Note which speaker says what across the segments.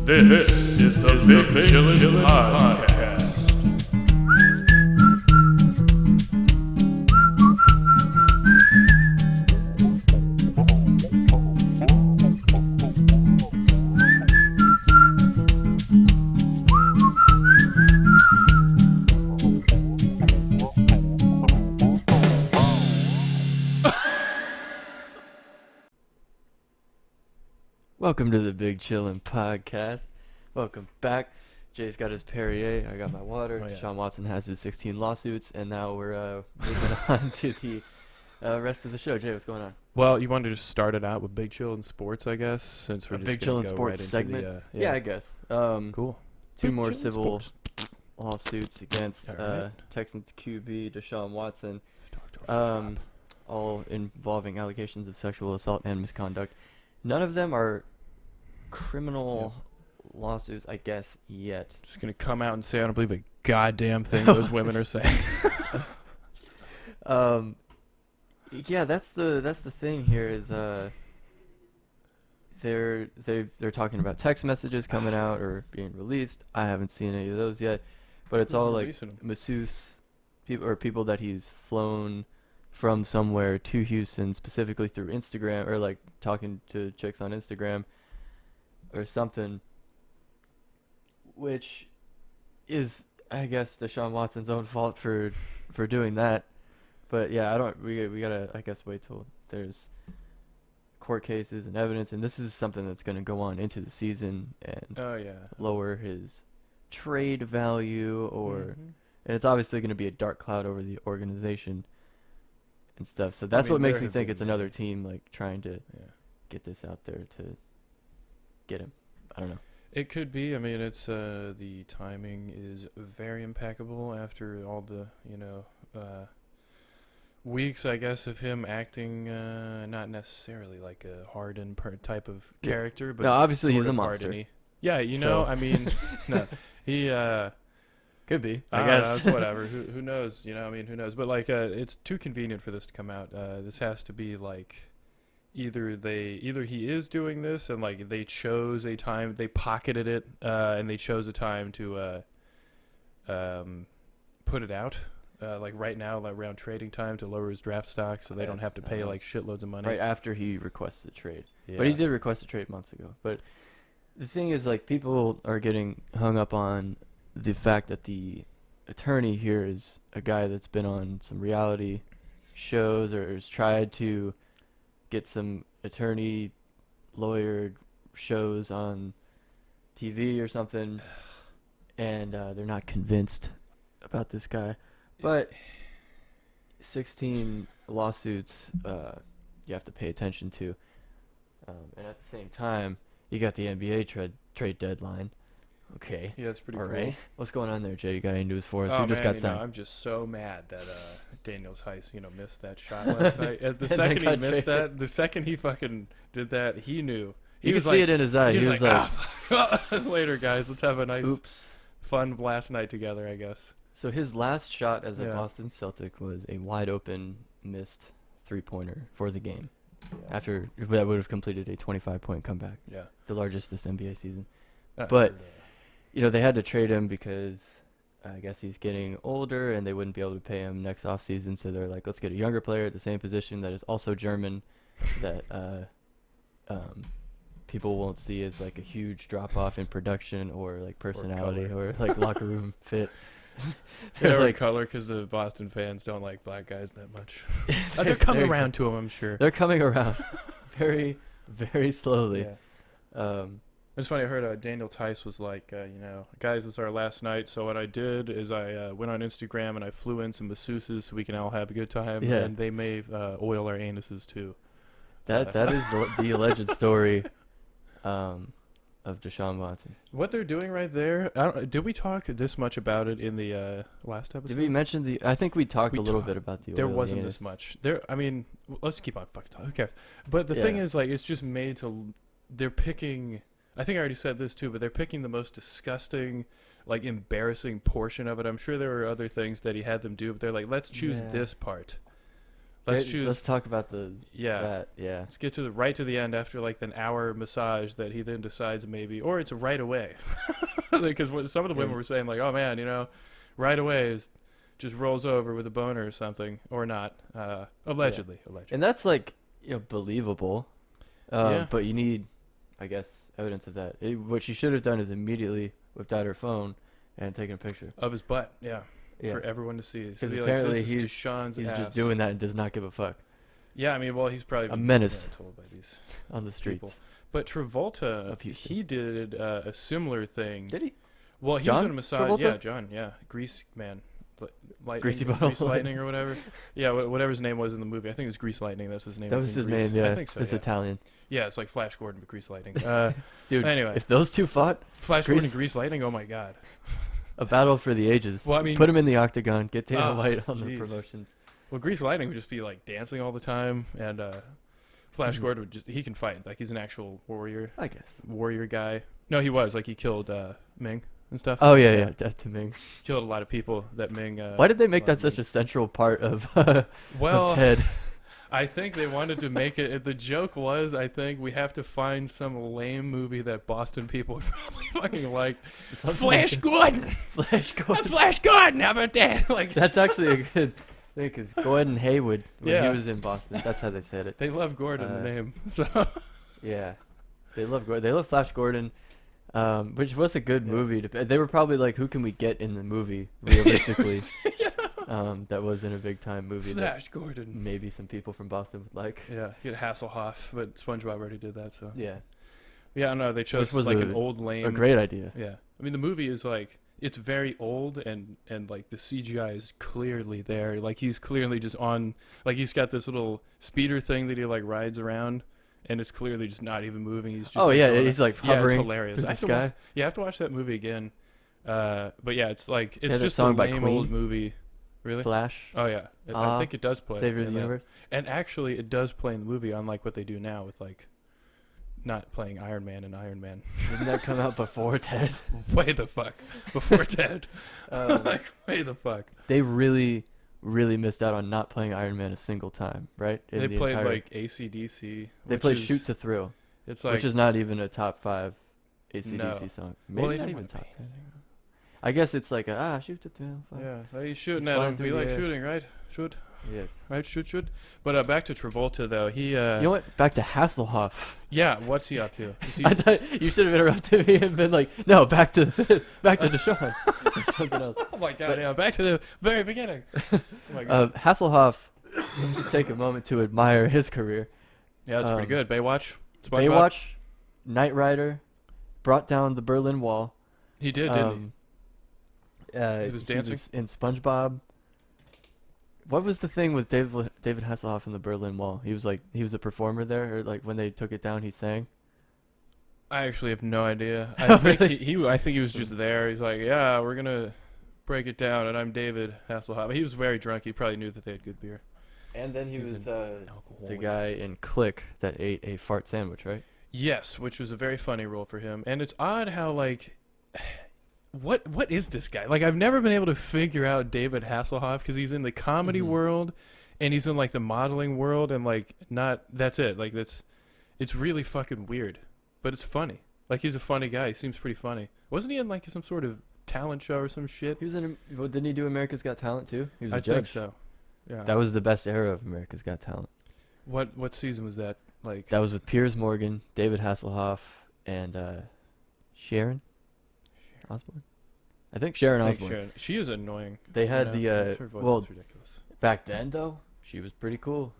Speaker 1: This is the Big Chillin Podcast.
Speaker 2: Welcome to the Big Chillin Podcast. Welcome back. Jay's got his Perrier. I got my water.
Speaker 3: Oh, yeah.
Speaker 2: Sean Watson has his 16 lawsuits. And now we're moving on to the rest of the show. Jay, what's going on?
Speaker 3: Well, you wanted to start it out with Big Chillin Sports, I guess, since we're
Speaker 2: A
Speaker 3: just
Speaker 2: Big
Speaker 3: gonna
Speaker 2: Chillin
Speaker 3: go
Speaker 2: Sports
Speaker 3: right into
Speaker 2: segment?
Speaker 3: The,
Speaker 2: Yeah, I guess.
Speaker 3: Cool.
Speaker 2: Two
Speaker 3: Big
Speaker 2: more
Speaker 3: Chillin
Speaker 2: civil
Speaker 3: Sports.
Speaker 2: lawsuits against
Speaker 3: Alright.
Speaker 2: Texans QB Deshaun Watson,
Speaker 3: Drop.
Speaker 2: all involving allegations of sexual assault and misconduct. None of them are criminal lawsuits, I guess, yet.
Speaker 3: Just gonna come out and say I don't believe a goddamn thing those women are saying.
Speaker 2: Yeah, that's the thing here is they're talking about text messages coming out or being released. I haven't seen any of those yet, but it's
Speaker 3: Who's
Speaker 2: all like
Speaker 3: releasing 'em?
Speaker 2: masseuse people that he's flown from somewhere to Houston specifically through Instagram or like talking to chicks on Instagram or something, which is, I guess, Deshaun Watson's own fault for doing that. But yeah, we gotta, I guess, wait till there's court cases and evidence, and this is something that's gonna go on into the season and
Speaker 3: Oh yeah.
Speaker 2: lower his trade value, or
Speaker 3: Mhm.
Speaker 2: and it's obviously gonna be a dark cloud over the organization and stuff. So that's
Speaker 3: mean,
Speaker 2: what makes
Speaker 3: there
Speaker 2: me
Speaker 3: have
Speaker 2: think
Speaker 3: been
Speaker 2: it's another team like trying to
Speaker 3: Yeah.
Speaker 2: get this out there to get him. I don't know.
Speaker 3: It could be. I mean, it's the timing is very impeccable after all the weeks, I guess, of him acting not necessarily like a hardened type of
Speaker 2: Yeah.
Speaker 3: character, but
Speaker 2: No, obviously
Speaker 3: sort
Speaker 2: he's a
Speaker 3: of
Speaker 2: monster.
Speaker 3: hardened-y. Yeah, you know,
Speaker 2: So-
Speaker 3: I mean, no, he.
Speaker 2: Could be.
Speaker 3: I
Speaker 2: I
Speaker 3: don't know,
Speaker 2: guess.
Speaker 3: it's whatever. Who knows? You know, I mean, who knows? But like, it's too convenient for this to come out. This has to be like, either he is doing this and like they chose a time, they pocketed it, and they chose a time to put it out, like right now, like around trading time to lower his draft stock, so they don't have to pay like shitloads of money.
Speaker 2: Right after he requests the trade.
Speaker 3: Yeah.
Speaker 2: But he did request a trade months ago. But the thing is, like, people are getting hung up on the fact that the attorney here is a guy that's been on some reality shows or has tried to get some attorney lawyer shows on TV or something, and they're not convinced about this guy. But 16 lawsuits you have to pay attention to. And at the same time, you got the NBA trade deadline. Okay.
Speaker 3: Yeah, it's pretty
Speaker 2: All
Speaker 3: cool.
Speaker 2: right. What's going on there, Jay? You got any news for us?
Speaker 3: Oh,
Speaker 2: Who just
Speaker 3: man,
Speaker 2: got signed?
Speaker 3: I'm just so mad that Daniel Tice, missed that shot last night. The
Speaker 2: And
Speaker 3: second
Speaker 2: then
Speaker 3: he
Speaker 2: got
Speaker 3: missed
Speaker 2: traded.
Speaker 3: that, the second he fucking did that, he knew.
Speaker 2: You
Speaker 3: was
Speaker 2: could see it in his eye.
Speaker 3: He was like,
Speaker 2: like,
Speaker 3: later, guys. Let's have a nice,
Speaker 2: oops.
Speaker 3: fun last night together, I guess.
Speaker 2: So his last shot as a
Speaker 3: Yeah.
Speaker 2: Boston Celtic was a wide open missed three-pointer for the game. After that would have completed a 25-point comeback,
Speaker 3: Yeah.
Speaker 2: the largest this NBA season.
Speaker 3: I
Speaker 2: But-
Speaker 3: heard,
Speaker 2: They had to trade him because I guess he's getting older and they wouldn't be able to pay him next offseason. So they're like, let's get a younger player at the same position that is also German that people won't see as like a huge drop-off in production or like personality
Speaker 3: color.
Speaker 2: or like locker room fit.
Speaker 3: They're
Speaker 2: They're like,
Speaker 3: color because the Boston fans don't like black guys that much.
Speaker 2: they're,
Speaker 3: They're coming
Speaker 2: they're-
Speaker 3: around to him, I'm sure.
Speaker 2: They're coming around very, very slowly.
Speaker 3: Yeah. It's funny, I heard Daniel Tice was like, guys, it's our last night, so what I did is I went on Instagram and I flew in some masseuses so we can all have a good time,
Speaker 2: Yeah.
Speaker 3: and they may oil our anuses too.
Speaker 2: That is the alleged story of Deshaun Watson.
Speaker 3: What they're doing right there, did we talk this much about it in the last episode?
Speaker 2: Did we mention the? I think we talked
Speaker 3: We
Speaker 2: a little
Speaker 3: talked.
Speaker 2: bit about the.
Speaker 3: There
Speaker 2: oily
Speaker 3: wasn't
Speaker 2: anus.
Speaker 3: this much. Let's keep on fucking talking. Who cares? But the thing
Speaker 2: Yeah.
Speaker 3: is, like, it's just made to. They're picking. I think I already said this too, but they're picking the most disgusting, like, embarrassing portion of it. I'm sure there were other things that he had them do, but they're like, let's choose
Speaker 2: Yeah.
Speaker 3: this part.
Speaker 2: Let's talk about
Speaker 3: Yeah.
Speaker 2: that. Yeah.
Speaker 3: Let's get right to the end after like an hour massage that he then decides maybe, or it's right away. Because some of the women were saying like, oh man, right away is just rolls over with a boner or something, or not. Allegedly.
Speaker 2: And that's like, believable. But you need, I guess, evidence of that. What she should have done is immediately whipped out her phone and taken a picture
Speaker 3: Of his butt, for everyone to see.
Speaker 2: Because apparently
Speaker 3: like,
Speaker 2: he's
Speaker 3: Deshaun's
Speaker 2: he's
Speaker 3: ass.
Speaker 2: just doing that and does not give a fuck
Speaker 3: Yeah, I mean, well, he's probably
Speaker 2: A
Speaker 3: been
Speaker 2: menace.
Speaker 3: told by these
Speaker 2: on the streets.
Speaker 3: people. But Travolta,
Speaker 2: Of Houston.
Speaker 3: he did a similar thing.
Speaker 2: Did he?
Speaker 3: Well, he
Speaker 2: John
Speaker 3: was in a massage.
Speaker 2: Travolta?
Speaker 3: Yeah, John. Yeah, Grease Man, Lightning,
Speaker 2: Greasy Bottle.
Speaker 3: Grease Lightning or whatever. Yeah, whatever his name was in the movie. I think it was Grease Lightning. That's his name.
Speaker 2: That
Speaker 3: I
Speaker 2: was
Speaker 3: think
Speaker 2: his
Speaker 3: Grease.
Speaker 2: name, yeah.
Speaker 3: I think so.
Speaker 2: It's
Speaker 3: Yeah.
Speaker 2: Italian.
Speaker 3: Yeah, it's like Flash Gordon but Grease Lightning.
Speaker 2: Dude,
Speaker 3: anyway,
Speaker 2: if those two fought,
Speaker 3: Flash Gordon
Speaker 2: Grease-
Speaker 3: and Grease Lightning. Oh my God.
Speaker 2: a battle for the ages.
Speaker 3: Well, I mean-
Speaker 2: put him in the octagon, get Dana
Speaker 3: Oh,
Speaker 2: White on the
Speaker 3: jeez.
Speaker 2: promotions.
Speaker 3: Well, Grease Lightning would just be like dancing all the time, and Flash
Speaker 2: Mhm.
Speaker 3: Gordon he can fight. Like he's an actual
Speaker 2: I guess.
Speaker 3: warrior guy. No, he was like he killed Ming and stuff.
Speaker 2: Oh, yeah. Death to Ming.
Speaker 3: Killed a lot of people that Ming.
Speaker 2: Why did they make that
Speaker 3: loved
Speaker 2: such a
Speaker 3: Ming.
Speaker 2: central part of,
Speaker 3: Well,
Speaker 2: of Ted?
Speaker 3: I think they wanted to make it. The joke was, I think we have to find some lame movie that Boston people would probably fucking like. Flash Gordon,
Speaker 2: Flash Gordon.
Speaker 3: Flash Gordon. How about that? Like
Speaker 2: That's actually a good thing, because Gordon Haywood, when
Speaker 3: Yeah.
Speaker 2: he was in Boston, that's how they said it.
Speaker 3: they love Gordon the name. So
Speaker 2: Yeah. They love Gordon. They love Flash Gordon, which was a good
Speaker 3: Yeah.
Speaker 2: movie. They were probably like, who can we get in the movie, realistically? That wasn't a big-time movie that
Speaker 3: Flash Gordon.
Speaker 2: maybe some people from Boston would like.
Speaker 3: Yeah, you had Hasselhoff, but SpongeBob already did that. So
Speaker 2: Yeah.
Speaker 3: yeah, no, they chose
Speaker 2: was
Speaker 3: like
Speaker 2: a-
Speaker 3: an old lame.
Speaker 2: A great idea.
Speaker 3: Yeah, I mean the movie is like it's very old and like the CGI is clearly there. Like he's clearly just on. Like he's got this little speeder thing that he like rides around, and it's clearly just not even moving. He's just.
Speaker 2: Oh,
Speaker 3: like,
Speaker 2: yeah,
Speaker 3: going
Speaker 2: he's like
Speaker 3: yeah, it's
Speaker 2: hovering
Speaker 3: hilarious.
Speaker 2: through
Speaker 3: I
Speaker 2: the
Speaker 3: have to
Speaker 2: sky.
Speaker 3: you have to watch that movie again. But yeah, it's like it's
Speaker 2: that
Speaker 3: just
Speaker 2: song
Speaker 3: a
Speaker 2: by
Speaker 3: lame
Speaker 2: Queen?
Speaker 3: old movie. Really?
Speaker 2: Flash,
Speaker 3: Oh yeah, I think it does play.
Speaker 2: Savior of
Speaker 3: in
Speaker 2: the
Speaker 3: that.
Speaker 2: Universe.
Speaker 3: And actually, it does play in the movie, unlike what they do now with like not playing Iron Man and Iron Man.
Speaker 2: Didn't that come out before Ted?
Speaker 3: Way the fuck before Ted. Like way the fuck.
Speaker 2: They really, really missed out on not playing Iron Man a single time, right? In
Speaker 3: They
Speaker 2: the
Speaker 3: played
Speaker 2: entire-
Speaker 3: like AC/DC.
Speaker 2: They
Speaker 3: which
Speaker 2: played
Speaker 3: is-
Speaker 2: Shoot to Thrill,
Speaker 3: It's like
Speaker 2: which is not even a top 5 AC/DC
Speaker 3: No.
Speaker 2: song.
Speaker 3: well,
Speaker 2: Maybe
Speaker 3: they
Speaker 2: not
Speaker 3: don't
Speaker 2: even
Speaker 3: wanna
Speaker 2: top
Speaker 3: pay
Speaker 2: 10.
Speaker 3: anything.
Speaker 2: I guess it's like Shoot to Thrill. Fine.
Speaker 3: Yeah, so he's shooting
Speaker 2: He's
Speaker 3: at
Speaker 2: flying
Speaker 3: him.
Speaker 2: through
Speaker 3: We
Speaker 2: the
Speaker 3: like
Speaker 2: air.
Speaker 3: shooting, right? Shoot,
Speaker 2: Yes.
Speaker 3: right? Shoot. But back to Travolta though. He
Speaker 2: You know what? Back to Hasselhoff.
Speaker 3: yeah. What's he up to? Is he,
Speaker 2: I thought you should have interrupted me and been like, no, back to Deshaun or something else.
Speaker 3: oh my god! Yeah, back to the very beginning. Oh my god.
Speaker 2: Hasselhoff. Let's just take a moment to admire his career.
Speaker 3: Yeah, that's pretty good. Baywatch. SpongeBob?
Speaker 2: Baywatch, Knight Rider, brought down the Berlin Wall.
Speaker 3: He did, didn't he?
Speaker 2: He
Speaker 3: was dancing?
Speaker 2: in SpongeBob. What was the thing with David Hasselhoff in the Berlin Wall? He was a performer there, or like when they took it down, he sang.
Speaker 3: I actually have no idea. I think
Speaker 2: Really?
Speaker 3: I think he was just there. He's like, yeah, we're gonna break it down, and I'm David Hasselhoff. He was very drunk. He probably knew that they had good beer.
Speaker 2: And then he
Speaker 3: He's
Speaker 2: was
Speaker 3: an
Speaker 2: the guy in Click that ate a fart sandwich, right?
Speaker 3: Yes, which was a very funny role for him. And it's odd how like, what is this guy? Like I've never been able to figure out David Hasselhoff because he's in the comedy
Speaker 2: Mhm.
Speaker 3: world, and he's in like the modeling world, and like not that's it. Like it's really fucking weird, but it's funny. Like he's a funny guy. He seems pretty funny. Wasn't he in like some sort of talent show or some shit?
Speaker 2: He was in. Well, didn't he do America's Got Talent too? He was a
Speaker 3: I
Speaker 2: judge.
Speaker 3: think so. Yeah.
Speaker 2: That was the best era of America's Got Talent.
Speaker 3: What season was that? Like
Speaker 2: That was with Piers Morgan, David Hasselhoff, and Sharon Osbourne. I think Sharon
Speaker 3: I think
Speaker 2: Osbourne.
Speaker 3: Sharon- She is annoing.
Speaker 2: They had
Speaker 3: you know?
Speaker 2: the
Speaker 3: Her voice
Speaker 2: well
Speaker 3: is ridiculous.
Speaker 2: back then though. She was pretty cool.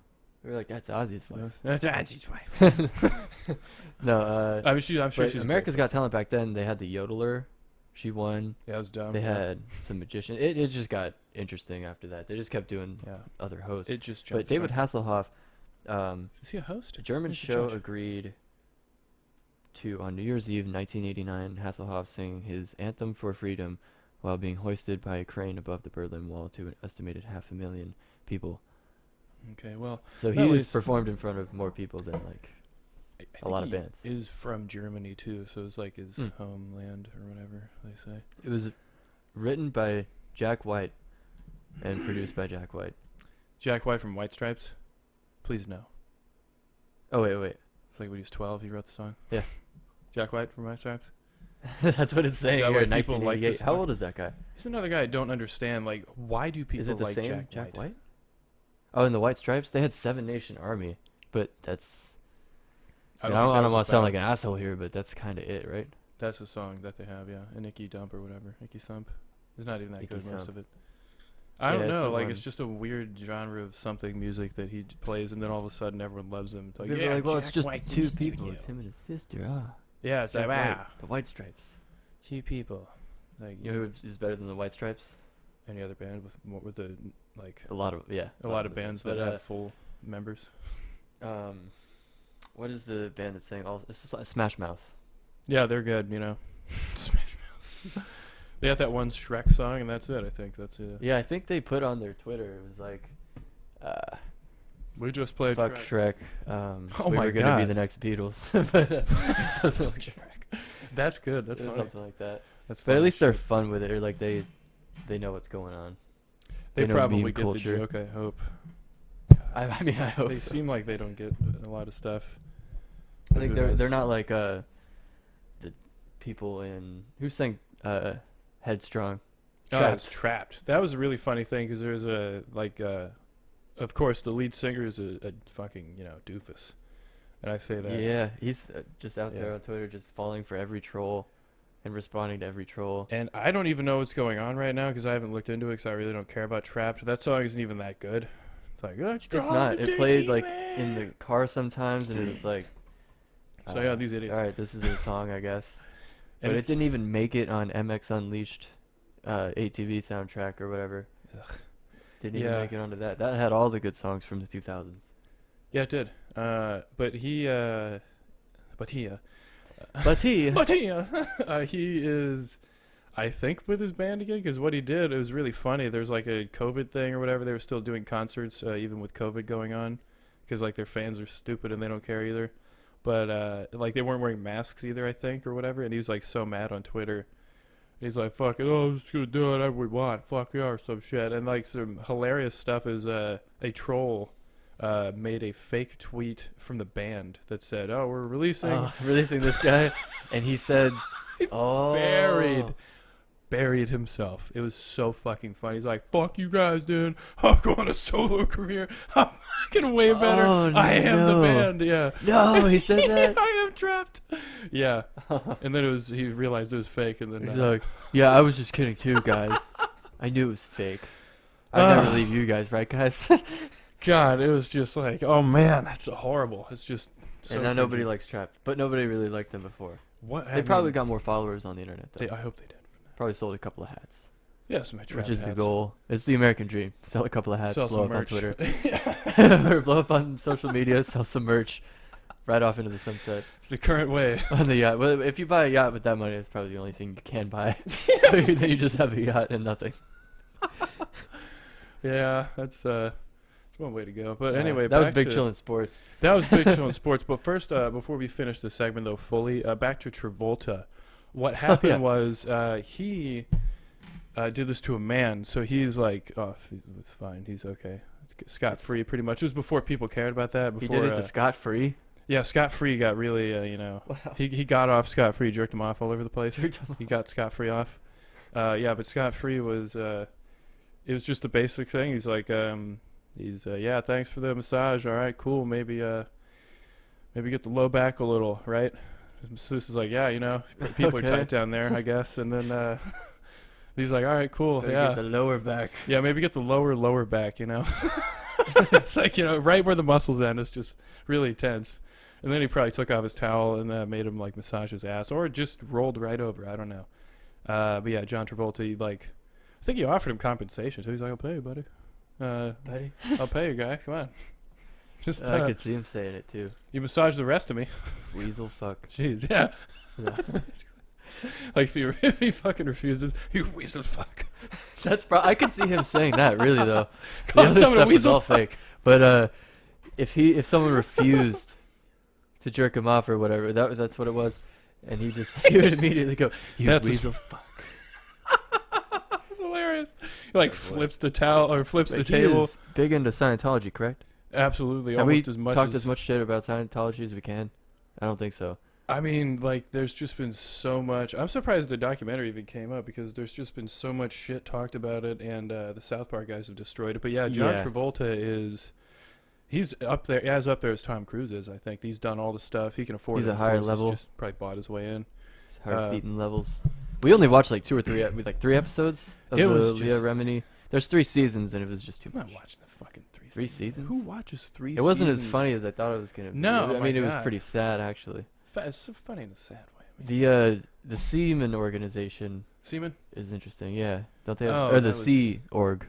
Speaker 2: We were like, that's Ozzy's wife.
Speaker 3: That's his wife.
Speaker 2: No,
Speaker 3: I mean, I'm sure
Speaker 2: but
Speaker 3: she's
Speaker 2: America's
Speaker 3: great.
Speaker 2: Got Talent back then. They had the yodeler. She won.
Speaker 3: Yeah, it was dumb.
Speaker 2: They
Speaker 3: yeah.
Speaker 2: had some magician. It just got interesting after that. They just kept doing
Speaker 3: Yeah.
Speaker 2: other hosts.
Speaker 3: It just
Speaker 2: But
Speaker 3: jumped
Speaker 2: David
Speaker 3: right.
Speaker 2: Hasselhoff,
Speaker 3: Is he a host?
Speaker 2: a German
Speaker 3: Who's the
Speaker 2: show
Speaker 3: judge?
Speaker 2: agreed to, on New Year's Eve 1989, Hasselhoff sing his anthem for freedom while being hoisted by a crane above the Berlin Wall to an estimated 500,000 people.
Speaker 3: Okay, well,
Speaker 2: So he
Speaker 3: Well,
Speaker 2: was
Speaker 3: it's-
Speaker 2: performed in front of more people than like
Speaker 3: I
Speaker 2: a lot
Speaker 3: think
Speaker 2: of bands.
Speaker 3: he is from Germany too, so it's like his
Speaker 2: Hmm.
Speaker 3: homeland or whatever they say.
Speaker 2: It was written by Jack White and produced by Jack White.
Speaker 3: Jack White from White Stripes. Please no.
Speaker 2: Oh wait.
Speaker 3: It's like when he was 12, he wrote the song.
Speaker 2: Yeah.
Speaker 3: Jack White from White Stripes.
Speaker 2: That's what it's saying
Speaker 3: that
Speaker 2: here.
Speaker 3: why people like
Speaker 2: 1988.
Speaker 3: this
Speaker 2: How
Speaker 3: fuck-
Speaker 2: old is that guy?
Speaker 3: He's another guy I don't understand. Like, why do people
Speaker 2: Is it the
Speaker 3: like
Speaker 2: same
Speaker 3: Jack White?
Speaker 2: Oh, and the White Stripes. They had Seven Nation Army, but that's. I
Speaker 3: think
Speaker 2: don't
Speaker 3: that was
Speaker 2: want to sound like
Speaker 3: about-
Speaker 2: an asshole here, but that's kind of it, right?
Speaker 3: That's the song that they have, yeah. And Icky Dump or whatever. Icky Thump. It's not even that
Speaker 2: Icky
Speaker 3: good, most
Speaker 2: Thump.
Speaker 3: of it. I
Speaker 2: Yeah,
Speaker 3: don't
Speaker 2: it's
Speaker 3: know.
Speaker 2: the
Speaker 3: Like,
Speaker 2: one.
Speaker 3: it's just a weird genre of something music that he plays, and then all of a sudden everyone loves him. It's like,
Speaker 2: People are
Speaker 3: yeah,
Speaker 2: like, well,
Speaker 3: Jack
Speaker 2: it's just
Speaker 3: White's in
Speaker 2: two
Speaker 3: the
Speaker 2: people.
Speaker 3: studio.
Speaker 2: It's him and his sister. Ah,
Speaker 3: Yeah, it's like,
Speaker 2: Jack White,
Speaker 3: wow.
Speaker 2: the White Stripes.
Speaker 3: Two people. Like,
Speaker 2: You know who is better than the White Stripes?
Speaker 3: any other band with more with a like
Speaker 2: A lot of
Speaker 3: a lot of bands that
Speaker 2: but,
Speaker 3: have full members.
Speaker 2: what is the band that's saying all? It's just like Smash Mouth.
Speaker 3: Yeah, they're good. You know, Smash Mouth. They have that one Shrek song, and that's it. I think that's it.
Speaker 2: Yeah, I think they put on their Twitter. It was like,
Speaker 3: We just played
Speaker 2: fuck
Speaker 3: Shrek.
Speaker 2: Shrek.
Speaker 3: Oh
Speaker 2: we
Speaker 3: my
Speaker 2: were gonna be
Speaker 3: God.
Speaker 2: the next Beatles, but something like that.
Speaker 3: That's good. That's
Speaker 2: It was
Speaker 3: funny.
Speaker 2: something like that.
Speaker 3: That's
Speaker 2: But
Speaker 3: funny
Speaker 2: at least they're
Speaker 3: shit.
Speaker 2: fun with it, or like they know what's going on.
Speaker 3: They
Speaker 2: know
Speaker 3: probably
Speaker 2: meme
Speaker 3: get
Speaker 2: culture.
Speaker 3: the joke. I hope.
Speaker 2: I mean, I hope.
Speaker 3: They
Speaker 2: so.
Speaker 3: seem like they don't get a lot of stuff.
Speaker 2: I think
Speaker 3: Who knows?
Speaker 2: they're not like the people in who sang Headstrong.
Speaker 3: Oh, it's Trapped. That was a really funny thing because there's a of course the lead singer is a fucking doofus, and I say that.
Speaker 2: Yeah, he's just out there
Speaker 3: Yeah.
Speaker 2: on Twitter, just falling for every troll and responding to every troll.
Speaker 3: And I don't even know what's going on right now because I haven't looked into it because I really don't care about Trapped. That song isn't even that good. It's like
Speaker 2: It's not. It played like in the car sometimes, and it was like.
Speaker 3: So yeah, these idiots.
Speaker 2: All right, this is their song, I guess.
Speaker 3: And
Speaker 2: But it
Speaker 3: it's-
Speaker 2: didn't even make it on MX Unleashed, ATV soundtrack or whatever.
Speaker 3: Ugh.
Speaker 2: Didn't even
Speaker 3: Yeah.
Speaker 2: make it onto that. That had all the good songs from the 2000s.
Speaker 3: Yeah, it did. But he
Speaker 2: But he,
Speaker 3: he is, I think, with his band again. Because what he did, it was really funny. There's like a COVID thing or whatever. They were still doing concerts even with COVID going on, because like their fans are stupid and they don't care either. But like they weren't wearing masks either, I think, or whatever. And he was like so mad on Twitter. He's like, "Fuck it, I'm just gonna do whatever we want. Fuck you or some shit." And like some hilarious stuff is a troll made a fake tweet from the band that said, "Oh, we're releasing."
Speaker 2: releasing this guy, and he said, "Oh,
Speaker 3: Buried himself. It was so fucking funny. He's like, "Fuck you guys, dude. I'm going a solo career. I'm fucking way better.
Speaker 2: Oh,
Speaker 3: I am the
Speaker 2: no.
Speaker 3: band." Yeah.
Speaker 2: No, he said that.
Speaker 3: I am trapped. Yeah. And then he realized it was fake, and then
Speaker 2: He's like, yeah, I was just kidding too, guys. I knew it was fake. I'd never leave you guys, right, guys?"
Speaker 3: God, it was just like, oh man, that's horrible. It's just. So
Speaker 2: And now nobody
Speaker 3: cringy.
Speaker 2: likes Trapped, but nobody really liked them before.
Speaker 3: What?
Speaker 2: They probably got more followers on the internet, though.
Speaker 3: I hope they did.
Speaker 2: Probably sold a couple of hats,
Speaker 3: Yes, my trap
Speaker 2: which is the
Speaker 3: hats.
Speaker 2: goal. It's the American dream. Sell a couple of hats,
Speaker 3: Sell
Speaker 2: blow
Speaker 3: some
Speaker 2: up
Speaker 3: merch.
Speaker 2: on Twitter, or blow up on social media, sell some merch, right off into the sunset
Speaker 3: It's the current way.
Speaker 2: on the yacht. Well, if you buy a yacht with that money, it's probably the only thing you can buy. So then you just have a yacht and nothing.
Speaker 3: Yeah, that's one way to go. But
Speaker 2: Yeah,
Speaker 3: anyway,
Speaker 2: that was
Speaker 3: back
Speaker 2: Big
Speaker 3: to-
Speaker 2: Chillin Sports.
Speaker 3: That was Big Chillin Sports. But first, before we finish the segment though fully, back to Travolta. What happened
Speaker 2: yeah.
Speaker 3: was he did this to a man. So he's like, oh, it's fine. He's okay. Scot free, pretty much. It was before people cared about that.
Speaker 2: He
Speaker 3: Before,
Speaker 2: did it to scot free.
Speaker 3: yeah, scot free got really,
Speaker 2: Wow.
Speaker 3: he got off scot free, jerked him off all over the place. He got scot free off. Yeah, but scot free was it was just a basic thing. He's like, yeah, thanks for the massage. All right, cool. Maybe get the low back a little, right? Masseuse is like, yeah, people
Speaker 2: Okay.
Speaker 3: are tight down there, I guess. And then he's like, all right, cool,
Speaker 2: Better
Speaker 3: yeah,
Speaker 2: get the lower back.
Speaker 3: yeah, maybe get the lower back. It's like right where the muscles end. It's just really tense. And then he probably took off his towel and made him like massage his ass, or just rolled right over. I don't know. But yeah, John Travolta, I think he offered him compensation. So he's like, I'll pay you, buddy.
Speaker 2: Buddy.
Speaker 3: I'll pay you, guy. Come on. Just
Speaker 2: I could see him saying it too.
Speaker 3: you massage the rest of me.
Speaker 2: Weasel fuck.
Speaker 3: Jeez, yeah.
Speaker 2: That's,
Speaker 3: Like if he fucking refuses, you weasel fuck.
Speaker 2: I could see him saying that really though. The
Speaker 3: Call
Speaker 2: other
Speaker 3: someone a
Speaker 2: stuff was
Speaker 3: weasel
Speaker 2: all fake. But if someone refused to jerk him off or whatever, that's what it was, and he would immediately go, "You
Speaker 3: That's
Speaker 2: weasel fuck."
Speaker 3: That's hilarious. hilarious. He like flips the towel or flips the table.
Speaker 2: Is big into Scientology, correct?
Speaker 3: Absolutely.
Speaker 2: Have
Speaker 3: almost
Speaker 2: we
Speaker 3: as much
Speaker 2: talked as much shit about Scientology as we can? I don't think so.
Speaker 3: I mean, like, there's just been so much. I'm surprised the documentary even came up because there's just been so much shit talked about it, and the South Park guys have destroyed it. But yeah, John Travolta he's up there, as up there as Tom Cruise is. I think he's done all the stuff he can afford.
Speaker 2: He's
Speaker 3: it,
Speaker 2: a higher level.
Speaker 3: Just probably bought his way in.
Speaker 2: Hard feet and levels. We only watched like 2 or 3, with like 3 episodes of the Leah Remini. There's 3 seasons, and it was just too much.
Speaker 3: I'm not watching the fucking 3
Speaker 2: 3 seasons.
Speaker 3: Who watches 3 seasons?
Speaker 2: It wasn't as funny as I thought it was gonna be.
Speaker 3: No,
Speaker 2: I mean it was pretty sad actually.
Speaker 3: It's so funny in a sad way. I mean,
Speaker 2: The Seaman organization
Speaker 3: Seaman?
Speaker 2: is interesting. Yeah, don't they? Have,
Speaker 3: Oh,
Speaker 2: or the
Speaker 3: that was-
Speaker 2: Sea Org.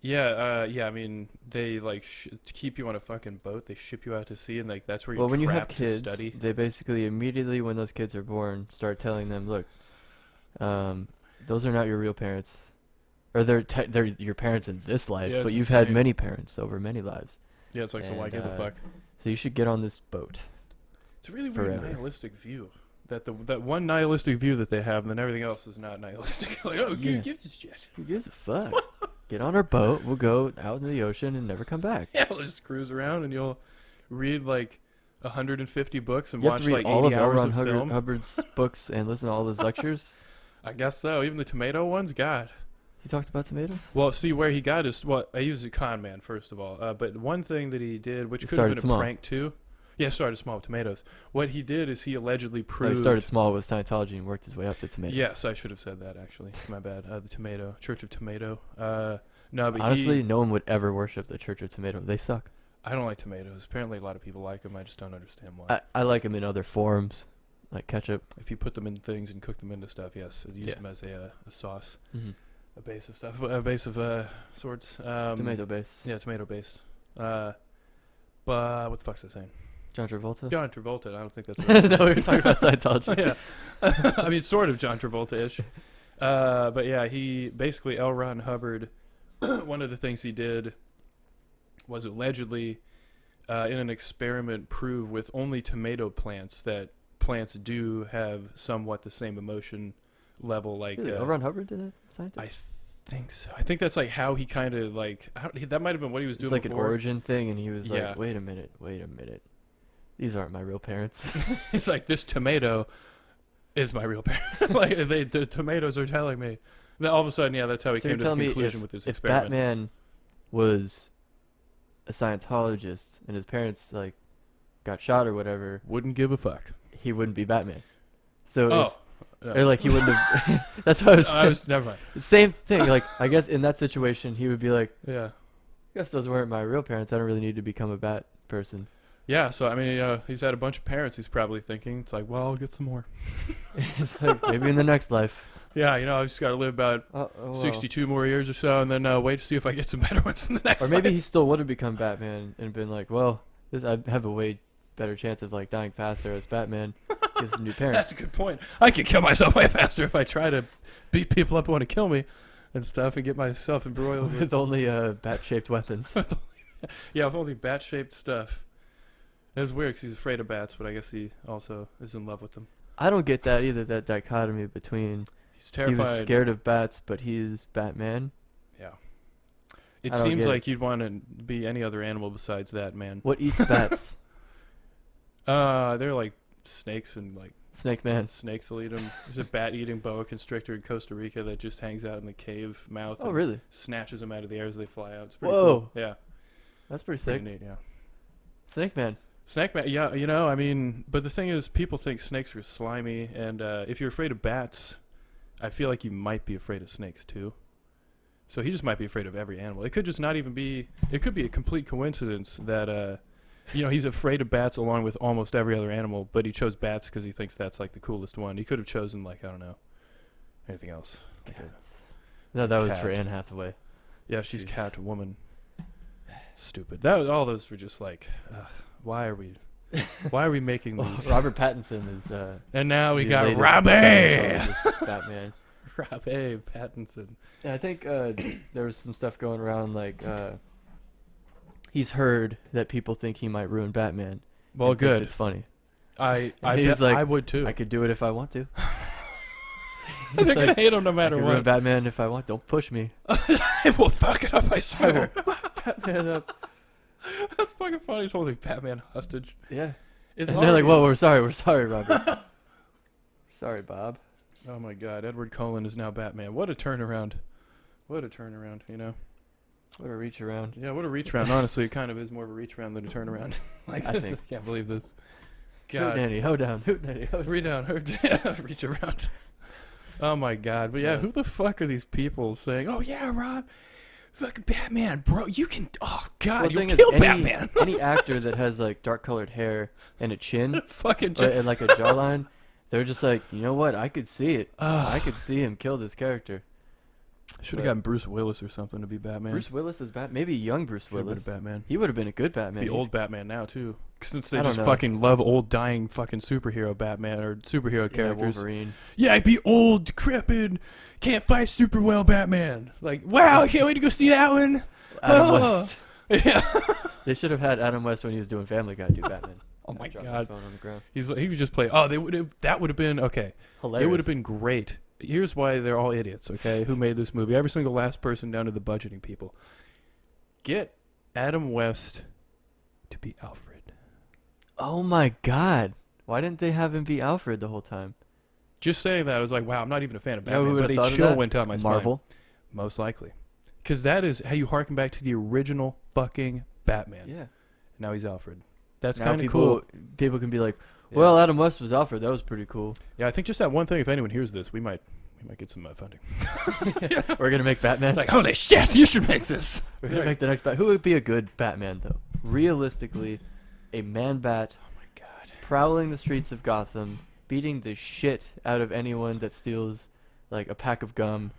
Speaker 3: Yeah, I mean, they like to keep you on a fucking boat. They ship you out to sea, and like that's where you're
Speaker 2: Well, when you have
Speaker 3: trapped
Speaker 2: kids,
Speaker 3: to study.
Speaker 2: they basically immediately when those kids are born start telling them, look, those are not your real parents, or they're your parents in this life,
Speaker 3: Yeah,
Speaker 2: but
Speaker 3: it's
Speaker 2: you've had
Speaker 3: insane.
Speaker 2: many parents over many lives.
Speaker 3: Yeah, it's like, so why
Speaker 2: And,
Speaker 3: give a fuck?
Speaker 2: So you should get on this boat.
Speaker 3: It's a really weird
Speaker 2: forever.
Speaker 3: nihilistic view. That one nihilistic view that they have, and then everything else is not nihilistic. Like, oh,
Speaker 2: Yeah.
Speaker 3: who gives a shit?
Speaker 2: Who gives a fuck? Get on our boat. We'll go out in the ocean and never come back.
Speaker 3: Yeah, we'll just cruise around, and you'll read like 150 books and
Speaker 2: You have
Speaker 3: watch
Speaker 2: to read
Speaker 3: like
Speaker 2: all
Speaker 3: 80
Speaker 2: of
Speaker 3: hours
Speaker 2: L.
Speaker 3: of
Speaker 2: Ron
Speaker 3: film.
Speaker 2: Hubbard's books and listen to all his lectures.
Speaker 3: I guess so. Even the tomato ones, God.
Speaker 2: He talked about tomatoes.
Speaker 3: Well, see where he got his. Well, he was a con man first of all. But one thing that he did, which
Speaker 2: He
Speaker 3: could have been
Speaker 2: started
Speaker 3: a
Speaker 2: small.
Speaker 3: prank too. Yeah, started small with tomatoes. What he did is he allegedly
Speaker 2: No,
Speaker 3: proved.
Speaker 2: he started small with Scientology and worked his way up to tomatoes.
Speaker 3: Yes, I should have said that actually. My bad. The tomato, Church of Tomato. No, but
Speaker 2: Honestly, no one would ever worship the Church of Tomato. They suck.
Speaker 3: I don't like tomatoes. Apparently, a lot of people like them. I just don't understand why.
Speaker 2: I like them in other forms, like ketchup.
Speaker 3: If you put them in things and cook them into stuff, yes, use
Speaker 2: Yeah.
Speaker 3: them as a sauce,
Speaker 2: Mm-hmm.
Speaker 3: a base of stuff, a base of sorts.
Speaker 2: Tomato base.
Speaker 3: Yeah, tomato base. But what the fuck's I saying?
Speaker 2: John Travolta.
Speaker 3: John Travolta. I don't think that's.
Speaker 2: No, we were talking about Scientology.
Speaker 3: Yeah, I mean, sort of John Travolta-ish. But yeah, he basically L. Ron Hubbard. One of the things he did was allegedly, in an experiment, prove with only tomato plants that plants do have somewhat the same emotion level. Like
Speaker 2: Really? L. Ron Hubbard did a scientist?
Speaker 3: I think so. I think that's like how he kind of like. That might have been what he was doing.
Speaker 2: It's like
Speaker 3: before.
Speaker 2: an origin thing, and he was
Speaker 3: Yeah.
Speaker 2: like, wait a minute. These aren't my real parents.
Speaker 3: It's like, this tomato is my real parent. Like the tomatoes are telling me. Then all of a sudden, yeah, that's how he
Speaker 2: So you're
Speaker 3: came to the
Speaker 2: telling me
Speaker 3: conclusion with this
Speaker 2: if
Speaker 3: experiment.
Speaker 2: Batman was a Scientologist and his parents like got shot or whatever,
Speaker 3: Wouldn't give a fuck.
Speaker 2: he wouldn't be Batman. So
Speaker 3: Oh.
Speaker 2: or like he wouldn't have. That's what I was.
Speaker 3: Never mind.
Speaker 2: Same thing. Like I guess in that situation, he would be like,
Speaker 3: Yeah.
Speaker 2: I guess those weren't my real parents. I don't really need to become a bat person.
Speaker 3: Yeah, so I mean, he's had a bunch of parents. He's probably thinking, it's like, well, I'll get some more.
Speaker 2: It's like maybe in the next life.
Speaker 3: Yeah, I just got to live about
Speaker 2: Well.
Speaker 3: 62 more years or so, and then wait to see if I get some better ones in the next
Speaker 2: Or maybe
Speaker 3: life.
Speaker 2: he still would have become Batman and been like, well, I have a way better chance of like dying faster as Batman. Get some new parents.
Speaker 3: That's a good point. I could kill myself way faster if I try to beat people up who want to kill me and stuff and get myself embroiled
Speaker 2: With only bat-shaped weapons.
Speaker 3: Yeah, with only bat-shaped stuff. It's weird because he's afraid of bats, but I guess he also is in love with them.
Speaker 2: I don't get that either. That dichotomy between
Speaker 3: He's
Speaker 2: he
Speaker 3: terrified.
Speaker 2: was scared of bats, but he's Batman.
Speaker 3: Yeah. It
Speaker 2: I don't
Speaker 3: seems
Speaker 2: get
Speaker 3: like you'd want to be any other animal besides that, man.
Speaker 2: What eats bats?
Speaker 3: They're like snakes and like
Speaker 2: Snake Man.
Speaker 3: snakes will eat them. There's a bat-eating boa constrictor in Costa Rica that just hangs out in the cave mouth.
Speaker 2: Oh,
Speaker 3: and
Speaker 2: really?
Speaker 3: snatches them out of the air as they fly out. It's pretty
Speaker 2: Whoa.
Speaker 3: cool. Yeah.
Speaker 2: That's pretty
Speaker 3: Pretty
Speaker 2: sick.
Speaker 3: neat, yeah.
Speaker 2: Snake Man.
Speaker 3: Snake man, yeah, I mean, but the thing is, people think snakes are slimy, and if you're afraid of bats, I feel like you might be afraid of snakes too. So he just might be afraid of every animal. It could just not even be. It could be a complete coincidence that, he's afraid of bats along with almost every other animal, but he chose bats because he thinks that's like the coolest one. He could have chosen like, I don't know, anything else. Like
Speaker 2: No, that was for
Speaker 3: cat.
Speaker 2: Anne Hathaway.
Speaker 3: yeah, she's
Speaker 2: Jeez.
Speaker 3: cat woman. Stupid. All those were just like, why are we making these?
Speaker 2: Robert Pattinson is.
Speaker 3: And now we
Speaker 2: the
Speaker 3: got
Speaker 2: latest
Speaker 3: Robbie!
Speaker 2: Scientologist Batman.
Speaker 3: Robbie Pattinson.
Speaker 2: Yeah, I think there was some stuff going around like he's heard that people think he might ruin Batman.
Speaker 3: Well,
Speaker 2: and thinks
Speaker 3: good.
Speaker 2: It's funny.
Speaker 3: I
Speaker 2: he's like,
Speaker 3: I would too.
Speaker 2: I could do it if I want to.
Speaker 3: They're gonna hate him no
Speaker 2: I
Speaker 3: matter
Speaker 2: can ruin
Speaker 3: what.
Speaker 2: Batman if I want. Don't push me.
Speaker 3: I will fuck it up, I swear.
Speaker 2: Batman up.
Speaker 3: That's fucking funny. He's holding Batman hostage.
Speaker 2: Yeah.
Speaker 3: It's
Speaker 2: And they're like,
Speaker 3: already-
Speaker 2: whoa, we're sorry, Robert. Sorry, Bob.
Speaker 3: Oh my God, Edward Cullen is now Batman. What a turnaround. What a turnaround, you know?
Speaker 2: What a reach around.
Speaker 3: Yeah, what a reach around. Honestly, it kind of is more of a reach around than a turnaround. Like
Speaker 2: I
Speaker 3: this,
Speaker 2: think.
Speaker 3: I can't believe this.
Speaker 2: Hoot
Speaker 3: God.
Speaker 2: nanny, ho down, hoot nanny, ho down.
Speaker 3: Reach down, reach around. Oh my God. But yeah,
Speaker 2: Yeah.
Speaker 3: who the fuck are these people saying, oh yeah, Rob, fucking Batman, bro, you can, oh God,
Speaker 2: Well, the
Speaker 3: you
Speaker 2: thing is,
Speaker 3: kill Batman.
Speaker 2: any actor that has like dark colored hair and a chin
Speaker 3: Fucking
Speaker 2: and like a jawline, they're just like, you know what? I could see it. I
Speaker 3: I
Speaker 2: could see him kill this character.
Speaker 3: should have gotten Bruce Willis or something to be Batman.
Speaker 2: Bruce Willis is maybe young Bruce
Speaker 3: Should've been
Speaker 2: Willis.
Speaker 3: Batman.
Speaker 2: He would have been a good Batman.
Speaker 3: Be
Speaker 2: He's-
Speaker 3: old Batman now too, since they
Speaker 2: I don't
Speaker 3: just
Speaker 2: know.
Speaker 3: fucking love old dying fucking superhero Batman or superhero
Speaker 2: yeah,
Speaker 3: characters.
Speaker 2: Wolverine.
Speaker 3: Yeah, I'd be old, decrepit, can't fight super well Batman. Like, wow, I can't wait to go see that one.
Speaker 2: Adam
Speaker 3: Oh.
Speaker 2: West.
Speaker 3: Yeah.
Speaker 2: They should have had Adam West when he was doing Family Guy do Batman.
Speaker 3: Oh my
Speaker 2: Drop his
Speaker 3: God.
Speaker 2: phone on the ground.
Speaker 3: He was just playing. Oh, that would have been okay.
Speaker 2: Hilarious.
Speaker 3: It would have been great. Here's why they're all idiots, okay? Who made this movie? Every single last person down to the budgeting people. Get Adam West to be Alfred.
Speaker 2: Oh my God! Why didn't they have him be Alfred the whole time?
Speaker 3: Just saying that, I was like, wow, I'm not even a fan of
Speaker 2: You know
Speaker 3: Batman,
Speaker 2: who
Speaker 3: but
Speaker 2: would've
Speaker 3: a
Speaker 2: thought of
Speaker 3: chill
Speaker 2: that?
Speaker 3: went down my spine.
Speaker 2: Marvel.
Speaker 3: Most likely. Because that is how you harken back to the original fucking Batman.
Speaker 2: Yeah.
Speaker 3: Now he's Alfred. That's
Speaker 2: Now
Speaker 3: kind of
Speaker 2: people
Speaker 3: cool.
Speaker 2: people can be like,
Speaker 3: Yeah.
Speaker 2: well, Adam West was Alfred. That was pretty cool.
Speaker 3: Yeah, I think just that one thing, if anyone hears this, we might get some funding.
Speaker 2: We're gonna make Batman.
Speaker 3: Like, holy shit, you should make this.
Speaker 2: We're gonna make the next Bat. Who would be a good Batman though? Realistically, a man bat
Speaker 3: Oh my God.
Speaker 2: prowling the streets of Gotham, beating the shit out of anyone that steals like a pack of gum.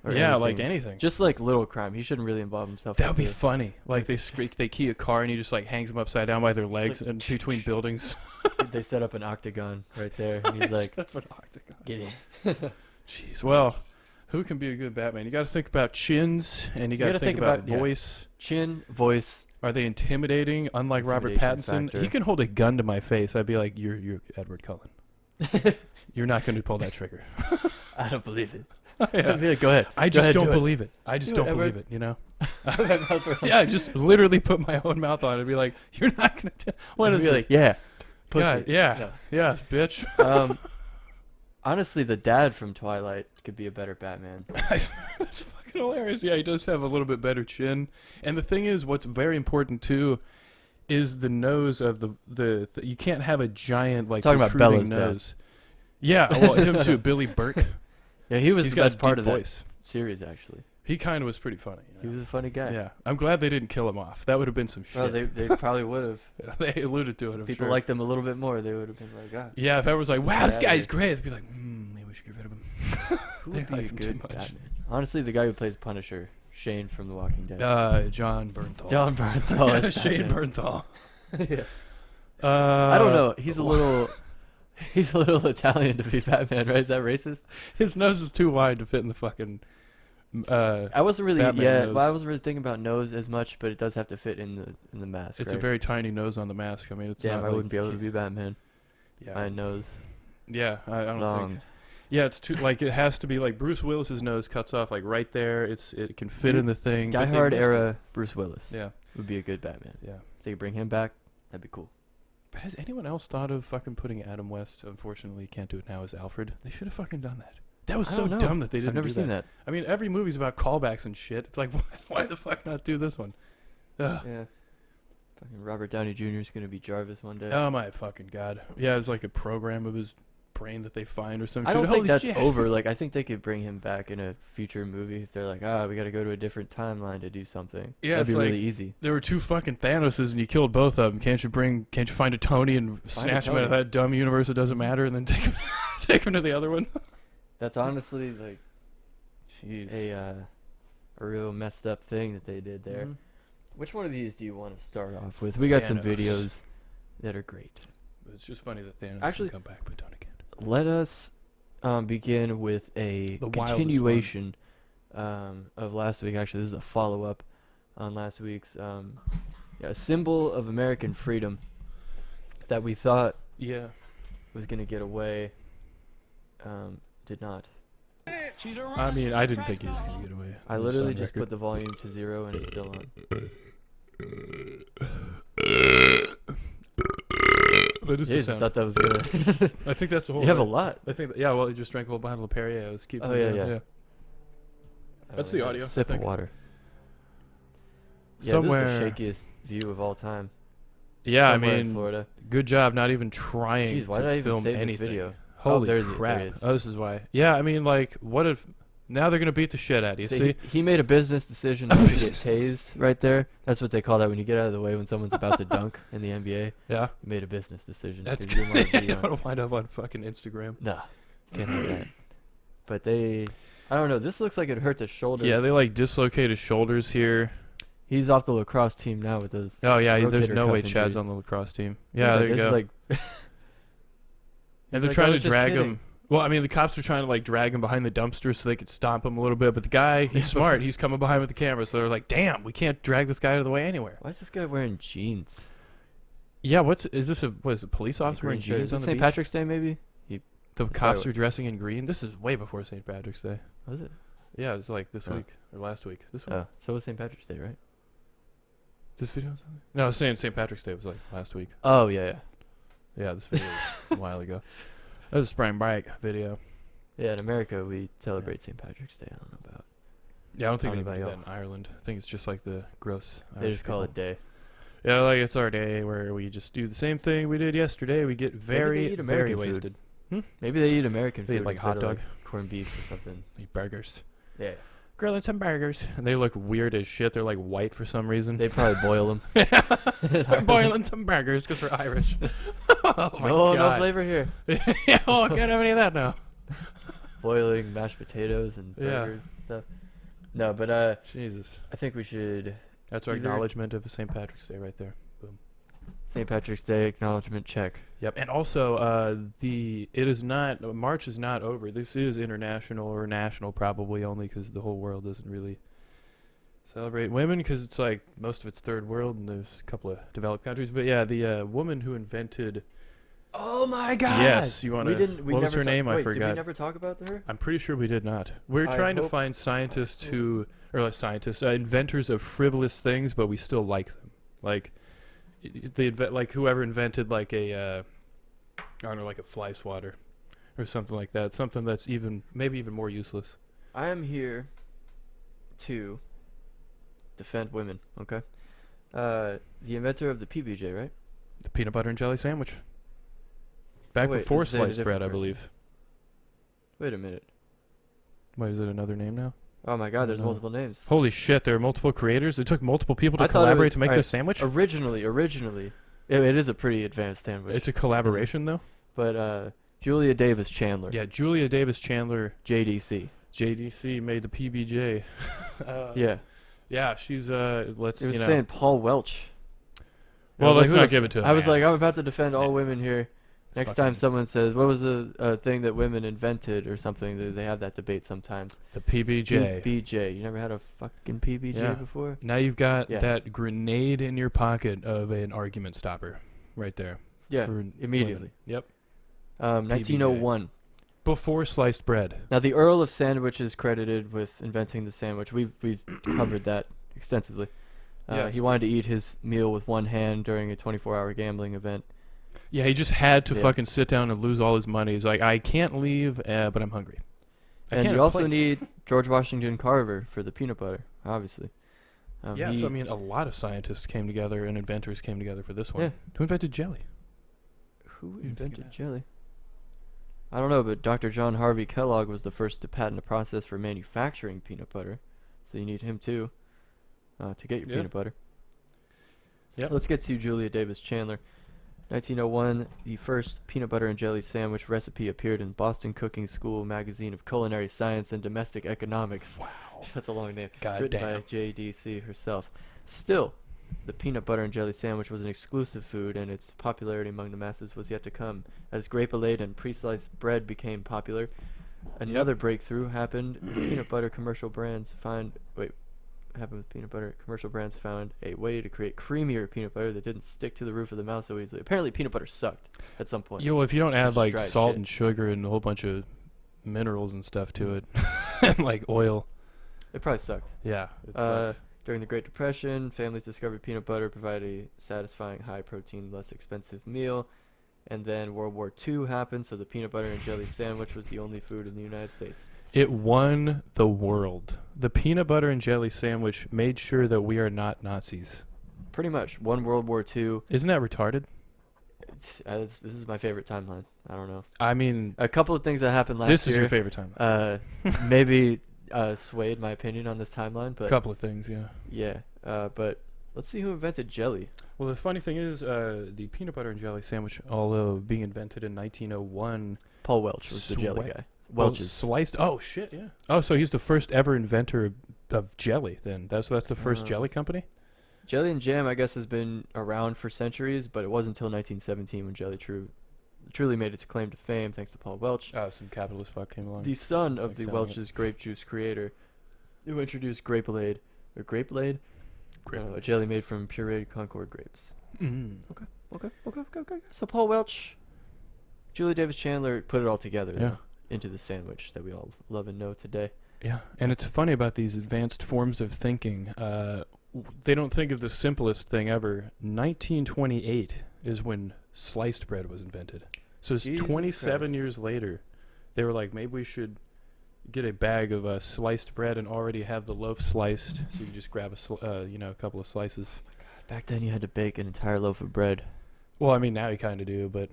Speaker 2: Or
Speaker 3: Yeah, like
Speaker 2: anything.
Speaker 3: anything.
Speaker 2: Just like little crime. He shouldn't really involve himself.
Speaker 3: That would be
Speaker 2: with
Speaker 3: funny. Like they key a car and he just like hangs them upside down by their legs
Speaker 2: like,
Speaker 3: and between buildings.
Speaker 2: it. They set up an octagon right there, and he's like,
Speaker 3: That's what octagon.
Speaker 2: "Get in."
Speaker 3: Jeez. Well, who can be a good Batman? You got to think about chins and you got to
Speaker 2: gotta
Speaker 3: think
Speaker 2: think
Speaker 3: about,
Speaker 2: about- yeah.
Speaker 3: voice.
Speaker 2: Chin, voice.
Speaker 3: Are they intimidating? Unlike Robert
Speaker 2: Intimidation
Speaker 3: Pattinson,
Speaker 2: factor.
Speaker 3: he can hold a gun to my face. I'd be like, "You're Edward Cullen. You're not going to pull that trigger."
Speaker 2: I don't believe it.
Speaker 3: Yeah.
Speaker 2: I'd be like, go ahead.
Speaker 3: I
Speaker 2: Go
Speaker 3: just
Speaker 2: ahead,
Speaker 3: don't
Speaker 2: do it.
Speaker 3: believe it. I just
Speaker 2: Do it,
Speaker 3: don't believe
Speaker 2: Edward.
Speaker 3: it. You know.
Speaker 2: Put my mouth around.
Speaker 3: Yeah, I just literally put my own mouth on it and be like, "You're not going to." What
Speaker 2: I'd
Speaker 3: is
Speaker 2: be
Speaker 3: this?
Speaker 2: like, yeah, pussy.
Speaker 3: God, yeah, yeah, bitch.
Speaker 2: Honestly, the dad from Twilight could be a better Batman.
Speaker 3: That's fucking hilarious. Yeah, he does have a little bit better chin. And the thing is, what's very important too, is the nose of the you can't have a giant like
Speaker 2: Talking about
Speaker 3: protruding
Speaker 2: Bella's dad.
Speaker 3: nose. Yeah, well, him too, Billy Burke.
Speaker 2: Yeah, he was
Speaker 3: He's
Speaker 2: the
Speaker 3: got
Speaker 2: best
Speaker 3: a
Speaker 2: part
Speaker 3: deep
Speaker 2: of
Speaker 3: voice.
Speaker 2: that series, actually.
Speaker 3: He kind of was pretty funny. You
Speaker 2: He
Speaker 3: know?
Speaker 2: was a funny guy.
Speaker 3: Yeah, I'm glad they didn't kill him off. That would have been some shit.
Speaker 2: Well, they probably would have.
Speaker 3: They alluded to it. I'm
Speaker 2: If people
Speaker 3: sure.
Speaker 2: liked him a little bit more, they would have been like, ah.
Speaker 3: Yeah, if everyone was like, "Wow,
Speaker 2: Get
Speaker 3: this
Speaker 2: outta
Speaker 3: guy's
Speaker 2: here.
Speaker 3: great," they'd be like, "Maybe we should get rid of him."
Speaker 2: Who
Speaker 3: They
Speaker 2: would be a
Speaker 3: like him too
Speaker 2: good
Speaker 3: much.
Speaker 2: Batman? Honestly, the guy who plays Punisher, Shane from The Walking Dead.
Speaker 3: John Bernthal.
Speaker 2: John Bernthal.
Speaker 3: Yeah,
Speaker 2: is
Speaker 3: Shane
Speaker 2: Batman.
Speaker 3: Bernthal.
Speaker 2: Yeah. I don't know. He's a
Speaker 3: wh-
Speaker 2: little. He's a little Italian to be Batman, right? Is that racist?
Speaker 3: His nose is too wide to fit in the fucking.
Speaker 2: I wasn't really.
Speaker 3: Batman
Speaker 2: Yeah,
Speaker 3: nose.
Speaker 2: well, I wasn't really thinking about nose as much, but it does have to fit in the mask.
Speaker 3: It's
Speaker 2: right?
Speaker 3: a very tiny nose on the mask. I mean, it's
Speaker 2: Damn,
Speaker 3: not
Speaker 2: I
Speaker 3: like
Speaker 2: wouldn't be able to be Batman.
Speaker 3: Yeah,
Speaker 2: My nose
Speaker 3: yeah. I don't
Speaker 2: long.
Speaker 3: think. Yeah, it's too like it has to be like Bruce Willis's nose cuts off like right there. It can fit
Speaker 2: Dude,
Speaker 3: in the thing.
Speaker 2: Die
Speaker 3: but they
Speaker 2: Hard
Speaker 3: missed
Speaker 2: era Bruce Willis
Speaker 3: it. Yeah,
Speaker 2: would be a good Batman.
Speaker 3: yeah.
Speaker 2: If they could bring him back, that'd be cool.
Speaker 3: But has anyone else thought of fucking putting Adam West? Unfortunately, can't do it now as Alfred. They should have fucking done that. That was
Speaker 2: I
Speaker 3: so
Speaker 2: don't know.
Speaker 3: dumb that they didn't.
Speaker 2: I've never
Speaker 3: do
Speaker 2: seen that.
Speaker 3: I mean, every movie's about callbacks and shit. It's like, why the fuck not do this one? Ugh.
Speaker 2: Yeah. Fucking Robert Downey Jr. is gonna be Jarvis one day.
Speaker 3: Oh my fucking god! Yeah, it's like a program of his brain that they find or some
Speaker 2: I
Speaker 3: shit.
Speaker 2: don't think
Speaker 3: Holy
Speaker 2: that's
Speaker 3: shit.
Speaker 2: over. Like, I think they could bring him back in a future movie if they're like, we got to go to a different timeline to do something.
Speaker 3: Yeah,
Speaker 2: that'd
Speaker 3: it's
Speaker 2: be really
Speaker 3: like-
Speaker 2: easy.
Speaker 3: There were two fucking Thanoses and you killed both of them. Can't you find a Tony and snatch him out of
Speaker 2: Tony.
Speaker 3: that dumb universe that doesn't matter and then take him to the other one?
Speaker 2: That's honestly like
Speaker 3: Jeez.
Speaker 2: a real messed up thing that they did there.
Speaker 3: Mhm.
Speaker 2: Which one of these do you want to start off with? We got some
Speaker 3: Thanos.
Speaker 2: videos that are great.
Speaker 3: It's just funny that Thanos
Speaker 2: Actually-
Speaker 3: can come back, but Tony can't.
Speaker 2: Let us begin with a
Speaker 3: The wildest one.
Speaker 2: continuation of last week. Actually, this is a follow-up on last week's a symbol of American freedom that we thought
Speaker 3: Yeah.
Speaker 2: was going to get away. Did not.
Speaker 3: I mean, I didn't think he was going to get away.
Speaker 2: I literally just put the volume to 0 and it's still on.
Speaker 3: That is the
Speaker 2: Jeez, I
Speaker 3: sound.
Speaker 2: thought that was good.
Speaker 3: I think that's the whole.
Speaker 2: You have a
Speaker 3: thing.
Speaker 2: lot.
Speaker 3: I think. Yeah. Well, you just drank a whole bottle of Perrier. I was keeping.
Speaker 2: Oh, yeah.
Speaker 3: That's the audio,
Speaker 2: Sip
Speaker 3: I
Speaker 2: of
Speaker 3: think.
Speaker 2: water. Yeah,
Speaker 3: Somewhere.
Speaker 2: this is the shakiest view of all time.
Speaker 3: Yeah, I
Speaker 2: Somewhere in
Speaker 3: mean,
Speaker 2: Florida.
Speaker 3: good job not even trying
Speaker 2: Jeez, why
Speaker 3: to
Speaker 2: did I even
Speaker 3: film
Speaker 2: save
Speaker 3: anything.
Speaker 2: this video?
Speaker 3: Holy
Speaker 2: there
Speaker 3: crap!
Speaker 2: it is.
Speaker 3: Oh, this is why. Yeah, I mean, like, what if now they're gonna beat the shit out of you? See?
Speaker 2: He made a business decision not to get tased right there. That's what they call that when you get out of the way when someone's about to dunk in the NBA.
Speaker 3: Yeah.
Speaker 2: You made a business decision.
Speaker 3: That's
Speaker 2: 'cause you didn't want to be
Speaker 3: you
Speaker 2: on-
Speaker 3: want to wind up on fucking Instagram.
Speaker 2: Nah, can't have that. But I don't know. This looks like it hurt the shoulders.
Speaker 3: Yeah, they like dislocate his shoulders here.
Speaker 2: He's off the lacrosse team now with those.
Speaker 3: Oh yeah, there's
Speaker 2: rotator
Speaker 3: no
Speaker 2: cuff
Speaker 3: way Chad's
Speaker 2: injuries.
Speaker 3: on the lacrosse team. Yeah, there you
Speaker 2: this
Speaker 3: go.
Speaker 2: Is like
Speaker 3: And they're
Speaker 2: like,
Speaker 3: trying
Speaker 2: "I
Speaker 3: to
Speaker 2: was just
Speaker 3: drag
Speaker 2: kidding."
Speaker 3: him. Well, I mean, the cops are trying to like drag him behind the dumpster so they could stomp him a little bit. But the guy, he's smart. He's coming behind with the camera, so they're like, "Damn, we can't drag this guy out of the way anywhere."
Speaker 2: Why is this guy wearing jeans?
Speaker 3: Yeah, is this a police officer wearing
Speaker 2: Green shirt.
Speaker 3: jeans
Speaker 2: Is
Speaker 3: on
Speaker 2: it
Speaker 3: the
Speaker 2: St.
Speaker 3: beach?
Speaker 2: Patrick's Day maybe?
Speaker 3: The
Speaker 2: That's
Speaker 3: cops
Speaker 2: probably
Speaker 3: are dressing in green. This is way before St. Patrick's Day.
Speaker 2: Was it?
Speaker 3: Yeah, it's like this
Speaker 2: Oh.
Speaker 3: week or last week. This week.
Speaker 2: Oh, so it was St. Patrick's Day, right?
Speaker 3: This video? No, I was saying St. Patrick's Day was like last week.
Speaker 2: Oh yeah.
Speaker 3: Yeah, this video was a while ago. That was a spring break video.
Speaker 2: Yeah, in America we celebrate St. Patrick's Day. I don't know about.
Speaker 3: Yeah, I don't think
Speaker 2: How
Speaker 3: they
Speaker 2: about
Speaker 3: do that
Speaker 2: y'all?
Speaker 3: in Ireland. I think it's just like the gross.
Speaker 2: They just call it day.
Speaker 3: Yeah, like it's our day where we just do the same thing we did yesterday. We get
Speaker 2: eat
Speaker 3: very, very
Speaker 2: American food.
Speaker 3: wasted.
Speaker 2: Maybe they eat American
Speaker 3: They eat
Speaker 2: food
Speaker 3: like hot
Speaker 2: instead
Speaker 3: dog,
Speaker 2: of, like, corned beef or something.
Speaker 3: eat burgers,
Speaker 2: Yeah.
Speaker 3: grilling some burgers, and they look weird as shit. They're like white for some reason.
Speaker 2: They probably boil them.
Speaker 3: We're boiling some burgers because we're Irish. Oh my
Speaker 2: No
Speaker 3: God.
Speaker 2: flavor here.
Speaker 3: Yeah, oh, I can't have any of that now.
Speaker 2: Boiling mashed potatoes and
Speaker 3: Yeah.
Speaker 2: burgers and stuff. No, but
Speaker 3: Jesus,
Speaker 2: I think we should
Speaker 3: that's our
Speaker 2: Either-
Speaker 3: acknowledgement of St. Patrick's Day right there.
Speaker 2: St. Patrick's Day acknowledgement check.
Speaker 3: Yep, and also March is not over. This is international or national probably only because the whole world doesn't really celebrate women because it's like most of it's third world and there's a couple of developed countries. But yeah, the woman who invented.
Speaker 2: Oh my God!
Speaker 3: Yes, you want
Speaker 2: We
Speaker 3: to.
Speaker 2: didn't. We
Speaker 3: What
Speaker 2: never
Speaker 3: was her
Speaker 2: ta-
Speaker 3: name? I
Speaker 2: Wait, Did we
Speaker 3: forgot.
Speaker 2: never talk about her?
Speaker 3: I'm pretty sure we did not. We're
Speaker 2: I
Speaker 3: trying to
Speaker 2: hope-
Speaker 3: find scientists inventors of frivolous things, but we still like them. Like they like whoever invented like I don't know, like a fly swatter or something like that. Something that's maybe even more useless.
Speaker 2: I am here to defend women. Okay. The inventor of the PBJ, right?
Speaker 3: The peanut butter and jelly sandwich. Back
Speaker 2: Wait,
Speaker 3: before
Speaker 2: this is a
Speaker 3: sliced bread,
Speaker 2: different
Speaker 3: I
Speaker 2: person.
Speaker 3: believe.
Speaker 2: Wait a minute.
Speaker 3: Wait, is it another name now?
Speaker 2: Oh my God! There's
Speaker 3: No.
Speaker 2: multiple names.
Speaker 3: Holy shit, there are multiple creators. It took multiple people to
Speaker 2: I thought it
Speaker 3: collaborate
Speaker 2: was-
Speaker 3: to make
Speaker 2: alright,
Speaker 3: this sandwich?
Speaker 2: Originally, it is a pretty advanced sandwich.
Speaker 3: It's a collaboration, though?
Speaker 2: But Julia Davis Chandler.
Speaker 3: Yeah, Julia Davis Chandler,
Speaker 2: JDC.
Speaker 3: JDC, made the PBJ.
Speaker 2: Yeah.
Speaker 3: Yeah, she's, let's,
Speaker 2: It was
Speaker 3: you know.
Speaker 2: saying Paul Welch.
Speaker 3: Well,
Speaker 2: I was
Speaker 3: let's
Speaker 2: like,
Speaker 3: not
Speaker 2: who the
Speaker 3: give it to him.
Speaker 2: I was like, I'm about to defend all women here.
Speaker 3: It's
Speaker 2: Next
Speaker 3: fucking-
Speaker 2: time someone says, what was the thing that women invented or something, they have that debate sometimes.
Speaker 3: The PBJ.
Speaker 2: PBJ. You never had a fucking PBJ
Speaker 3: Yeah.
Speaker 2: before?
Speaker 3: Now you've got
Speaker 2: Yeah.
Speaker 3: that grenade in your pocket of an argument stopper right there.
Speaker 2: Yeah,
Speaker 3: for
Speaker 2: immediately.
Speaker 3: women. Yep.
Speaker 2: 1901.
Speaker 3: Before sliced bread.
Speaker 2: Now, the Earl of Sandwich is credited with inventing the sandwich. We've covered that extensively.
Speaker 3: Yes.
Speaker 2: He wanted to eat his meal with one hand during a 24-hour gambling event.
Speaker 3: Yeah, he just had to
Speaker 2: Yeah.
Speaker 3: fucking sit down and lose all his money. He's like, I can't leave, but I'm hungry. I
Speaker 2: And
Speaker 3: can't
Speaker 2: you also
Speaker 3: play.
Speaker 2: need George Washington Carver for the peanut butter, obviously.
Speaker 3: Yeah, so I mean, a lot of scientists came together and inventors came together for this one.
Speaker 2: Yeah.
Speaker 3: Who invented jelly?
Speaker 2: Who
Speaker 3: didn't think of
Speaker 2: invented
Speaker 3: that.
Speaker 2: jelly? I don't know, but Dr. John Harvey Kellogg was the first to patent a process for manufacturing peanut butter. So you need him too to get your
Speaker 3: Yeah.
Speaker 2: peanut butter.
Speaker 3: Yep.
Speaker 2: Let's get to Julia Davis Chandler. 1901, the first peanut butter and jelly sandwich recipe appeared in Boston Cooking School magazine of culinary science and domestic economics.
Speaker 3: Wow.
Speaker 2: That's a long name.
Speaker 3: God
Speaker 2: Written
Speaker 3: damn.
Speaker 2: by JDC herself. Still, the peanut butter and jelly sandwich was an exclusive food, and its popularity among the masses was yet to come. As grape-alade and pre-sliced bread became popular, another breakthrough happened. Peanut butter commercial brands happened with peanut butter. Commercial brands found a way to create creamier peanut butter that didn't stick to the roof of the mouth so easily. Apparently, peanut butter sucked at some point.
Speaker 3: Yo, if you don't add
Speaker 2: It's just
Speaker 3: like
Speaker 2: dried
Speaker 3: salt
Speaker 2: shit.
Speaker 3: and sugar and a whole bunch of minerals and stuff to it, and like oil.
Speaker 2: It probably sucked.
Speaker 3: Yeah, it sucks.
Speaker 2: During the Great Depression, families discovered peanut butter provided a satisfying, high-protein, less expensive meal. And then World War II happened, so the peanut butter and jelly sandwich was the only food in the United States.
Speaker 3: It won the world. The peanut butter and jelly sandwich made sure that we are not Nazis.
Speaker 2: Pretty much. Won World War II.
Speaker 3: Isn't that retarded?
Speaker 2: This is my favorite timeline. I don't know.
Speaker 3: I mean,
Speaker 2: A couple of things that happened last
Speaker 3: this
Speaker 2: year.
Speaker 3: is your favorite timeline.
Speaker 2: Maybe swayed my opinion on this timeline, but
Speaker 3: A couple of things, yeah.
Speaker 2: yeah. But let's see who invented jelly.
Speaker 3: Well, the funny thing is, the peanut butter and jelly sandwich, although being invented in 1901,
Speaker 2: Paul Welch was the jelly
Speaker 3: Swi-
Speaker 2: guy.
Speaker 3: well,
Speaker 2: Welch's.
Speaker 3: sliced. Oh shit, yeah. Oh, so he's the first ever inventor of jelly. Then that's the first jelly company.
Speaker 2: Jelly and jam, I guess, has been around for centuries, but it wasn't until 1917 when jelly truly made its claim to fame, thanks to Paul Welch,
Speaker 3: Oh, some capitalist fuck came along.
Speaker 2: the son of
Speaker 3: like
Speaker 2: the
Speaker 3: selling
Speaker 2: Welch's grape juice creator, who introduced Grape Blade, a jelly made from pureed Concord grapes.
Speaker 3: Mm.
Speaker 2: Okay. So Paul Welch, Julie Davis Chandler put it all together
Speaker 3: Yeah.
Speaker 2: into the sandwich that we all love and know today.
Speaker 3: Yeah, and it's funny about these advanced forms of thinking. They don't think of the simplest thing ever. 1928 is when sliced bread was invented. So it's
Speaker 2: Jesus
Speaker 3: 27
Speaker 2: Christ.
Speaker 3: years later. They were like, maybe we should get a bag of sliced bread and already have the loaf sliced, so you can just grab a couple of slices.
Speaker 2: Back then you had to bake an entire loaf of bread.
Speaker 3: Well, I mean, now you kind of do, but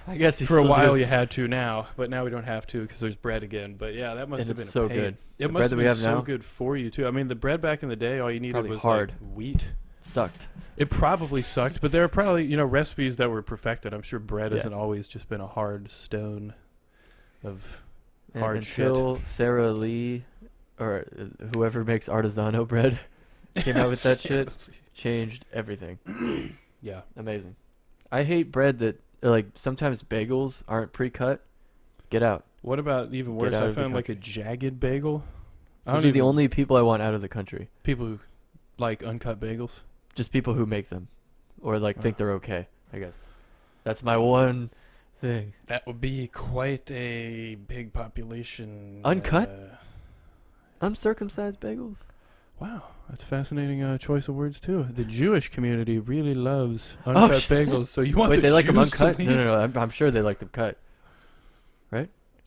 Speaker 2: I guess
Speaker 3: for a while you had to now, but now we don't have to because there's bread again. But yeah, that must
Speaker 2: And
Speaker 3: have been
Speaker 2: it's
Speaker 3: a
Speaker 2: so
Speaker 3: pain.
Speaker 2: good.
Speaker 3: It
Speaker 2: The
Speaker 3: must
Speaker 2: bread
Speaker 3: have
Speaker 2: that we
Speaker 3: been
Speaker 2: have
Speaker 3: so
Speaker 2: now?
Speaker 3: good for you too. I mean, the bread back in the day, all you needed
Speaker 2: Probably
Speaker 3: was
Speaker 2: hard.
Speaker 3: like wheat.
Speaker 2: Sucked.
Speaker 3: It probably sucked, but there are probably recipes that were perfected. I'm sure bread
Speaker 2: Yeah.
Speaker 3: hasn't always just been a hard stone of
Speaker 2: And
Speaker 3: hard
Speaker 2: until Sarah Lee or whoever makes artisanal bread came out with that shit, changed everything.
Speaker 3: Yeah.
Speaker 2: Amazing. I hate bread that like sometimes bagels aren't pre-cut. Get out.
Speaker 3: What about even
Speaker 2: Get
Speaker 3: worse?
Speaker 2: out
Speaker 3: I
Speaker 2: of the
Speaker 3: found like a jagged bagel.
Speaker 2: Those are the only people I want out of the country.
Speaker 3: people who like uncut bagels.
Speaker 2: Just people who make them, or like think they're okay. I guess that's my one thing.
Speaker 3: That would be quite a big population.
Speaker 2: Uncut? Uncircumcised bagels.
Speaker 3: Wow, that's a fascinating choice of words too. The Jewish community really loves uncut
Speaker 2: shit.
Speaker 3: bagels. So you want
Speaker 2: Wait,
Speaker 3: the
Speaker 2: they like them
Speaker 3: Jews to
Speaker 2: uncut?
Speaker 3: leave?
Speaker 2: No. I'm sure they like them cut.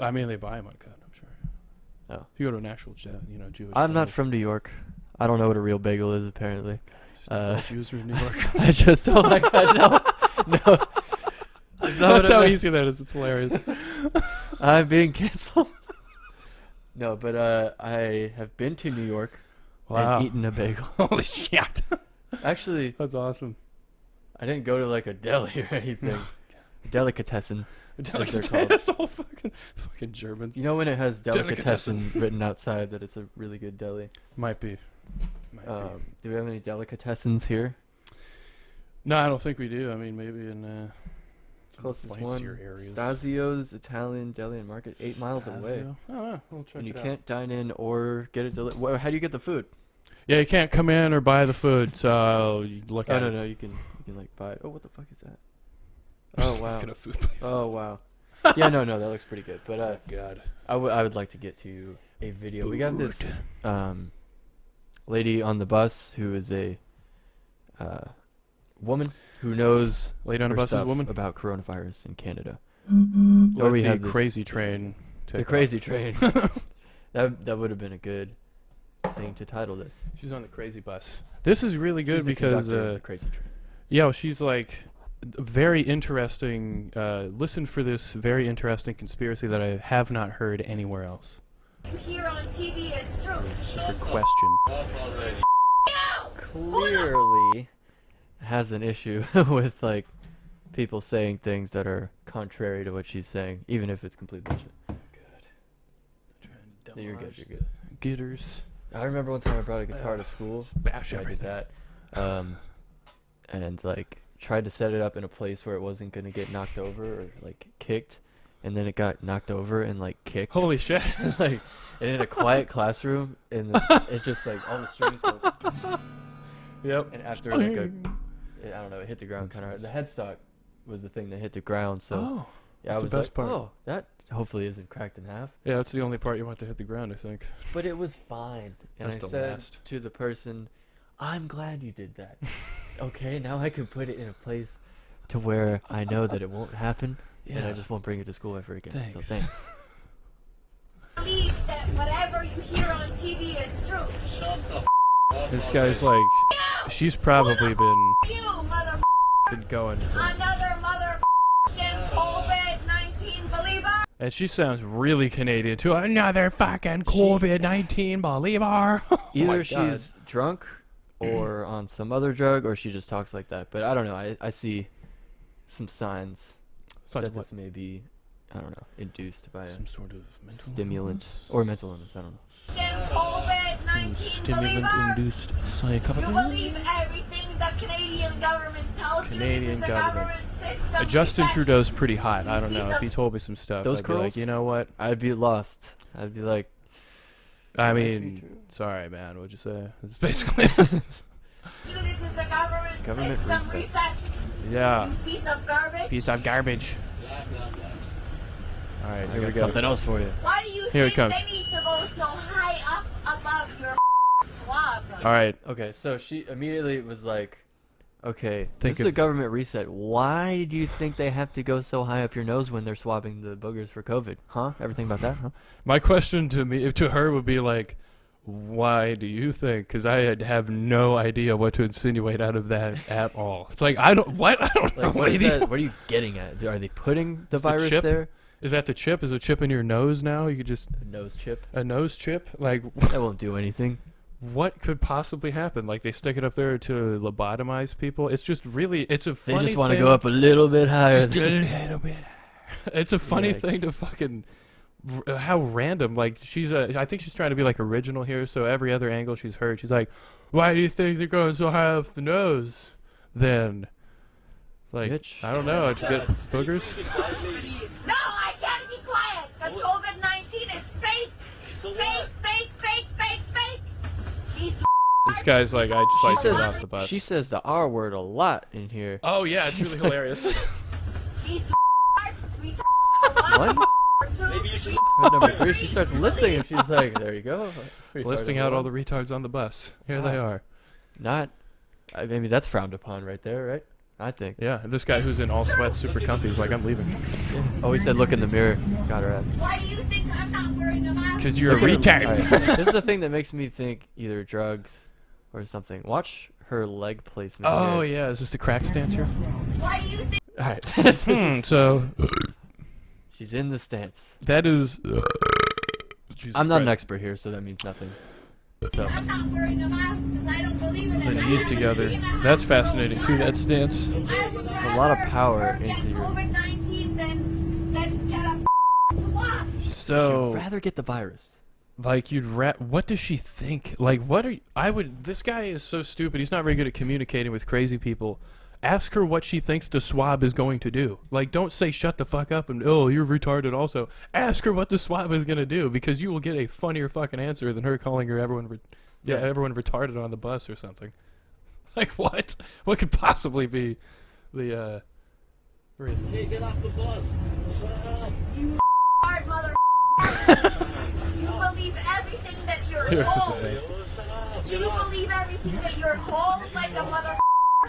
Speaker 3: I mean, they buy them uncut. I'm sure.
Speaker 2: Oh.
Speaker 3: If you go to an actual, Jewish.
Speaker 2: I'm not
Speaker 3: bagel-
Speaker 2: from New York. I don't know what a real bagel is. Apparently,
Speaker 3: Just all Jews are in New York.
Speaker 2: I just oh my god no.
Speaker 3: That's how easy that is. It's hilarious.
Speaker 2: I'm being canceled. No, but I have been to New York
Speaker 3: Wow.
Speaker 2: and eaten a bagel.
Speaker 3: Holy shit.
Speaker 2: Actually,
Speaker 3: That's awesome.
Speaker 2: I didn't go to like a deli or anything. Delicatessen. As they're called.
Speaker 3: That's all fucking Germans.
Speaker 2: You know when it has
Speaker 3: Delicatessen.
Speaker 2: delicatessen written outside that it's a really good deli?
Speaker 3: Might be.
Speaker 2: Do we have any delicatessens here?
Speaker 3: No, I don't think we do. I mean, maybe in some
Speaker 2: Closest
Speaker 3: fancier
Speaker 2: one,
Speaker 3: areas.
Speaker 2: Stasio's Italian Deli and Market, 8 miles away.
Speaker 3: Stasio? Oh, we'll check
Speaker 2: And you
Speaker 3: it out.
Speaker 2: can't dine in or get it how do you get the food?
Speaker 3: Yeah, you can't come in or buy the food, so you look at it.
Speaker 2: No, you can like buy it. Oh, what the fuck is that? Oh wow.
Speaker 3: Looking at food places.
Speaker 2: Oh wow. Yeah, no, that looks pretty good. But
Speaker 3: God.
Speaker 2: I would like to get to a video. We got this lady on the bus who is a woman who knows
Speaker 3: Lady on a
Speaker 2: her
Speaker 3: bus is a
Speaker 2: stuff
Speaker 3: woman?
Speaker 2: about coronavirus in Canada.
Speaker 3: Let
Speaker 2: we
Speaker 3: the
Speaker 2: have this-
Speaker 3: crazy train
Speaker 2: The
Speaker 3: take
Speaker 2: crazy
Speaker 3: off.
Speaker 2: train. that would have been a good thing to title this.
Speaker 3: She's on the crazy bus. This is really good
Speaker 2: She's the
Speaker 3: because
Speaker 2: conductor of the crazy train.
Speaker 3: yeah, well, she's like very interesting. Listen for this very interesting conspiracy that I have not heard anywhere else.
Speaker 4: Here on TV is true.
Speaker 3: Her question.
Speaker 2: Clearly has an issue with like people saying things that are contrary to what she's saying, even if it's complete bullshit. Yeah, you're good. You're good.
Speaker 3: Gitters.
Speaker 2: I remember one time I brought a guitar to school.
Speaker 3: Bash
Speaker 2: I did
Speaker 3: everything.
Speaker 2: that, and like tried to set it up in a place where it wasn't gonna get knocked over or like kicked, and then it got knocked over and like kicked.
Speaker 3: Holy shit.
Speaker 2: Like, and in a quiet classroom, and it just like all the strings go.
Speaker 3: Yep.
Speaker 2: And after like I don't know, it hit the ground kind of hard. The headstock was the thing that hit the ground, so Yeah, I
Speaker 3: That's
Speaker 2: was
Speaker 3: the best
Speaker 2: like,
Speaker 3: part.
Speaker 2: oh, that hopefully isn't cracked in half.
Speaker 3: Yeah, that's the only part you want to hit the ground, I think.
Speaker 2: But it was fine. And
Speaker 3: That's
Speaker 2: I
Speaker 3: the
Speaker 2: said
Speaker 3: last.
Speaker 2: to the person, I'm glad you did that. Okay, now I can put it in a place to where I know that it won't happen, and I just won't bring it to school ever again. So
Speaker 3: Thanks.
Speaker 2: thanks.
Speaker 4: Believe that whatever you hear on TV is true.
Speaker 3: This guy's like, she's probably been
Speaker 4: You mother
Speaker 3: going for,
Speaker 4: another mother COVID-19 believer.
Speaker 3: and she sounds really Canadian too. Another fucking COVID-19 believer. Oh my
Speaker 2: Either
Speaker 3: God.
Speaker 2: she's drunk or on some other drug, or she just talks like that. But I don't know. I see some signs
Speaker 3: Sounds
Speaker 2: that
Speaker 3: like
Speaker 2: this may be, I don't know, induced by a
Speaker 3: some sort of mental
Speaker 2: stimulant or mental illness. I don't know.
Speaker 4: COVID-19
Speaker 3: stimulant-induced
Speaker 4: believer. You
Speaker 3: psychopathy.
Speaker 4: believe everything the Canadian government tells
Speaker 3: Canadian
Speaker 4: you. This is a
Speaker 3: government.
Speaker 4: system.
Speaker 3: Justin
Speaker 4: Reset.
Speaker 3: Trudeau's pretty hot. I don't know. If he told me some stuff,
Speaker 2: Those
Speaker 3: I'd be like,
Speaker 2: curls?
Speaker 3: you know what?
Speaker 2: I'd be lost. I'd be like,
Speaker 3: I
Speaker 2: might be
Speaker 3: mean,
Speaker 2: true.
Speaker 3: sorry, man. What'd you say? It's basically,
Speaker 4: This is a government system
Speaker 2: reset.
Speaker 4: reset.
Speaker 3: yeah,
Speaker 4: You piece of garbage.
Speaker 3: piece of garbage. All right,
Speaker 2: I
Speaker 3: here we
Speaker 2: got
Speaker 3: go.
Speaker 2: something else for you.
Speaker 4: Why do you
Speaker 3: Here it
Speaker 4: think
Speaker 3: comes.
Speaker 4: they need to go so high up above your swab?
Speaker 3: All right,
Speaker 2: Okay, so she immediately was like, okay,
Speaker 3: Think
Speaker 2: this is a
Speaker 3: of-
Speaker 2: government reset. Why do you think they have to go so high up your nose when they're swabbing the boogers for COVID? Huh? Everything about that, huh?
Speaker 3: my question to her would be like, why do you think? Because have no idea what to insinuate out of that at all. It's like I don't what I don't know.
Speaker 2: Like, what is
Speaker 3: lady.
Speaker 2: that? What are you getting at? Are they putting the
Speaker 3: Is the
Speaker 2: virus
Speaker 3: chip?
Speaker 2: there?
Speaker 3: Is that the chip? Is a chip in your nose now? You could just
Speaker 2: A nose chip?
Speaker 3: a nose chip? Like
Speaker 2: That won't do anything.
Speaker 3: what could possibly happen? Like they stick it up there to lobotomize people? It's just really it's a
Speaker 2: They
Speaker 3: funny
Speaker 2: just want to
Speaker 3: thing.
Speaker 2: go up a little bit higher.
Speaker 3: Just a little bit. It's a funny
Speaker 2: Yikes.
Speaker 3: thing to fucking how random. Like I think she's trying to be like original here. So every other angle she's heard, she's like, "Why do you think they're going so high up the nose?" Then, like,
Speaker 2: Bitch.
Speaker 3: I don't know. Did you get boogers?
Speaker 4: No, I can't be quiet because COVID-19 is fake. Fake, fake, fake, fake, fake. These
Speaker 3: This guy's like, I just like
Speaker 2: says-
Speaker 3: get off the bus.
Speaker 2: She says the R word a lot in here.
Speaker 3: Oh yeah, it's really hilarious.
Speaker 4: these we
Speaker 2: What?
Speaker 4: two.
Speaker 2: At number 3, she starts listing and she's like, there you go.
Speaker 3: Listing out all the retards on the bus. Here they
Speaker 2: Wow.
Speaker 3: are.
Speaker 2: Not, I mean, that's frowned upon right there, right? I think.
Speaker 3: Yeah, this guy who's in all sweats, super comfy, is like, I'm leaving.
Speaker 2: Oh, he said, look in the mirror. Got her ass.
Speaker 4: Why do you think I'm not wearing a mask?
Speaker 3: Because you're a
Speaker 2: Look at her-
Speaker 3: retard.
Speaker 2: alright, This is the thing that makes me think either drugs or something. Watch her leg placement.
Speaker 3: Oh
Speaker 2: here.
Speaker 3: yeah, is this the crack stance here?
Speaker 4: Why do you think
Speaker 2: All right.
Speaker 3: So
Speaker 2: She's in the stance.
Speaker 3: that is. Jesus
Speaker 2: I'm not an
Speaker 3: Christ.
Speaker 2: expert here, so that means nothing. So
Speaker 4: I'm not wearing a mask because I don't believe in
Speaker 3: The
Speaker 4: it?
Speaker 3: knees together. That's fascinating too. That stance.
Speaker 2: It's a lot of power into your-
Speaker 4: COVID-19 than get a swab.
Speaker 2: she'd
Speaker 3: So
Speaker 2: rather get the virus.
Speaker 3: like what does she think? Like what are this guy is so stupid. He's not very good at communicating with crazy people. Ask her what she thinks the swab is going to do. Like don't say shut the fuck up and oh you're retarded also. Ask her what the swab is going to do because you will get a funnier fucking answer than her calling her everyone everyone retarded on the bus or something. Like what? What could possibly be the where is it?
Speaker 5: Hey, get off the bus. Shut up.
Speaker 4: Hard mother. You believe everything that you're
Speaker 3: Here, this is
Speaker 4: told.
Speaker 3: amazing.
Speaker 5: Shut up.
Speaker 4: Do you believe everything that you're told like a mother?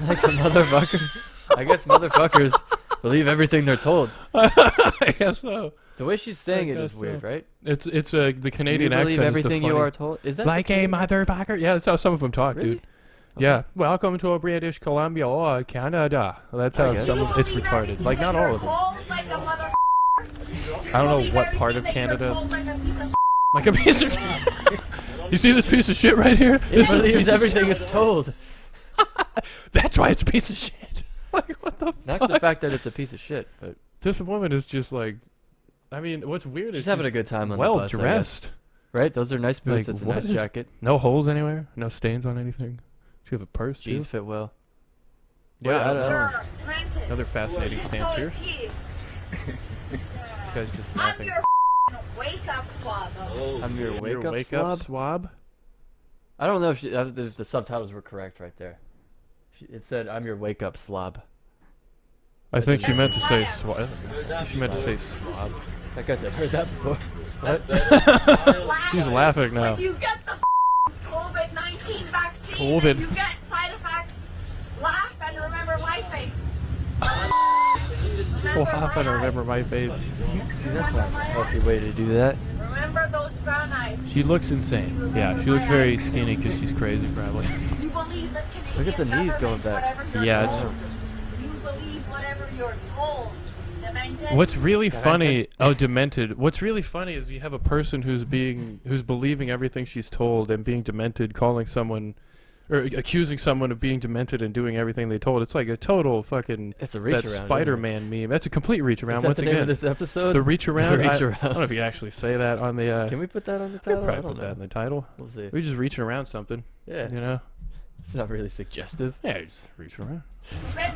Speaker 2: Like a motherfucker. I guess motherfuckers believe everything they're told.
Speaker 3: I guess so.
Speaker 2: The way she's saying it
Speaker 3: guess
Speaker 2: is weird,
Speaker 3: so.
Speaker 2: right?
Speaker 3: It's the
Speaker 2: Do you
Speaker 3: Canadian
Speaker 2: believe
Speaker 3: accent.
Speaker 2: everything
Speaker 3: is the
Speaker 2: you
Speaker 3: funny.
Speaker 2: are told? Is that
Speaker 3: Like
Speaker 2: the
Speaker 3: a motherfucker. Yeah, that's how some of them talk,
Speaker 2: Really?
Speaker 3: dude. Yeah. Welcome to British Columbia or Canada. That's
Speaker 2: I
Speaker 3: how
Speaker 2: guess.
Speaker 3: some
Speaker 4: Do
Speaker 3: of
Speaker 4: you
Speaker 3: it's
Speaker 4: believe
Speaker 3: retarded.
Speaker 4: everything
Speaker 3: Like
Speaker 4: that
Speaker 3: not all
Speaker 4: you're
Speaker 3: of them.
Speaker 4: told like a mother?
Speaker 3: I don't know what part of
Speaker 4: Everything that you're
Speaker 3: Canada.
Speaker 4: told like a piece of
Speaker 3: Like a piece of. You see this piece of shit right here?
Speaker 2: It
Speaker 3: This is a
Speaker 2: believes
Speaker 3: piece of
Speaker 2: everything
Speaker 3: shit.
Speaker 2: it's told.
Speaker 3: That's why it's a piece of shit. Like what the
Speaker 2: Not
Speaker 3: fuck?
Speaker 2: the fact that it's a piece of shit, but
Speaker 3: This woman is just like. I mean, what's weird is
Speaker 2: she's having a good time on
Speaker 3: well
Speaker 2: the bus. I guess.
Speaker 3: dressed.
Speaker 2: Right? Those are nice boots.
Speaker 3: Like,
Speaker 2: That's a
Speaker 3: what
Speaker 2: nice
Speaker 3: is-
Speaker 2: jacket.
Speaker 3: No holes anywhere. No stains on anything. She have a purse too.
Speaker 2: Jeans fit well.
Speaker 3: Yeah,
Speaker 2: What- I don't know.
Speaker 4: You're printed.
Speaker 3: Another fascinating
Speaker 4: And
Speaker 3: stance
Speaker 4: so
Speaker 3: here.
Speaker 4: is he.
Speaker 3: This guy's just
Speaker 4: I'm
Speaker 3: napping.
Speaker 4: your wake up swab.
Speaker 5: Oh,
Speaker 2: I'm your
Speaker 3: Your
Speaker 2: wake up
Speaker 3: wake
Speaker 2: slob.
Speaker 3: up swab.
Speaker 2: I don't know if if the subtitles were correct right there. It said, "I'm your wake up slob."
Speaker 3: I think she meant to say swab. I think she meant to say swab.
Speaker 2: That guy's I've heard that before. What?
Speaker 3: She's laughing now.
Speaker 4: When you get the COVID-19 vaccine,
Speaker 3: COVID.
Speaker 4: you get side effects. Laugh and remember my face.
Speaker 3: Laugh and remember my face.
Speaker 2: See, that's not a healthy way to do that.
Speaker 4: Remember those brown eyes.
Speaker 3: She looks insane. Yeah, she looks very skinny because she's crazy, probably.
Speaker 4: You believe the Canadian
Speaker 2: Look at the knees going
Speaker 4: government,
Speaker 2: back.
Speaker 4: whatever you're
Speaker 3: Yeah,
Speaker 4: told. You believe whatever you're told. Demented?
Speaker 3: What's really funny? Oh, demented. What's really funny is you have a person who's believing everything she's told and being demented, calling someone or accusing someone of being demented and doing everything they told. It's like a total fucking.
Speaker 2: It's a reach
Speaker 3: that
Speaker 2: around.
Speaker 3: Spider-Man meme. That's a complete reach around.
Speaker 2: Is that
Speaker 3: Once
Speaker 2: the name
Speaker 3: again,
Speaker 2: of this episode?
Speaker 3: the reach around.
Speaker 2: The reach
Speaker 3: I don't
Speaker 2: around.
Speaker 3: know if you can actually say that on the.
Speaker 2: Can we put that on the
Speaker 3: we
Speaker 2: title?
Speaker 3: could
Speaker 2: I
Speaker 3: probably
Speaker 2: don't
Speaker 3: put
Speaker 2: know.
Speaker 3: that in the title.
Speaker 2: We'll see.
Speaker 3: We're just reaching around something.
Speaker 2: Yeah.
Speaker 3: You know.
Speaker 2: It's not really suggestive.
Speaker 3: Yeah, just reaching around.
Speaker 4: Red-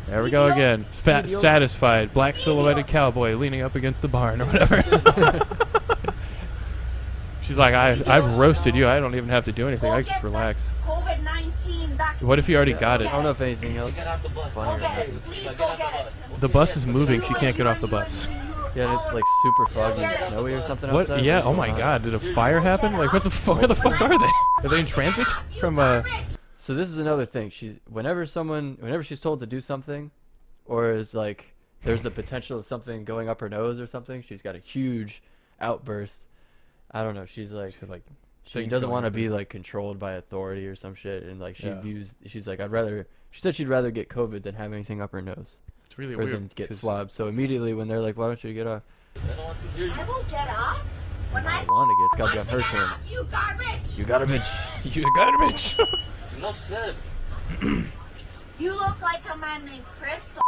Speaker 3: There we go again. Fat,
Speaker 2: Idiots.
Speaker 3: satisfied, black silhouetted cowboy leaning up against the barn or whatever. She's like, I've roasted you. I don't even have to do anything. I just relax.
Speaker 4: COVID-19 vaccine.
Speaker 3: What if you already
Speaker 2: Yeah,
Speaker 3: got
Speaker 2: I
Speaker 3: it?
Speaker 2: don't know if anything else.
Speaker 5: Get off the bus.
Speaker 2: Funny
Speaker 4: Go
Speaker 2: or
Speaker 4: get
Speaker 2: not.
Speaker 4: it. Please go get it.
Speaker 3: The bus is moving. She can't get off the bus.
Speaker 2: Yeah, and it's like super foggy and snowy or something
Speaker 3: What?
Speaker 2: outside.
Speaker 3: Yeah.
Speaker 2: What's
Speaker 3: Oh
Speaker 2: going
Speaker 3: my
Speaker 2: on?
Speaker 3: God! Did a fire happen? Like, what the fuck? Where the fuck are they? Are they in transit from
Speaker 2: So this is another thing. Whenever she's told to do something, or is like there's the potential of something going up her nose or something, she's got a huge outburst. I don't know. She's like she
Speaker 3: things
Speaker 2: doesn't
Speaker 3: going
Speaker 2: want to
Speaker 3: up
Speaker 2: be
Speaker 3: her-
Speaker 2: like controlled by authority or some shit, and like
Speaker 3: Yeah.
Speaker 2: she's like she said she'd rather get COVID than have anything up her nose
Speaker 3: It's really
Speaker 2: or
Speaker 3: weird.
Speaker 2: than get
Speaker 3: 'cause
Speaker 2: swabbed. So immediately when they're like, why don't you get off?
Speaker 4: I won't get off. When
Speaker 2: I
Speaker 4: I
Speaker 2: want to get. It's got to be on her
Speaker 4: get
Speaker 2: terms.
Speaker 4: off, you garbage.
Speaker 2: You got a bitch.
Speaker 3: You got it, bitch.
Speaker 5: Enough said.
Speaker 4: You look like a man named Chris. So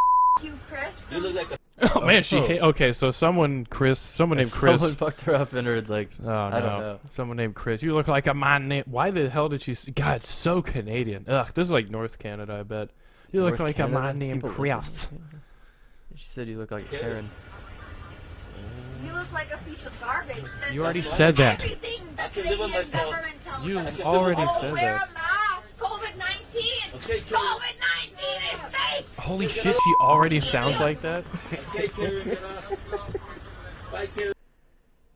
Speaker 4: you, Chris.
Speaker 5: You look like a.
Speaker 3: Oh man, okay. So someone named Chris.
Speaker 2: Someone fucked her up in her like.
Speaker 3: Oh no!
Speaker 2: I don't know.
Speaker 3: Someone named Chris. You look like a man named. Why the hell did she? God, it's so Canadian. Ugh, this is like North Canada, I bet. You look
Speaker 2: North
Speaker 3: like
Speaker 2: Canada,
Speaker 3: a man named
Speaker 2: people live in
Speaker 3: Chris.
Speaker 2: Canada. She said you look like a Karen.
Speaker 4: You look like a piece of garbage. Then
Speaker 3: You already
Speaker 4: do
Speaker 3: said that.
Speaker 4: Everything the
Speaker 5: I can live with
Speaker 4: Canadian
Speaker 5: myself.
Speaker 4: government tells
Speaker 3: You
Speaker 4: us.
Speaker 3: already
Speaker 4: Oh,
Speaker 3: said
Speaker 4: wear
Speaker 3: that.
Speaker 4: a mask. COVID-19.
Speaker 5: Okay, Karen.
Speaker 4: COVID-19 is fake.
Speaker 3: Holy shit! She already sounds like that.
Speaker 5: Okay, Karen, get off. Bye, Karen.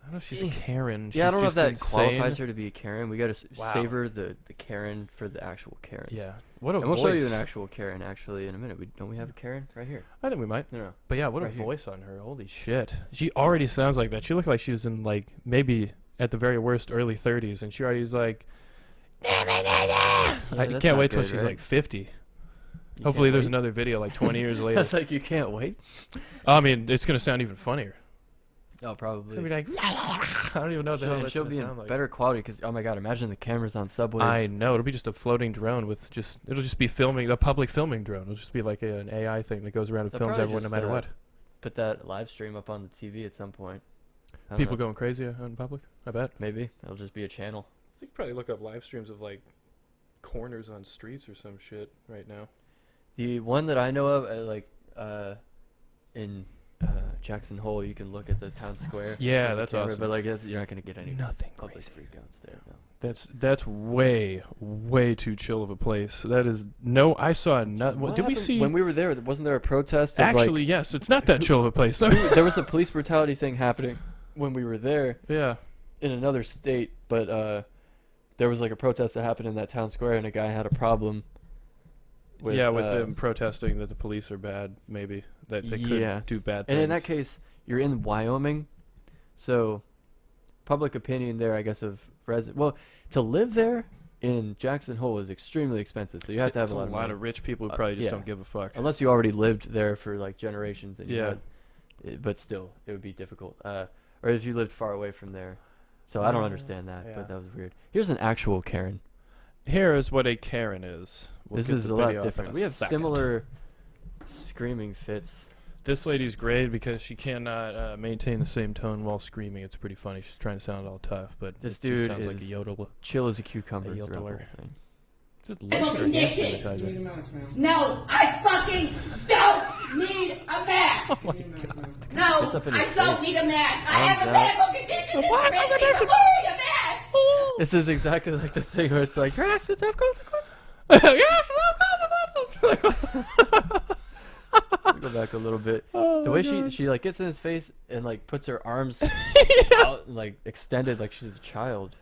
Speaker 3: I don't know if she's Karen.
Speaker 2: Yeah, I don't know if
Speaker 3: just
Speaker 2: that
Speaker 3: insane.
Speaker 2: qualifies her to be a Karen. We gotta
Speaker 3: Wow.
Speaker 2: savor the Karen for the actual Karens.
Speaker 3: Yeah. What a
Speaker 2: And we'll
Speaker 3: voice.
Speaker 2: show you an actual Karen actually in a minute. Don't we have a Karen right here?
Speaker 3: I think we might.
Speaker 2: No.
Speaker 3: But yeah, what
Speaker 2: Right
Speaker 3: a
Speaker 2: here.
Speaker 3: voice on her. Holy shit. She already sounds like that. She looked like she was in like maybe at the very worst early 30s, and she already is like. I
Speaker 2: that's
Speaker 3: can't
Speaker 2: not
Speaker 3: wait till
Speaker 2: good,
Speaker 3: she's
Speaker 2: right?
Speaker 3: like 50.
Speaker 2: You
Speaker 3: Hopefully
Speaker 2: can't
Speaker 3: there's
Speaker 2: wait.
Speaker 3: another video like 20 years later.
Speaker 2: That's like you can't wait.
Speaker 3: I mean, it's gonna sound even funnier.
Speaker 2: Oh,
Speaker 3: It's
Speaker 2: probably.
Speaker 3: gonna be like, I don't even know what the hell
Speaker 2: And
Speaker 3: that's
Speaker 2: she'll
Speaker 3: gonna
Speaker 2: be in
Speaker 3: sound like.
Speaker 2: better quality because oh my god, imagine the cameras on subways.
Speaker 3: I know it'll be just a floating drone with just it'll just be filming a public filming drone. It'll just be like an AI thing that goes around and
Speaker 2: They'll
Speaker 3: films
Speaker 2: probably
Speaker 3: everyone no
Speaker 2: just,
Speaker 3: matter what.
Speaker 2: Put that live stream up on the TV at some point. I don't
Speaker 3: People
Speaker 2: know.
Speaker 3: going crazy out in public. I bet.
Speaker 2: Maybe it'll just be a channel.
Speaker 3: You could probably look up live streams of like corners on streets or some shit right now.
Speaker 2: The one that I know of, in Jackson Hole, you can look at the town square.
Speaker 3: Yeah,
Speaker 2: from the
Speaker 3: that's
Speaker 2: camera,
Speaker 3: awesome.
Speaker 2: But like, you're not gonna get any
Speaker 3: Nothing
Speaker 2: public
Speaker 3: crazy.
Speaker 2: freakouts there. No.
Speaker 3: That's way too chill of a place. That is no. I saw not.
Speaker 2: What
Speaker 3: Did we
Speaker 2: happened
Speaker 3: see?
Speaker 2: when we were there? Wasn't there a protest? Of
Speaker 3: Actually, yes. It's not that chill of a place.
Speaker 2: there was a police brutality thing happening when we were there
Speaker 3: Yeah.
Speaker 2: in another state, but there was like a protest that happened in that town square, and a guy had a problem. With,
Speaker 3: With them protesting that the police are bad, maybe that they
Speaker 2: Yeah.
Speaker 3: could do bad things.
Speaker 2: And in that case, you're in Wyoming, so public opinion there, I guess, of well, to live there in Jackson Hole is extremely expensive. So you have to have
Speaker 3: It's
Speaker 2: a lot of money.
Speaker 3: rich people who probably just
Speaker 2: yeah.
Speaker 3: don't give a fuck.
Speaker 2: Unless you already lived there for like generations. And you
Speaker 3: Yeah.
Speaker 2: but still, it would be difficult. Or if you lived far away from there. So I don't understand that,
Speaker 3: yeah.
Speaker 2: but that was weird. Here's an actual Karen.
Speaker 3: Here is what a Karen is. We'll
Speaker 2: This
Speaker 3: get
Speaker 2: is
Speaker 3: the
Speaker 2: a lot
Speaker 3: video up in
Speaker 2: different.
Speaker 3: a
Speaker 2: We have
Speaker 3: second.
Speaker 2: similar screaming fits.
Speaker 3: This lady's great because she cannot maintain the same tone while screaming. It's pretty funny. She's trying to sound all tough, but
Speaker 2: This
Speaker 3: it
Speaker 2: dude
Speaker 3: just sounds like a
Speaker 2: is
Speaker 3: yodel.
Speaker 2: Chill as a cucumber
Speaker 3: A
Speaker 2: throughout the whole
Speaker 3: yodeler.
Speaker 2: thing.
Speaker 3: Just lotion or hand
Speaker 4: Condition.
Speaker 3: sanitizer.
Speaker 4: No, I fucking don't need a mask. No,
Speaker 2: Gets up in
Speaker 4: I
Speaker 2: his
Speaker 4: don't
Speaker 2: face.
Speaker 4: need a mask. I
Speaker 2: Arms
Speaker 4: have a
Speaker 2: out.
Speaker 4: medical condition that prevents me from wearing a mask.
Speaker 2: This is exactly like the thing where it's like, your actions have consequences.
Speaker 3: Yes, no consequences.
Speaker 2: Go back a little bit.
Speaker 3: Oh
Speaker 2: The
Speaker 3: my
Speaker 2: way
Speaker 3: God.
Speaker 2: she like gets in his face and like puts her arms out, like extended, like she's a child.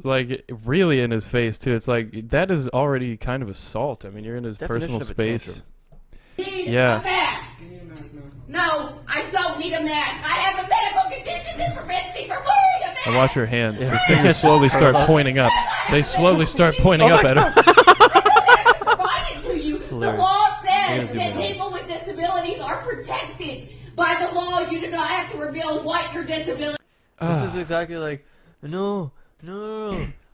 Speaker 3: Like really in his face too. It's like that is already kind of assault. I mean, you're in his
Speaker 2: Definition
Speaker 3: personal
Speaker 2: of a
Speaker 3: space.
Speaker 2: tantrum.
Speaker 4: Need
Speaker 3: Yeah.
Speaker 4: a mask. No, I don't need a mask. I have a medical condition that prevents me from wearing a mask.
Speaker 3: And watch her hands.
Speaker 2: Yeah.
Speaker 3: Her fingers slowly start pointing up. They slowly start pointing up at her.
Speaker 4: Provided to you. The
Speaker 2: Hilarious.
Speaker 4: law
Speaker 2: You're gonna
Speaker 4: says
Speaker 2: zoom
Speaker 4: that
Speaker 2: in on it.
Speaker 4: people with disabilities are protected. By the law, you do not have to reveal what your disability.
Speaker 2: This
Speaker 3: Ah.
Speaker 2: is exactly like, no,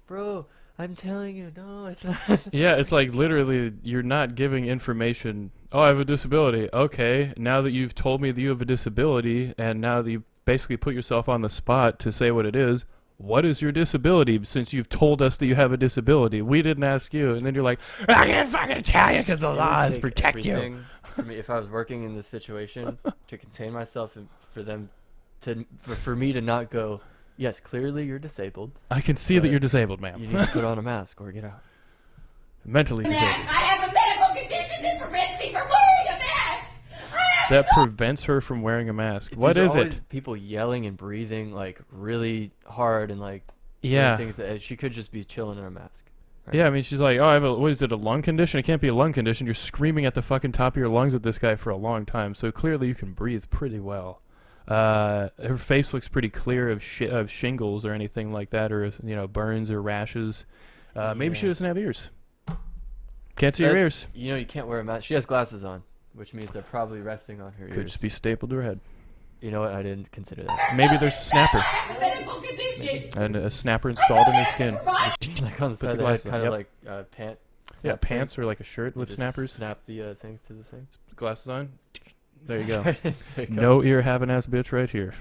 Speaker 2: bro. I'm telling you, no, it's not.
Speaker 3: Yeah, it's like literally you're not giving information. Oh, I have a disability. Okay, now that you've told me that you have a disability, and now that you basically put yourself on the spot to say what it is, what is your disability? Since you've told us that you have a disability, we didn't ask you, and then you're like, I can't fucking tell you because the
Speaker 2: It would
Speaker 3: laws
Speaker 2: take
Speaker 3: protect you.
Speaker 2: everything For me, if I was working in this situation, to contain myself and for them for me to not go, yes, clearly you're disabled.
Speaker 3: I can see that
Speaker 2: But
Speaker 3: you're disabled,
Speaker 2: You
Speaker 3: ma'am.
Speaker 2: need to put on a mask or get out.
Speaker 3: Mentally
Speaker 4: Mask.
Speaker 3: disabled.
Speaker 4: I have a medical condition that prevents me from wearing a mask.
Speaker 3: That prevents her from wearing a mask. What
Speaker 2: These are
Speaker 3: is
Speaker 2: always
Speaker 3: it?
Speaker 2: People yelling and breathing like really hard and like doing
Speaker 3: Yeah.
Speaker 2: things that she could just be chilling in her mask. right?
Speaker 3: Yeah, I mean, she's like, oh, I have a, what is it, a lung condition? It can't be a lung condition. You're screaming at the fucking top of your lungs at this guy for a long time, so clearly you can breathe pretty well. Her face looks pretty clear of shingles or anything like that, or burns or rashes. Maybe she
Speaker 2: Yeah.
Speaker 3: doesn't have ears. Can't see her
Speaker 2: That-
Speaker 3: ears.
Speaker 2: You know, you can't wear a mask. She has glasses on, which means they're probably resting on her
Speaker 3: Could
Speaker 2: ears.
Speaker 3: just be stapled to her head.
Speaker 2: You know what? I didn't consider that.
Speaker 3: Maybe there's a snapper
Speaker 4: I have a medical condition.
Speaker 3: and a snapper installed in her skin.
Speaker 2: Like on the
Speaker 3: Put the
Speaker 2: side, they
Speaker 3: glasses
Speaker 2: have
Speaker 3: on,
Speaker 2: kind of
Speaker 3: yep.
Speaker 2: like pant.
Speaker 3: Yeah,
Speaker 2: snap thing.
Speaker 3: pants or like a shirt
Speaker 2: You
Speaker 3: with
Speaker 2: just
Speaker 3: snappers.
Speaker 2: Snap the things to the thing.
Speaker 3: Glasses on. There you go.
Speaker 2: There you go.
Speaker 3: No ear having ass bitch right here.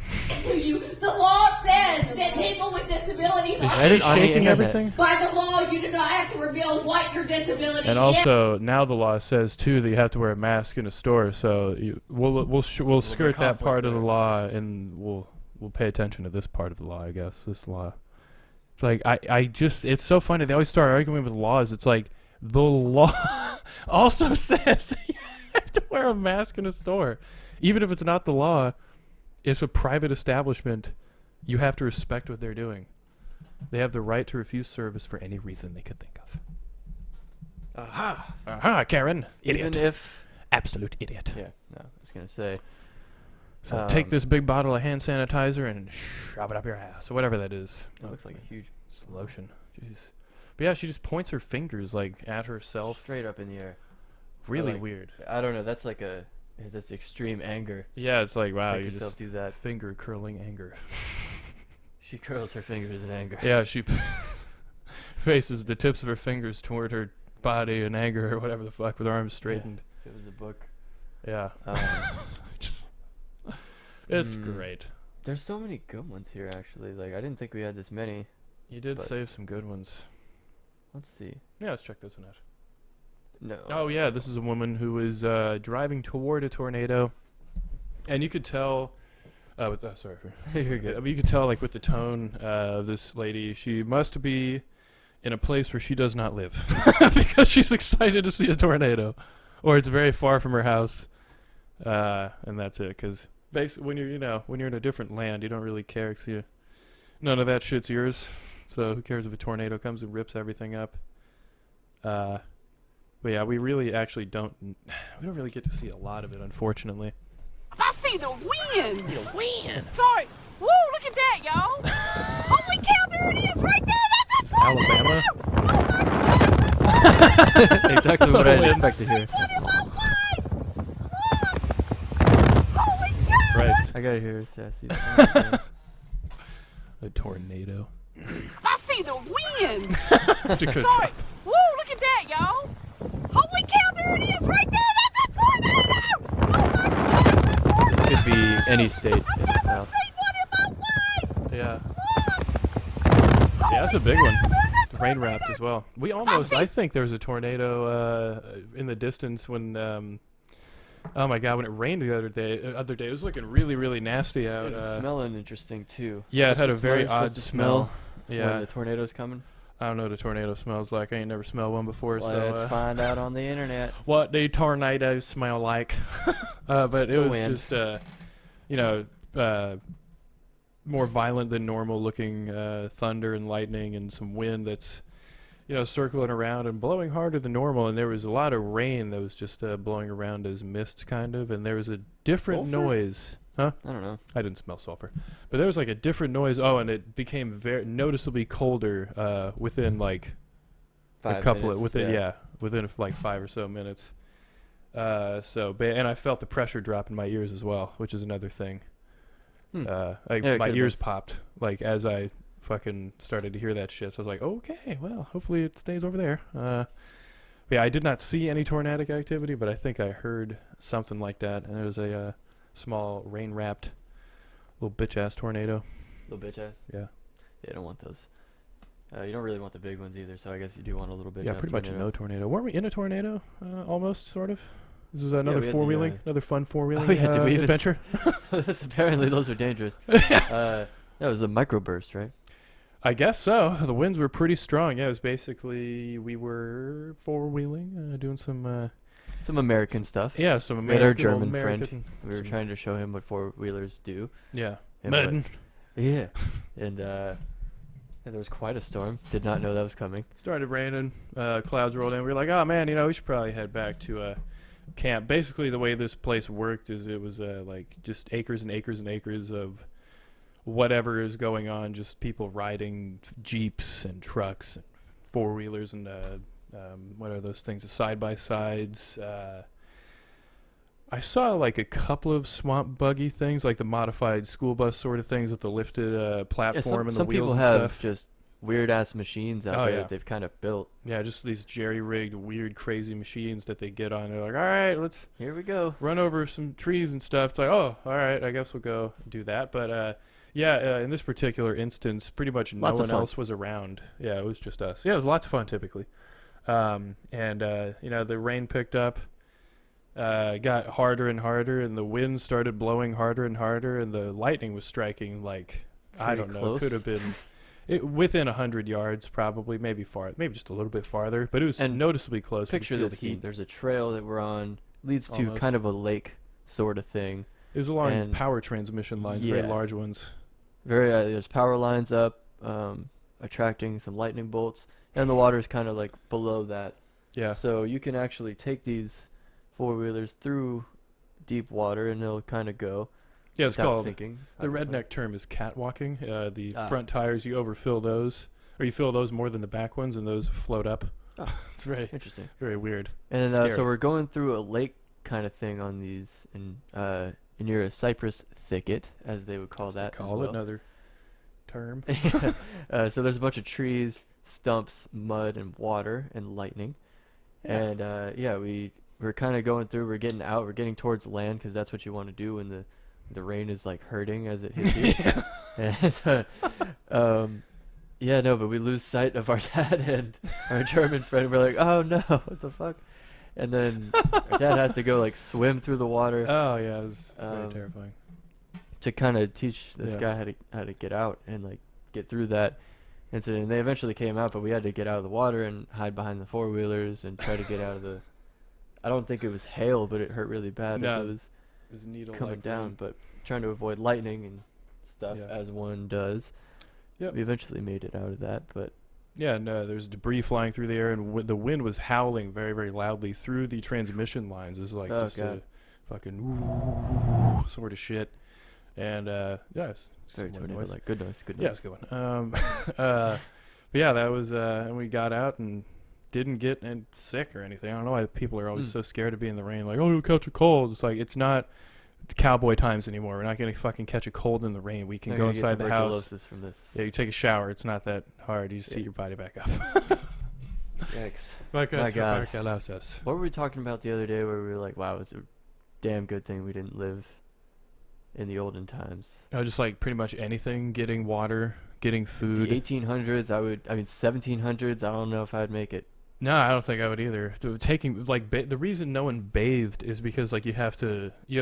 Speaker 4: To you. The law says that people with disabilities
Speaker 3: Is
Speaker 4: are.
Speaker 2: Read
Speaker 3: she
Speaker 2: it on the
Speaker 3: shaking
Speaker 2: internet.
Speaker 3: everything?
Speaker 4: By the law, you do not have to reveal what your disability
Speaker 3: And
Speaker 4: is.
Speaker 3: also, now the law says too that you have to wear a mask in a store. So we'll skirt that part of the
Speaker 2: there.
Speaker 3: law, and we'll pay attention to this part of the law. I guess this law. It's like it's so funny. They always start arguing with laws. It's like the law also says you have to wear a mask in a store, even if it's not the law. It's a private establishment. You have to respect what they're doing. They have the right to refuse service for any reason they could think of. Aha, Karen.
Speaker 2: Even
Speaker 3: Idiot.
Speaker 2: if.
Speaker 3: Absolute idiot.
Speaker 2: Yeah, no, I was gonna say.
Speaker 3: So take this big bottle of hand sanitizer and shove it up your ass, or whatever that is.
Speaker 2: It looks like a huge.
Speaker 3: It's lotion. Jeez. But yeah, she just points her fingers like at herself.
Speaker 2: Straight up in the air.
Speaker 3: Really
Speaker 2: like-
Speaker 3: weird.
Speaker 2: I don't know. That's like that's extreme anger.
Speaker 3: Yeah, it's like wow,
Speaker 2: Make
Speaker 3: you
Speaker 2: yourself
Speaker 3: just
Speaker 2: do that.
Speaker 3: finger curling anger.
Speaker 2: She curls her fingers in anger.
Speaker 3: Yeah, she faces the tips of her fingers toward her body in anger or whatever the fuck with her arms straightened.
Speaker 2: It was a book.
Speaker 3: Yeah. Just, it's
Speaker 2: Mm.
Speaker 3: great.
Speaker 2: There's so many good ones here, actually. Like, I didn't think we had this many.
Speaker 3: You did
Speaker 2: But-
Speaker 3: save some good ones.
Speaker 2: Let's see.
Speaker 3: Yeah, let's check this one out.
Speaker 2: No.
Speaker 3: Oh yeah, this is a woman who was driving toward a tornado, and you could tell. Sorry.
Speaker 2: You're good.
Speaker 3: I mean, you could tell, like, with the tone of this lady, she must be in a place where she does not live because she's excited to see a tornado, or it's very far from her house, and that's it. Because basically, when you're in a different land, you don't really care. 'Cause none of that shit's yours. So who cares if a tornado comes and rips everything up? But yeah, we really actually don't. We don't really get to see a lot of it, unfortunately.
Speaker 6: I see the wind. Sorry. Woo, look at that, y'all. Holy cow, there it is right there.
Speaker 3: This is Alabama.
Speaker 2: Exactly what I'd
Speaker 3: Wind.
Speaker 2: expect to hear.
Speaker 6: Holy cow.
Speaker 3: Christ,
Speaker 2: I gotta hear sassy. That's
Speaker 3: a tornado.
Speaker 6: I see the wind.
Speaker 3: That's a good.
Speaker 6: Sorry. Woo, look at that, y'all. Holy cow, there it is right there. That's a tornado.
Speaker 2: This could be any state in the South.
Speaker 3: Yeah. Yeah, that's a big one. Rain wrapped as well. We almost. I think there was a tornado in the distance when. Oh my God! When it rained the other day, it was looking really, really nasty out.
Speaker 2: It's smelling interesting too.
Speaker 3: Yeah, it
Speaker 2: What's
Speaker 3: had
Speaker 2: the
Speaker 3: a very
Speaker 2: smell you're
Speaker 3: odd
Speaker 2: supposed to
Speaker 3: smell.
Speaker 2: when
Speaker 3: Yeah.
Speaker 2: the tornado's coming.
Speaker 3: I don't know what a tornado smells like. I ain't never smelled one before.
Speaker 2: Well,
Speaker 3: so
Speaker 2: let's find out on the internet.
Speaker 3: what do tornadoes smell like? But it
Speaker 2: The
Speaker 3: was
Speaker 2: wind.
Speaker 3: just, more violent than normal looking thunder and lightning and some wind that's, circling around and blowing harder than normal. And there was a lot of rain that was just blowing around as mists, kind of. And there was a different
Speaker 2: Sulfur?
Speaker 3: noise. Huh?
Speaker 2: I don't know.
Speaker 3: I didn't smell sulfur, but there was like a different noise. Oh, and it became very noticeably colder within like a couple
Speaker 2: minutes,
Speaker 3: of within like 5 or so minutes. And I felt the pressure drop in my ears as well, which is another thing.
Speaker 2: Yeah,
Speaker 3: My
Speaker 2: it
Speaker 3: ears popped like as I fucking started to hear that shit. So I was like, okay, well, hopefully it stays over there. Yeah, I did not see any tornadic activity, but I think I heard something like that, and it was a small rain-wrapped little bitch-ass tornado.
Speaker 2: Little bitch ass.
Speaker 3: Yeah.
Speaker 2: Yeah, I don't want those. You don't really want the big ones either, so I guess you do want a little bitch
Speaker 3: Yeah,
Speaker 2: ass
Speaker 3: pretty much
Speaker 2: tornado.
Speaker 3: no tornado. Weren't we in a tornado? Almost, sort of. This is another
Speaker 2: we had the,
Speaker 3: four-wheeling, another fun four-wheeling
Speaker 2: we had to weave it.
Speaker 3: adventure.
Speaker 2: Apparently those are dangerous. That was a microburst, right?
Speaker 3: I guess so. The winds were pretty strong. Yeah, it was basically we were four-wheeling, doing some
Speaker 2: American stuff.
Speaker 3: yeah, some
Speaker 2: We had our
Speaker 3: American,
Speaker 2: German
Speaker 3: American,
Speaker 2: friend. We were
Speaker 3: some-
Speaker 2: trying to show him what four-wheelers do.
Speaker 3: Yeah,
Speaker 2: And
Speaker 3: mudding.
Speaker 2: Yeah. And there was quite a storm. Did not know that was coming.
Speaker 3: Started raining. Clouds rolled in. We were like, oh man, we should probably head back to camp. Basically, the way this place worked is it was like just acres and acres and acres of whatever is going on. Just people riding jeeps and trucks and four-wheelers and what are those things? Side by sides. I saw like a couple of swamp buggy things, like the modified school bus sort of things with the lifted platform and the
Speaker 2: some
Speaker 3: wheels
Speaker 2: people
Speaker 3: and
Speaker 2: have
Speaker 3: stuff.
Speaker 2: just weird ass machines out
Speaker 3: Oh,
Speaker 2: there
Speaker 3: yeah.
Speaker 2: that they've kind of built.
Speaker 3: Yeah, just these jerry-rigged, weird, crazy machines that they get on. They're like, all right, let's
Speaker 2: Here we go.
Speaker 3: run over some trees and stuff. It's like, oh, all right, I guess we'll go do that. But in this particular instance, pretty much no
Speaker 2: Lots of
Speaker 3: one
Speaker 2: fun.
Speaker 3: else was around. Yeah, it was just us. Yeah, it was lots of fun typically. The rain picked up, got harder and harder, and the wind started blowing harder and harder, and the lightning was striking like, I
Speaker 2: Pretty
Speaker 3: don't know,
Speaker 2: close.
Speaker 3: could have been within 100 yards probably, maybe just a little bit farther, but it was
Speaker 2: And
Speaker 3: noticeably close. We could
Speaker 2: Picture
Speaker 3: feel
Speaker 2: this
Speaker 3: the
Speaker 2: scene.
Speaker 3: heat.
Speaker 2: There's a trail that we're on, leads to
Speaker 3: Almost.
Speaker 2: kind of a lake sort of thing.
Speaker 3: It was along
Speaker 2: and-
Speaker 3: power transmission lines, very
Speaker 2: Yeah.
Speaker 3: large ones.
Speaker 2: There's power lines up, attracting some lightning bolts, and the water's kind of like below that.
Speaker 3: Yeah.
Speaker 2: So you can actually take these four-wheelers through deep water, and they'll kind of go
Speaker 3: Yeah, it's
Speaker 2: without
Speaker 3: called,
Speaker 2: sinking.
Speaker 3: the redneck term is catwalking. The
Speaker 2: Ah.
Speaker 3: front tires, you overfill those, or you fill those more than the back ones, and those float up.
Speaker 2: Oh.
Speaker 3: It's very,
Speaker 2: Interesting.
Speaker 3: very weird.
Speaker 2: And
Speaker 3: Scary.
Speaker 2: so we're going through a lake kind of thing on these, and near a cypress thicket, as they would call that. as
Speaker 3: Call it
Speaker 2: well.
Speaker 3: another term.
Speaker 2: So there's a bunch of trees, stumps, mud, and water, and lightning. And we're kind of going through. We're getting out. We're getting towards land because that's what you want to do when the rain is like hurting as it hits you. And but we lose sight of our dad and our German friend. We're like, oh no, what the fuck? And then our dad had to go like swim through the water
Speaker 3: Oh yeah, it was very
Speaker 2: Um,
Speaker 3: terrifying.
Speaker 2: to kind of teach this
Speaker 3: Yeah.
Speaker 2: guy how to get out and like get through that incident. And they eventually came out, but we had to get out of the water and hide behind the four-wheelers and try to get out of the. I don't think it was hail, but it hurt really bad
Speaker 3: No,
Speaker 2: as it was
Speaker 3: It was needle
Speaker 2: coming down. But trying to avoid lightning and stuff
Speaker 3: Yeah.
Speaker 2: as one does.
Speaker 3: Yep.
Speaker 2: We eventually made it out of that, but
Speaker 3: Yeah, no, there's debris flying through the air, and the wind was howling very, very loudly through the transmission lines. It was like
Speaker 2: Oh,
Speaker 3: just
Speaker 2: God.
Speaker 3: a fucking sort of shit. And it's
Speaker 2: very
Speaker 3: just a weird
Speaker 2: tornado
Speaker 3: noise.
Speaker 2: like. Good noise, good noise.
Speaker 3: Yeah, it's a good one. But yeah, that was, and we got out and didn't get sick or anything. I don't know why people are always so scared to be in the rain. Like, oh, you'll catch a cold. It's like, it's not cowboy times anymore. We're not going to fucking catch a cold in the rain. We can
Speaker 2: Not
Speaker 3: go
Speaker 2: gonna get
Speaker 3: inside the house.
Speaker 2: tuberculosis from this.
Speaker 3: Yeah, you take a shower. It's not that hard. You just heat your body back up.
Speaker 2: Yikes.
Speaker 3: Like
Speaker 2: My God.
Speaker 3: tuberculosis.
Speaker 2: What were we talking about the other day where we were like, wow, it's a damn good thing we didn't live in the olden times.
Speaker 3: Just like pretty much anything, getting water, getting food.
Speaker 2: The 1800s, 1700s, I don't know if I'd make it.
Speaker 3: No, I don't think I would either. Taking like the reason no one bathed is because like you have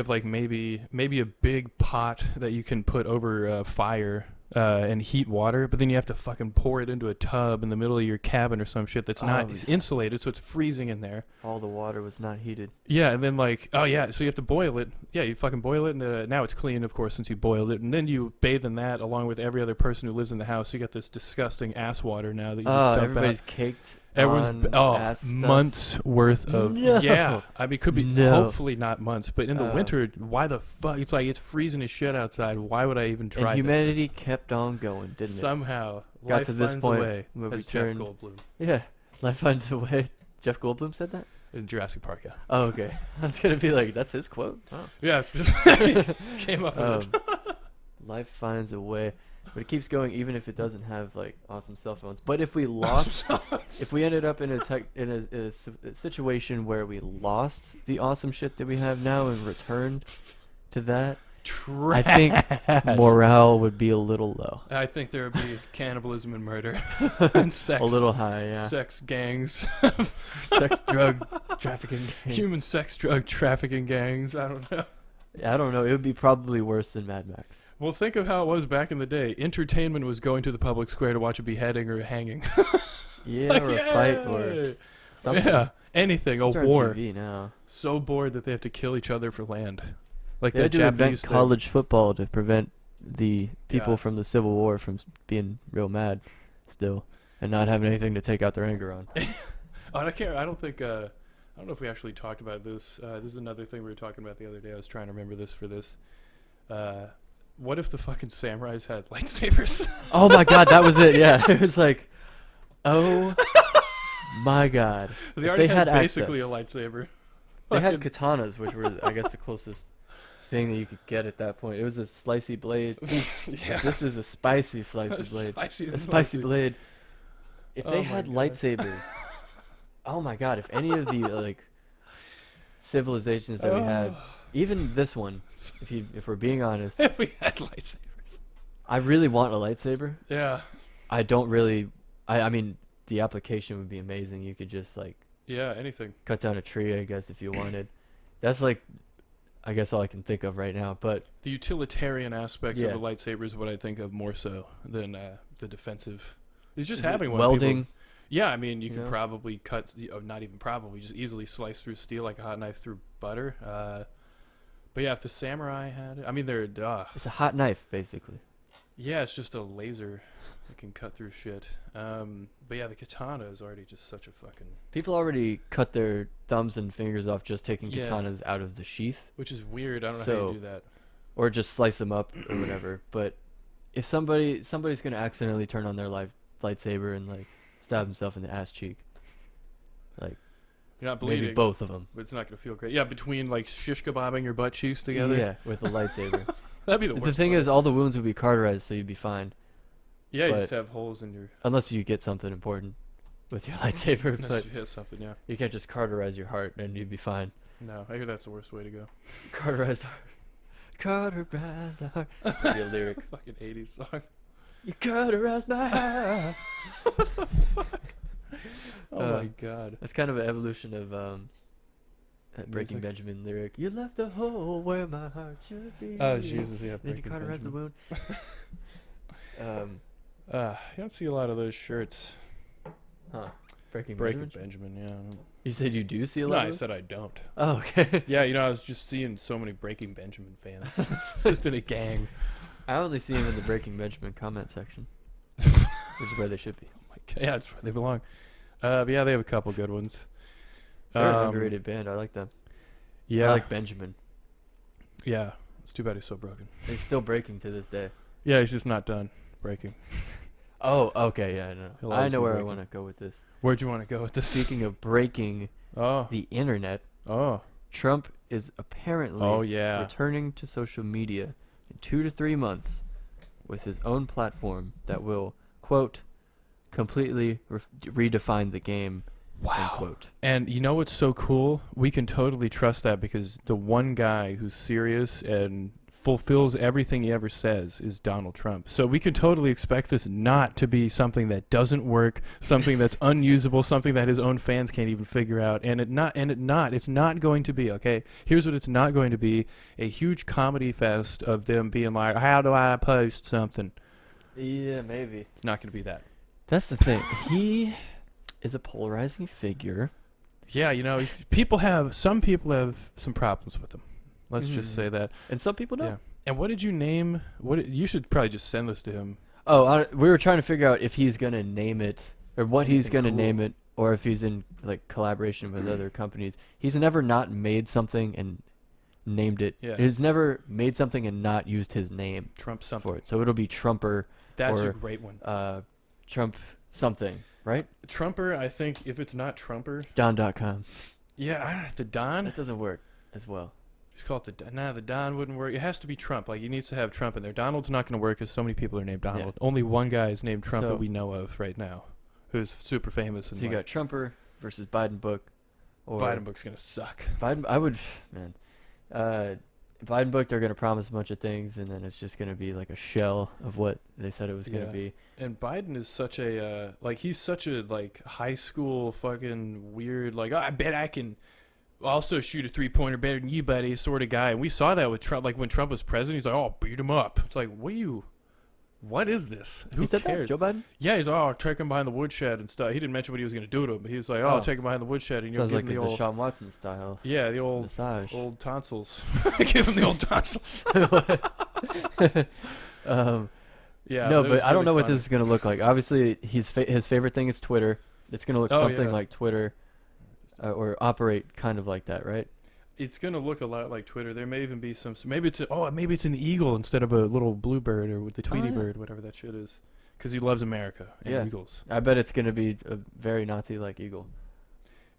Speaker 3: like maybe a big pot that you can put over fire and heat water, but then you have to fucking pour it into a tub in the middle of your cabin or some shit that's not insulated, so it's freezing in there.
Speaker 2: All the water was not heated.
Speaker 3: Yeah, and then like, so you have to boil it. Yeah, you fucking boil it, and now it's clean, of course, since you boiled it, and then you bathe in that along with every other person who lives in the house. So you got this disgusting ass water now that you just dump
Speaker 2: everybody's
Speaker 3: out.
Speaker 2: caked.
Speaker 3: Everyone's
Speaker 2: ass stuff.
Speaker 3: months worth of yeah. I mean, it could be hopefully not months, but in the winter, why the fuck? It's like it's freezing as shit outside. Why would I even try?
Speaker 2: And humanity kept on going, didn't it?
Speaker 3: Somehow
Speaker 2: Got to this point
Speaker 3: where
Speaker 2: we
Speaker 3: Jeff
Speaker 2: turned.
Speaker 3: Goldblum
Speaker 2: Yeah, life finds a way. Jeff Goldblum said that.
Speaker 3: in Jurassic Park. Yeah.
Speaker 2: Oh, okay. I was gonna be like, that's his quote. Oh.
Speaker 3: Yeah, it's just came up with it.
Speaker 2: Life finds a way. But it keeps going even if it doesn't have like awesome cell phones. But if we lost, if we ended up in a situation where we lost the awesome shit that we have now and returned to that, I think morale would be a little low.
Speaker 3: I think there would be cannibalism and murder and sex.
Speaker 2: A little high, yeah.
Speaker 3: Sex gangs.
Speaker 2: Sex, drug, trafficking gangs.
Speaker 3: Human sex, drug, trafficking gangs. I don't know.
Speaker 2: I don't know. It would be probably worse than Mad Max.
Speaker 3: Well, think of how it was back in the day. Entertainment was going to the public square to watch a beheading or a hanging.
Speaker 2: Yeah, like, or a fight or something.
Speaker 3: Yeah, anything. A
Speaker 2: Those are on
Speaker 3: war.
Speaker 2: TV now.
Speaker 3: So bored that they have to kill each other for land. Like
Speaker 2: they had to invent college football to prevent the people from the Civil War from being real mad still and not having anything to take out their anger on.
Speaker 3: I don't know if we actually talked about this. This is another thing we were talking about the other day. I was trying to remember this for this. What if the fucking samurais had lightsabers?
Speaker 2: Oh my god, that was it. Yeah, it was like, oh my god.
Speaker 3: They already had basically
Speaker 2: access.
Speaker 3: a lightsaber.
Speaker 2: They had katanas, which were, I guess, the closest thing that you could get at that point. It was a slicey blade.
Speaker 3: Yeah.
Speaker 2: This is a spicy slicey blade.
Speaker 3: Spicy
Speaker 2: spicy blade. If they had
Speaker 3: God.
Speaker 2: lightsabers, oh my god! If any of the like civilizations that we had, even this one, if we're being honest,
Speaker 3: If we had lightsabers.
Speaker 2: I really want a lightsaber.
Speaker 3: Yeah.
Speaker 2: I don't really. I mean, the application would be amazing. You could just like
Speaker 3: Yeah, anything.
Speaker 2: cut down a tree, I guess, if you wanted. That's like, I guess, all I can think of right now. But
Speaker 3: The utilitarian aspects
Speaker 2: Yeah.
Speaker 3: of the lightsaber is what I think of more so than the defensive. It's just
Speaker 2: Is it
Speaker 3: having one.
Speaker 2: welding.
Speaker 3: People, yeah, I mean, you can
Speaker 2: know?
Speaker 3: probably cut, not even probably, just easily slice through steel like a hot knife through butter. But yeah, if the samurai had it, I mean, they're,
Speaker 2: It's a hot knife, basically.
Speaker 3: yeah, it's just a laser that can cut through shit. But yeah, the katana is already just such a fucking,
Speaker 2: People already cut their thumbs and fingers off just taking
Speaker 3: Yeah.
Speaker 2: katanas out of the sheath,
Speaker 3: which is weird. I don't know how
Speaker 2: So-
Speaker 3: you do that.
Speaker 2: or just slice them up or whatever. But if somebody's gonna accidentally turn on their lightsaber and like stab himself in the ass cheek, like
Speaker 3: You're not bleeding.
Speaker 2: maybe both of them.
Speaker 3: But it's not gonna feel great. Yeah, between like shish kebabbing your butt cheeks together.
Speaker 2: Yeah, with a lightsaber.
Speaker 3: That'd be the worst.
Speaker 2: The thing
Speaker 3: part.
Speaker 2: is, all the wounds would be cauterized, so you'd be fine.
Speaker 3: Yeah, you
Speaker 2: but-
Speaker 3: just have holes in your.
Speaker 2: Unless you get something important with your lightsaber,
Speaker 3: Unless
Speaker 2: but
Speaker 3: you hit something, yeah.
Speaker 2: you can't just cauterize your heart and you'd be fine.
Speaker 3: No, I hear that's the worst way to go.
Speaker 2: Cauterize the heart. Cauterize the heart. That'd be a lyric.
Speaker 3: Fucking 80s song.
Speaker 2: You cauterize my heart.
Speaker 3: Oh my god.
Speaker 2: That's kind of an evolution of that Breaking
Speaker 3: Music.
Speaker 2: Benjamin lyric. You left a hole where my heart should be.
Speaker 3: Oh Jesus, yeah.
Speaker 2: Then you
Speaker 3: Breaking
Speaker 2: cauterize the
Speaker 3: Benjamin.
Speaker 2: wound.
Speaker 3: You don't see a lot of those shirts.
Speaker 2: Huh. Breaking
Speaker 3: Breaking
Speaker 2: Benjamin?
Speaker 3: Benjamin, yeah.
Speaker 2: You said you do see a
Speaker 3: No,
Speaker 2: lot
Speaker 3: I
Speaker 2: of those?
Speaker 3: said I don't.
Speaker 2: Oh, okay.
Speaker 3: Yeah, I was just seeing so many Breaking Benjamin fans. Just in a gang.
Speaker 2: I only see him in the Breaking Benjamin comment section. Which is where they should be.
Speaker 3: Oh my god, yeah, that's where they belong. But yeah, they have a couple good ones.
Speaker 2: They're an underrated band. I like them.
Speaker 3: Yeah,
Speaker 2: I like Benjamin.
Speaker 3: yeah. It's too bad he's so broken.
Speaker 2: He's still breaking to this day.
Speaker 3: Yeah, he's just not done breaking.
Speaker 2: Oh, okay, yeah, I know.
Speaker 3: He'll
Speaker 2: I
Speaker 3: always
Speaker 2: know
Speaker 3: be
Speaker 2: where I
Speaker 3: breaking.
Speaker 2: want to go with this.
Speaker 3: Where'd you want to go with this?
Speaker 2: Speaking of breaking
Speaker 3: Oh,
Speaker 2: the internet,
Speaker 3: oh,
Speaker 2: Trump is apparently
Speaker 3: oh yeah.
Speaker 2: returning to social media in 2 to 3 months with his own platform that will, quote, completely redefine the game,
Speaker 3: Wow.
Speaker 2: unquote.
Speaker 3: And you know what's so cool? We can totally trust that because the one guy who's serious and fulfills everything he ever says is Donald Trump. So we can totally expect this not to be something that doesn't work, something that's unusable, something that his own fans can't even figure out. It's not going to be, okay? Here's what it's not going to be: a huge comedy fest of them being like, how do I post something?
Speaker 2: Yeah, maybe.
Speaker 3: It's not going to be that.
Speaker 2: That's the thing. He is a polarizing figure.
Speaker 3: Yeah, some people have some problems with him. Let's just say that.
Speaker 2: And some people don't.
Speaker 3: Yeah. And what did you name? You should probably just send this to him.
Speaker 2: Oh, we were trying to figure out if he's going to name it or what he's going to
Speaker 3: cool.
Speaker 2: name it or if he's in like collaboration with other companies. He's never not made something and named it.
Speaker 3: Yeah.
Speaker 2: He's never made something and not used his name
Speaker 3: Trump something.
Speaker 2: for it. So it'll be Trumper.
Speaker 3: That's
Speaker 2: or,
Speaker 3: a great one.
Speaker 2: Trump something, right?
Speaker 3: Trumper, I think if it's not Trumper.
Speaker 2: Don.com.
Speaker 3: Yeah, the Don.
Speaker 2: That doesn't work as well.
Speaker 3: Just call it the Don. Nah, the Don wouldn't work. It has to be Trump. Like, he needs to have Trump in there. Donald's not going to work because so many people are named Donald.
Speaker 2: Yeah.
Speaker 3: Only one guy is named Trump
Speaker 2: So-
Speaker 3: that we know of right now, who's super famous. And
Speaker 2: So you got Trumper versus Biden book. Or
Speaker 3: Biden book's going to suck.
Speaker 2: Biden, I would, man. Biden book, they're going to promise a bunch of things, and then it's just going to be like a shell of what they said it was going to be.
Speaker 3: And Biden is such a, he's such a, high school fucking weird, I bet I can also shoot a three-pointer better than you, buddy, sort of guy. And we saw that with Trump. Like, when Trump was president, he's like, oh, beat him up. It's like, what is this? Who
Speaker 2: He said
Speaker 3: cares?
Speaker 2: that, Joe Biden?
Speaker 3: Yeah, he's, take him behind the woodshed and stuff. He didn't mention what he was going to do to him, but he was like,
Speaker 2: Oh.
Speaker 3: take him behind the woodshed and
Speaker 2: Sounds
Speaker 3: give
Speaker 2: like
Speaker 3: him the
Speaker 2: the
Speaker 3: old,
Speaker 2: Deshaun Watson style
Speaker 3: yeah, the old
Speaker 2: massage.
Speaker 3: tonsils. Give him the old tonsils. Yeah.
Speaker 2: No,
Speaker 3: that
Speaker 2: but
Speaker 3: was
Speaker 2: I don't
Speaker 3: really
Speaker 2: know what
Speaker 3: funny.
Speaker 2: this is going to look like. Obviously, his favorite thing is Twitter. It's going to look something
Speaker 3: yeah.
Speaker 2: like Twitter or operate kind of like that, right?
Speaker 3: It's gonna look a lot like Twitter. There may even be some. Maybe it's an eagle instead of a little bluebird or with the Tweety
Speaker 2: yeah.
Speaker 3: bird, whatever that shit is, because he loves America and
Speaker 2: Yeah.
Speaker 3: eagles.
Speaker 2: I bet it's going to be a very Nazi-like eagle.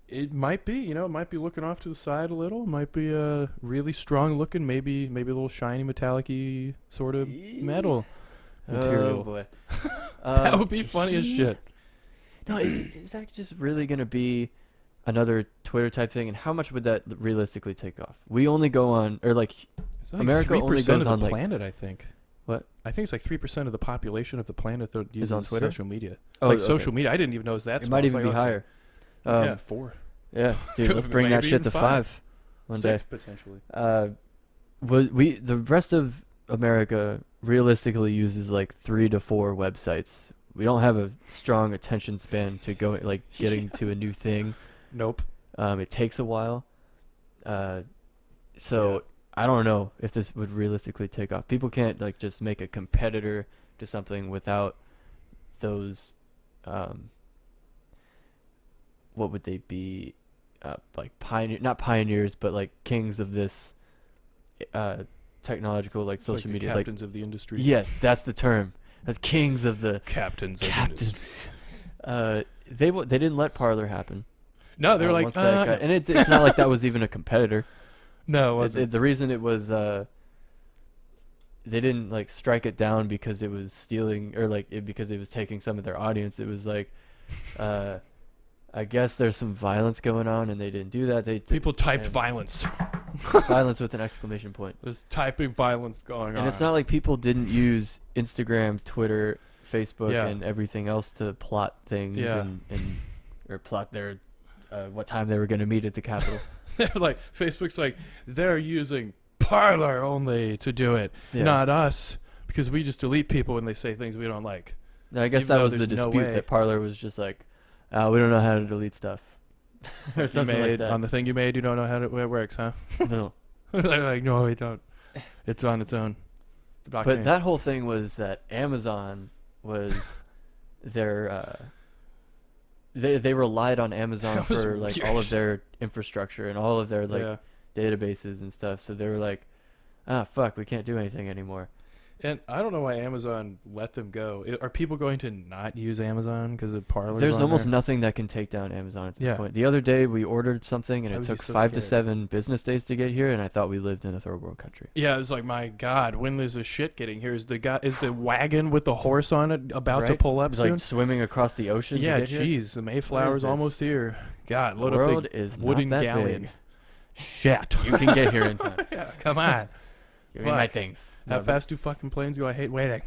Speaker 3: It might be, it might be looking off to the side a little. Might be really strong looking. Maybe a little shiny metallic-y sort of metal material.
Speaker 2: Oh, boy.
Speaker 3: That would be funny as shit.
Speaker 2: No, is that just really going to be another Twitter type thing? And how much would that realistically take off? We only go on, or like,
Speaker 3: It's like
Speaker 2: America only
Speaker 3: 3%
Speaker 2: goes
Speaker 3: of the
Speaker 2: on, like-
Speaker 3: planet, I think.
Speaker 2: What?
Speaker 3: I think it's like 3% of the population of the planet that uses
Speaker 2: on Twitter?
Speaker 3: social media.
Speaker 2: Oh,
Speaker 3: like
Speaker 2: okay.
Speaker 3: social media, I didn't even know it was that
Speaker 2: It
Speaker 3: small.
Speaker 2: might
Speaker 3: It's
Speaker 2: even
Speaker 3: like,
Speaker 2: be
Speaker 3: okay.
Speaker 2: higher.
Speaker 3: Yeah, 4.
Speaker 2: Yeah, dude, let's bring that
Speaker 3: Maybe
Speaker 2: shit to
Speaker 3: even
Speaker 2: 5 one
Speaker 3: 6
Speaker 2: day.
Speaker 3: potentially.
Speaker 2: The rest of America realistically uses like 3 to 4 websites. We don't have a strong attention span to go getting to a new thing.
Speaker 3: Nope.
Speaker 2: It takes a while. So
Speaker 3: Yeah.
Speaker 2: I don't know if this would realistically take off. People can't just make a competitor to something without those. What would they be? Not pioneers, but kings of this technological
Speaker 3: It's
Speaker 2: social
Speaker 3: like
Speaker 2: media.
Speaker 3: the captains of the industry.
Speaker 2: Yes, that's the term. As kings of the
Speaker 3: Captains. Of the industry.
Speaker 2: captains. They didn't let Parler happen.
Speaker 3: No, they were like,
Speaker 2: once that got- and it's not like that was even a competitor.
Speaker 3: no, it wasn't.
Speaker 2: The reason it was they didn't strike it down because it was stealing or because it was taking some of their audience. It was I guess there's some violence going on and they didn't do that.
Speaker 3: People typed
Speaker 2: and-
Speaker 3: violence.
Speaker 2: violence with an exclamation point.
Speaker 3: There's typing violence going on.
Speaker 2: And it's not like people didn't use Instagram, Twitter, Facebook,
Speaker 3: Yeah.
Speaker 2: and everything else to plot things
Speaker 3: Yeah.
Speaker 2: and or plot their what time they were going to meet at the Capitol.
Speaker 3: They're like, Facebook's like, they're using Parler only to do it,
Speaker 2: Yeah.
Speaker 3: not us, because we just delete people when they say things we don't like.
Speaker 2: And I guess
Speaker 3: Even
Speaker 2: that
Speaker 3: though
Speaker 2: was the
Speaker 3: there's no
Speaker 2: dispute
Speaker 3: way.
Speaker 2: that Parler was just like, we don't know how to delete stuff. or
Speaker 3: You
Speaker 2: something like
Speaker 3: made,
Speaker 2: that.
Speaker 3: on the thing you made, you don't know how it works, huh?
Speaker 2: No.
Speaker 3: They're like, no, we don't. It's on its own. The blockchain.
Speaker 2: But that whole thing was that Amazon was their they relied on Amazon
Speaker 3: That was
Speaker 2: for all
Speaker 3: weird.
Speaker 2: of their infrastructure and all of their
Speaker 3: yeah.
Speaker 2: databases and stuff. So they were like, fuck, we can't do anything anymore.
Speaker 3: And I don't know why Amazon let them go. Are people going to not use Amazon because of Parler?
Speaker 2: There's almost nothing that can take down Amazon at this
Speaker 3: Yeah.
Speaker 2: point. The other day we ordered something and
Speaker 3: I
Speaker 2: it
Speaker 3: was
Speaker 2: took
Speaker 3: just so
Speaker 2: 5 to
Speaker 3: scared.
Speaker 2: 7 business days to get here, and I thought we lived in a third world country.
Speaker 3: Yeah, it was like, my God, when is the shit getting here? Is the wagon with the horse on it about to
Speaker 2: Right?
Speaker 3: pull up
Speaker 2: It was
Speaker 3: soon?
Speaker 2: swimming across the ocean.
Speaker 3: Yeah,
Speaker 2: to get here.
Speaker 3: jeez, the Mayflower's
Speaker 2: this?
Speaker 3: almost here. God,
Speaker 2: The
Speaker 3: load
Speaker 2: world
Speaker 3: up
Speaker 2: is
Speaker 3: the wooden
Speaker 2: not that
Speaker 3: galleon.
Speaker 2: big.
Speaker 3: Shit.
Speaker 2: You can get here in time.
Speaker 3: Yeah, come on.
Speaker 2: Give me my
Speaker 3: Fuck.
Speaker 2: things.
Speaker 3: How
Speaker 2: No, but-
Speaker 3: fast do fucking planes go? I hate waiting.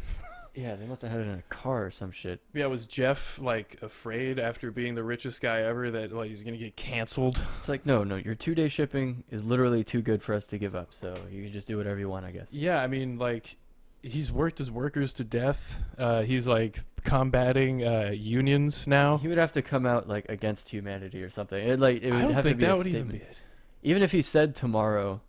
Speaker 2: Yeah, they must have had it in a car or some shit.
Speaker 3: Yeah, was Jeff afraid after being the richest guy ever that he's gonna get canceled?
Speaker 2: It's like, no, your 2-day shipping is literally too good for us to give up, so you can just do whatever you want, I guess.
Speaker 3: Yeah, I mean he's worked his workers to death. He's like combating unions now.
Speaker 2: He would have to come out like against humanity or something. It would
Speaker 3: I don't
Speaker 2: have
Speaker 3: think
Speaker 2: to be
Speaker 3: that
Speaker 2: a
Speaker 3: would even
Speaker 2: statement.
Speaker 3: be it.
Speaker 2: Even if he said tomorrow,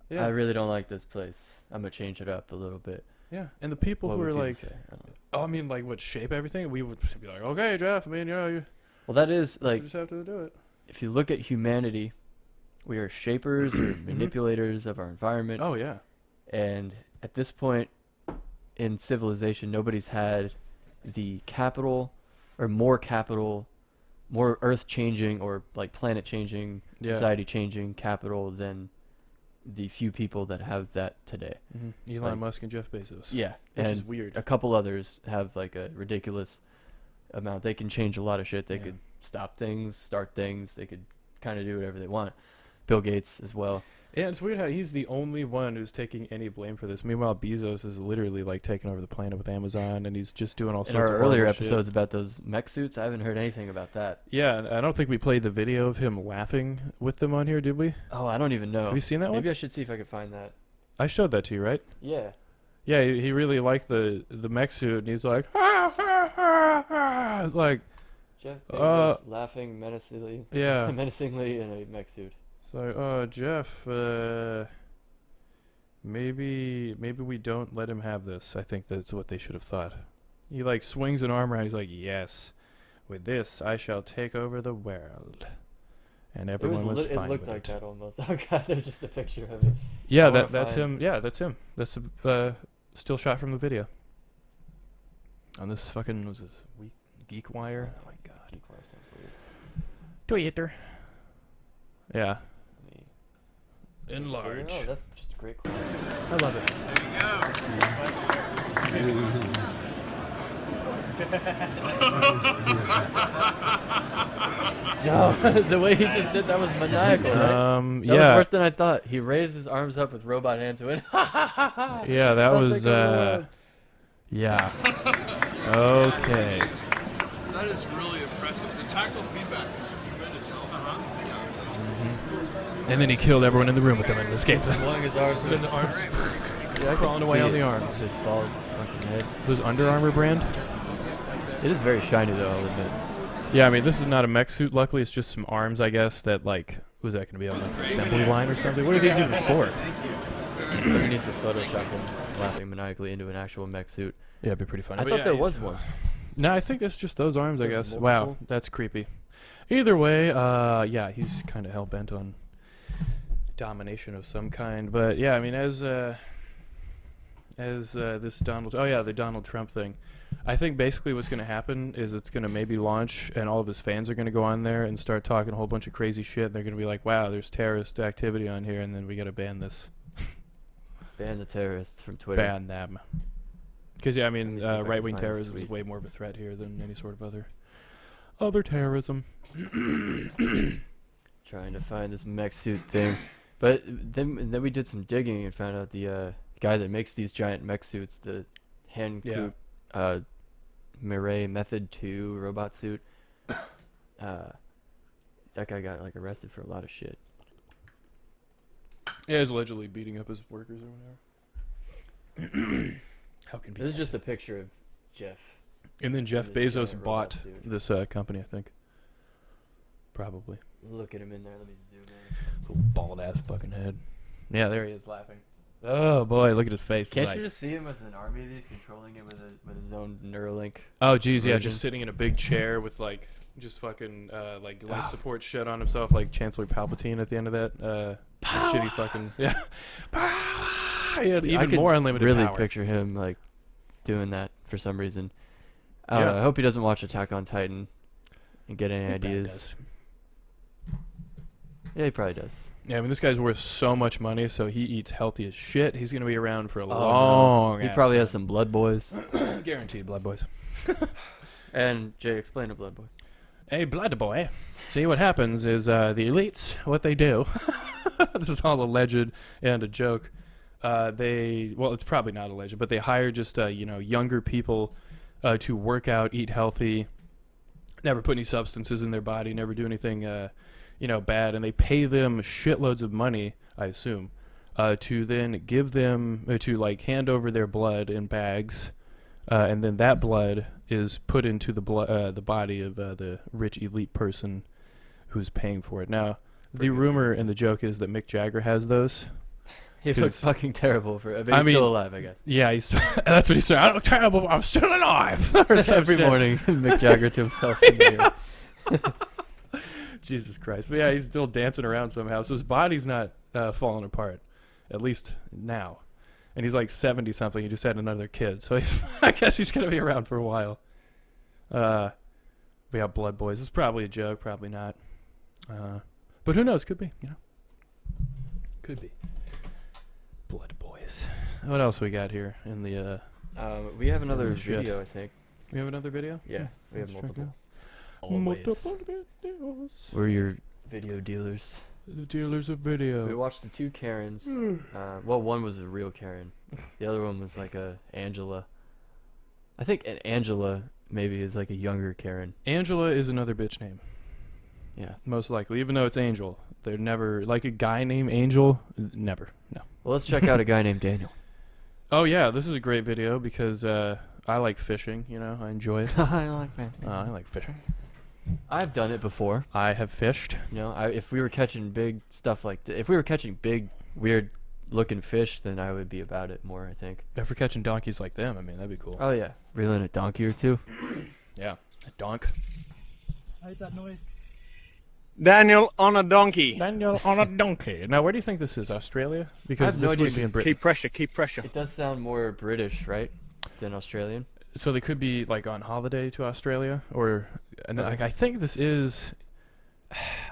Speaker 3: Yeah.
Speaker 2: I really don't like this place. I'm gonna change it up a little bit.
Speaker 3: Yeah, and the people
Speaker 2: What
Speaker 3: who
Speaker 2: would
Speaker 3: are
Speaker 2: people
Speaker 3: like,
Speaker 2: say? I don't know.
Speaker 3: oh, I mean, like, what shape everything? We would be like, okay, Jeff. I mean, you
Speaker 2: Well, that is like,
Speaker 3: just have to do it.
Speaker 2: if you look at humanity, we are shapers or manipulators of our environment.
Speaker 3: Oh yeah.
Speaker 2: And at this point in civilization, nobody's had the capital or more earth-changing or like planet-changing,
Speaker 3: Yeah.
Speaker 2: society-changing capital than the few people that have that today.
Speaker 3: Elon
Speaker 2: Like-
Speaker 3: Musk and Jeff Bezos.
Speaker 2: Yeah,
Speaker 3: Which
Speaker 2: and
Speaker 3: is weird.
Speaker 2: a couple others have like a ridiculous amount. They can change a lot of shit. They
Speaker 3: Yeah.
Speaker 2: could stop things, start things. They could kind of do whatever they want. Bill Gates as well.
Speaker 3: Yeah, it's weird how he's the only one who's taking any blame for this. Meanwhile, Bezos is literally like taking over the planet with Amazon, and he's just doing all
Speaker 2: In
Speaker 3: sorts
Speaker 2: our
Speaker 3: of
Speaker 2: earlier
Speaker 3: horrible shit.
Speaker 2: episodes about those mech suits, I haven't heard anything about that.
Speaker 3: Yeah, and I don't think we played the video of him laughing with them on here, did we?
Speaker 2: Oh, I don't even know.
Speaker 3: Have you seen that
Speaker 2: Maybe
Speaker 3: one?
Speaker 2: I should see if I could find that.
Speaker 3: I showed that to you, right?
Speaker 2: Yeah.
Speaker 3: Yeah, he really liked the mech suit, and he's like, ah, ah, ah, ah. It's like,
Speaker 2: Jeff Bezos laughing menacingly.
Speaker 3: yeah.
Speaker 2: menacingly in a mech suit.
Speaker 3: It's like, Jeff, maybe we don't let him have this. I think that's what they should have thought. He like swings an arm around. He's like, yes, with this I shall take over the world. And everyone was
Speaker 2: it
Speaker 3: fine
Speaker 2: looked
Speaker 3: with
Speaker 2: like
Speaker 3: it.
Speaker 2: that almost. Oh god, there's just a picture of it.
Speaker 3: Yeah,
Speaker 2: wanna
Speaker 3: that's
Speaker 2: find-
Speaker 3: him. Yeah, that's him. That's a still shot from the video. On this fucking, was this Geek Wire? Oh my god.
Speaker 2: Geek-Wire sounds weird.
Speaker 3: Twitter. Yeah.
Speaker 2: Let me-
Speaker 3: Enlarge.
Speaker 2: Oh, that's just a great quality.
Speaker 3: I love it.
Speaker 2: No, the way he just did that was maniacal, right? That was
Speaker 3: Yeah.
Speaker 2: worse than I thought. He raised his arms up with robot hands and went,
Speaker 3: Yeah, that
Speaker 2: I'll
Speaker 3: was
Speaker 2: take over the world.
Speaker 3: yeah. Okay.
Speaker 5: That is really impressive. The tactile feedback is tremendous.
Speaker 3: And then he killed everyone in the room with him in this case.
Speaker 2: swung his arms.
Speaker 3: Then the arms
Speaker 2: Yeah, I
Speaker 3: crawling
Speaker 2: can
Speaker 3: away
Speaker 2: see
Speaker 3: on
Speaker 2: it.
Speaker 3: the arms.
Speaker 2: His bald fucking head.
Speaker 3: Those Under Armour brand?
Speaker 2: It is very shiny though, I'll admit.
Speaker 3: Yeah, I mean, this is not a mech suit. Luckily, it's just some arms, I guess, that, like, was that going to be on, like, an assembly line or something? What are these even for?
Speaker 2: Somebody needs to Photoshop him laughing maniacally into an actual mech suit.
Speaker 3: Yeah, it'd be pretty funny.
Speaker 2: I
Speaker 3: But
Speaker 2: thought
Speaker 3: yeah,
Speaker 2: there
Speaker 3: he's-
Speaker 2: was one.
Speaker 3: No, I think it's just those arms, I
Speaker 2: Is there
Speaker 3: guess. Wow,
Speaker 2: multiple?
Speaker 3: that's creepy. Either way, yeah, he's kind of hell-bent on domination of some kind. But, yeah, I mean, as this the Donald Trump thing, I think basically what's going to happen is it's going to maybe launch, and all of his fans are going to go on there and start talking a whole bunch of crazy shit. And they're going to be like, wow, there's terrorist activity on here, and then we got to ban this.
Speaker 2: Ban the terrorists from Twitter.
Speaker 3: Ban them. Because, yeah, I mean,
Speaker 2: Let me see if I can
Speaker 3: right-wing
Speaker 2: find this
Speaker 3: terrorism is
Speaker 2: tweet.
Speaker 3: way more of a threat here than any sort of other terrorism.
Speaker 2: Trying to find this mech suit thing. But then we did some digging and found out the guy that makes these giant mech suits, the Hankook Mirai Method 2 robot suit. That guy got like arrested for a lot of shit.
Speaker 3: Yeah, he's allegedly beating up his workers or whatever. How
Speaker 2: This
Speaker 3: convenient.
Speaker 2: is just a picture of Jeff.
Speaker 3: And then Jeff
Speaker 2: in this
Speaker 3: Bezos
Speaker 2: giant
Speaker 3: bought
Speaker 2: robot suit.
Speaker 3: this company, I think. Probably.
Speaker 2: Look at him in there. Let me zoom in.
Speaker 3: This little bald ass fucking head. Yeah, there he is laughing. Oh boy, look at his face.
Speaker 2: Can't
Speaker 3: It's
Speaker 2: you
Speaker 3: like-
Speaker 2: just see him with an army of these controlling it with his own Neuralink?
Speaker 3: Oh geez, yeah,
Speaker 2: version?
Speaker 3: just sitting in a big chair with like just fucking like life support shit on himself, like Chancellor Palpatine at the end of that. Shitty fucking yeah. He had
Speaker 2: I
Speaker 3: even
Speaker 2: could
Speaker 3: more unlimited
Speaker 2: really
Speaker 3: power.
Speaker 2: picture him like doing that for some reason. I don't
Speaker 3: Yeah.
Speaker 2: know. I hope he doesn't watch Attack on Titan and get any
Speaker 3: He probably
Speaker 2: ideas.
Speaker 3: does.
Speaker 2: Yeah, he probably does.
Speaker 3: Yeah, I mean this guy's worth so much money, so he eats healthy as shit. He's gonna be around for a
Speaker 2: Oh, no.
Speaker 3: long.
Speaker 2: He
Speaker 3: ass
Speaker 2: probably
Speaker 3: time.
Speaker 2: has some Blood Boys.
Speaker 3: Guaranteed blood boys.
Speaker 2: And Jay, explain to Blood Boy.
Speaker 3: Hey, blood boy. See, what happens is the elites, what they do. This is all alleged and a joke. It's probably not alleged, but they hire just younger people to work out, eat healthy, never put any substances in their body, never do anything bad, and they pay them shitloads of money, I assume, to then give them to like hand over their blood in bags, and then that blood is put into the body of the rich elite person who's paying for it. Now, the rumor and the joke is that Mick Jagger has those.
Speaker 2: He looks fucking terrible for it, but
Speaker 3: I
Speaker 2: he's
Speaker 3: mean,
Speaker 2: still alive, I guess.
Speaker 3: Yeah, that's what he said. I look terrible, but I'm still alive.
Speaker 2: Every morning, Mick Jagger to himself in the mirror.
Speaker 3: Jesus Christ. But yeah, he's still dancing around somehow. So his body's not falling apart, at least now. And he's like 70-something. He just had another kid. So I guess he's going to be around for a while. But yeah, Blood Boys. It's probably a joke, probably not. But who knows? Could be, you know. Could be. Blood Boys. What else we got here in the...
Speaker 2: We have another
Speaker 3: shit.
Speaker 2: video, I think.
Speaker 3: We have another video?
Speaker 2: Yeah, we have
Speaker 3: Let's check
Speaker 2: multiple.
Speaker 3: Multiple videos.
Speaker 2: We're your video dealers.
Speaker 3: The dealers of video.
Speaker 2: We watched the two Karens. Well, one was a real Karen. The other one was like a Angela. I think an Angela maybe is like a younger Karen.
Speaker 3: Angela is another bitch name.
Speaker 2: Yeah.
Speaker 3: Most likely. Even though it's Angel. They're never... Like a guy named Angel? Never. No.
Speaker 2: Well, let's check out a guy named Daniel.
Speaker 3: Oh, yeah. This is a great video because I like fishing. You know, I enjoy it.
Speaker 2: I like that.
Speaker 3: I like fishing.
Speaker 2: I've done it before.
Speaker 3: I have fished.
Speaker 2: You know, if we were catching big stuff like if we were catching big, weird looking fish, then I would be about it more, I think.
Speaker 3: If we're catching donkeys like them, I mean, that'd be cool.
Speaker 2: Oh, yeah. Reeling a donkey or two.
Speaker 3: Yeah. A donk.
Speaker 7: I hate that noise.
Speaker 5: Daniel on a donkey.
Speaker 3: Daniel on a donkey. Now, where do you think this is? Australia? Because
Speaker 2: I have no
Speaker 3: this would
Speaker 2: idea.
Speaker 3: be in Britain.
Speaker 5: Keep pressure, keep pressure.
Speaker 2: It does sound more British, right? Than Australian.
Speaker 3: So they could be like on holiday to Australia, or and like, I think this is.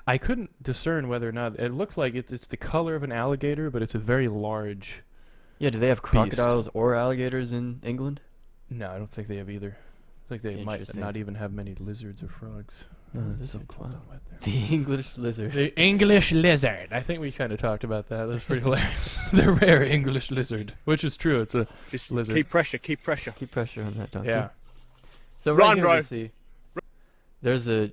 Speaker 3: I couldn't discern whether or not it looked like it's the color of an alligator, but it's a very large.
Speaker 2: Yeah, do they have crocodiles or alligators in England?
Speaker 3: No, I don't think they have either. I think they might
Speaker 2: Interesting.
Speaker 3: not even have many lizards or frogs. It's so cold and wet there.
Speaker 2: The English lizard.
Speaker 3: The English lizard. I think we kind of talked about that. That's pretty hilarious. The rare English lizard, which is true. It's a
Speaker 5: Just
Speaker 3: lizard.
Speaker 5: keep pressure, keep pressure.
Speaker 2: Keep pressure on that donkey.
Speaker 3: Yeah.
Speaker 2: So right
Speaker 5: Run,
Speaker 2: here
Speaker 5: bro.
Speaker 2: we see there's a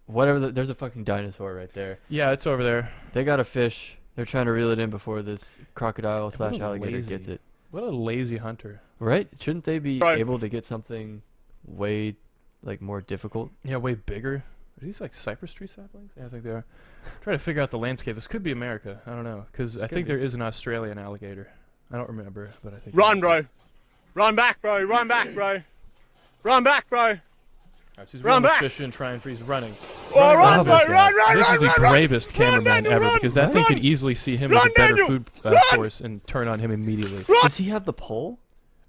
Speaker 2: there's a fucking dinosaur right there.
Speaker 3: Yeah, it's over there.
Speaker 2: They got a fish. They're trying to reel it in before this crocodile /
Speaker 3: What a
Speaker 2: alligator
Speaker 3: lazy-
Speaker 2: gets it.
Speaker 3: What a lazy hunter.
Speaker 2: Right? Shouldn't they be
Speaker 5: Right.
Speaker 2: able to get something way like more difficult?
Speaker 3: Yeah, way bigger. Are these like cypress tree saplings? Yeah, I think they are. Trying to figure out the landscape. This could be America. I don't know. Because I think
Speaker 2: be.
Speaker 3: there is an Australian alligator. I don't remember, but I think...
Speaker 5: Run, bro. Run back, bro. Run back, bro. Run back, bro.
Speaker 3: Alright, so he's
Speaker 5: Run
Speaker 3: running
Speaker 5: back.
Speaker 3: this fish and trying for... He's running.
Speaker 5: Oh, run,
Speaker 3: Oh
Speaker 5: bro.
Speaker 3: my
Speaker 5: Run,
Speaker 3: God.
Speaker 5: run,
Speaker 3: This
Speaker 5: run,
Speaker 3: is the
Speaker 5: run, run.
Speaker 3: bravest cameraman
Speaker 5: Daniel,
Speaker 3: ever,
Speaker 5: run,
Speaker 3: because that thing
Speaker 5: run.
Speaker 3: could easily see him
Speaker 5: Run,
Speaker 3: as a better
Speaker 5: Daniel,
Speaker 3: food
Speaker 5: run.
Speaker 3: source and turn on him immediately.
Speaker 2: Does he have the pole?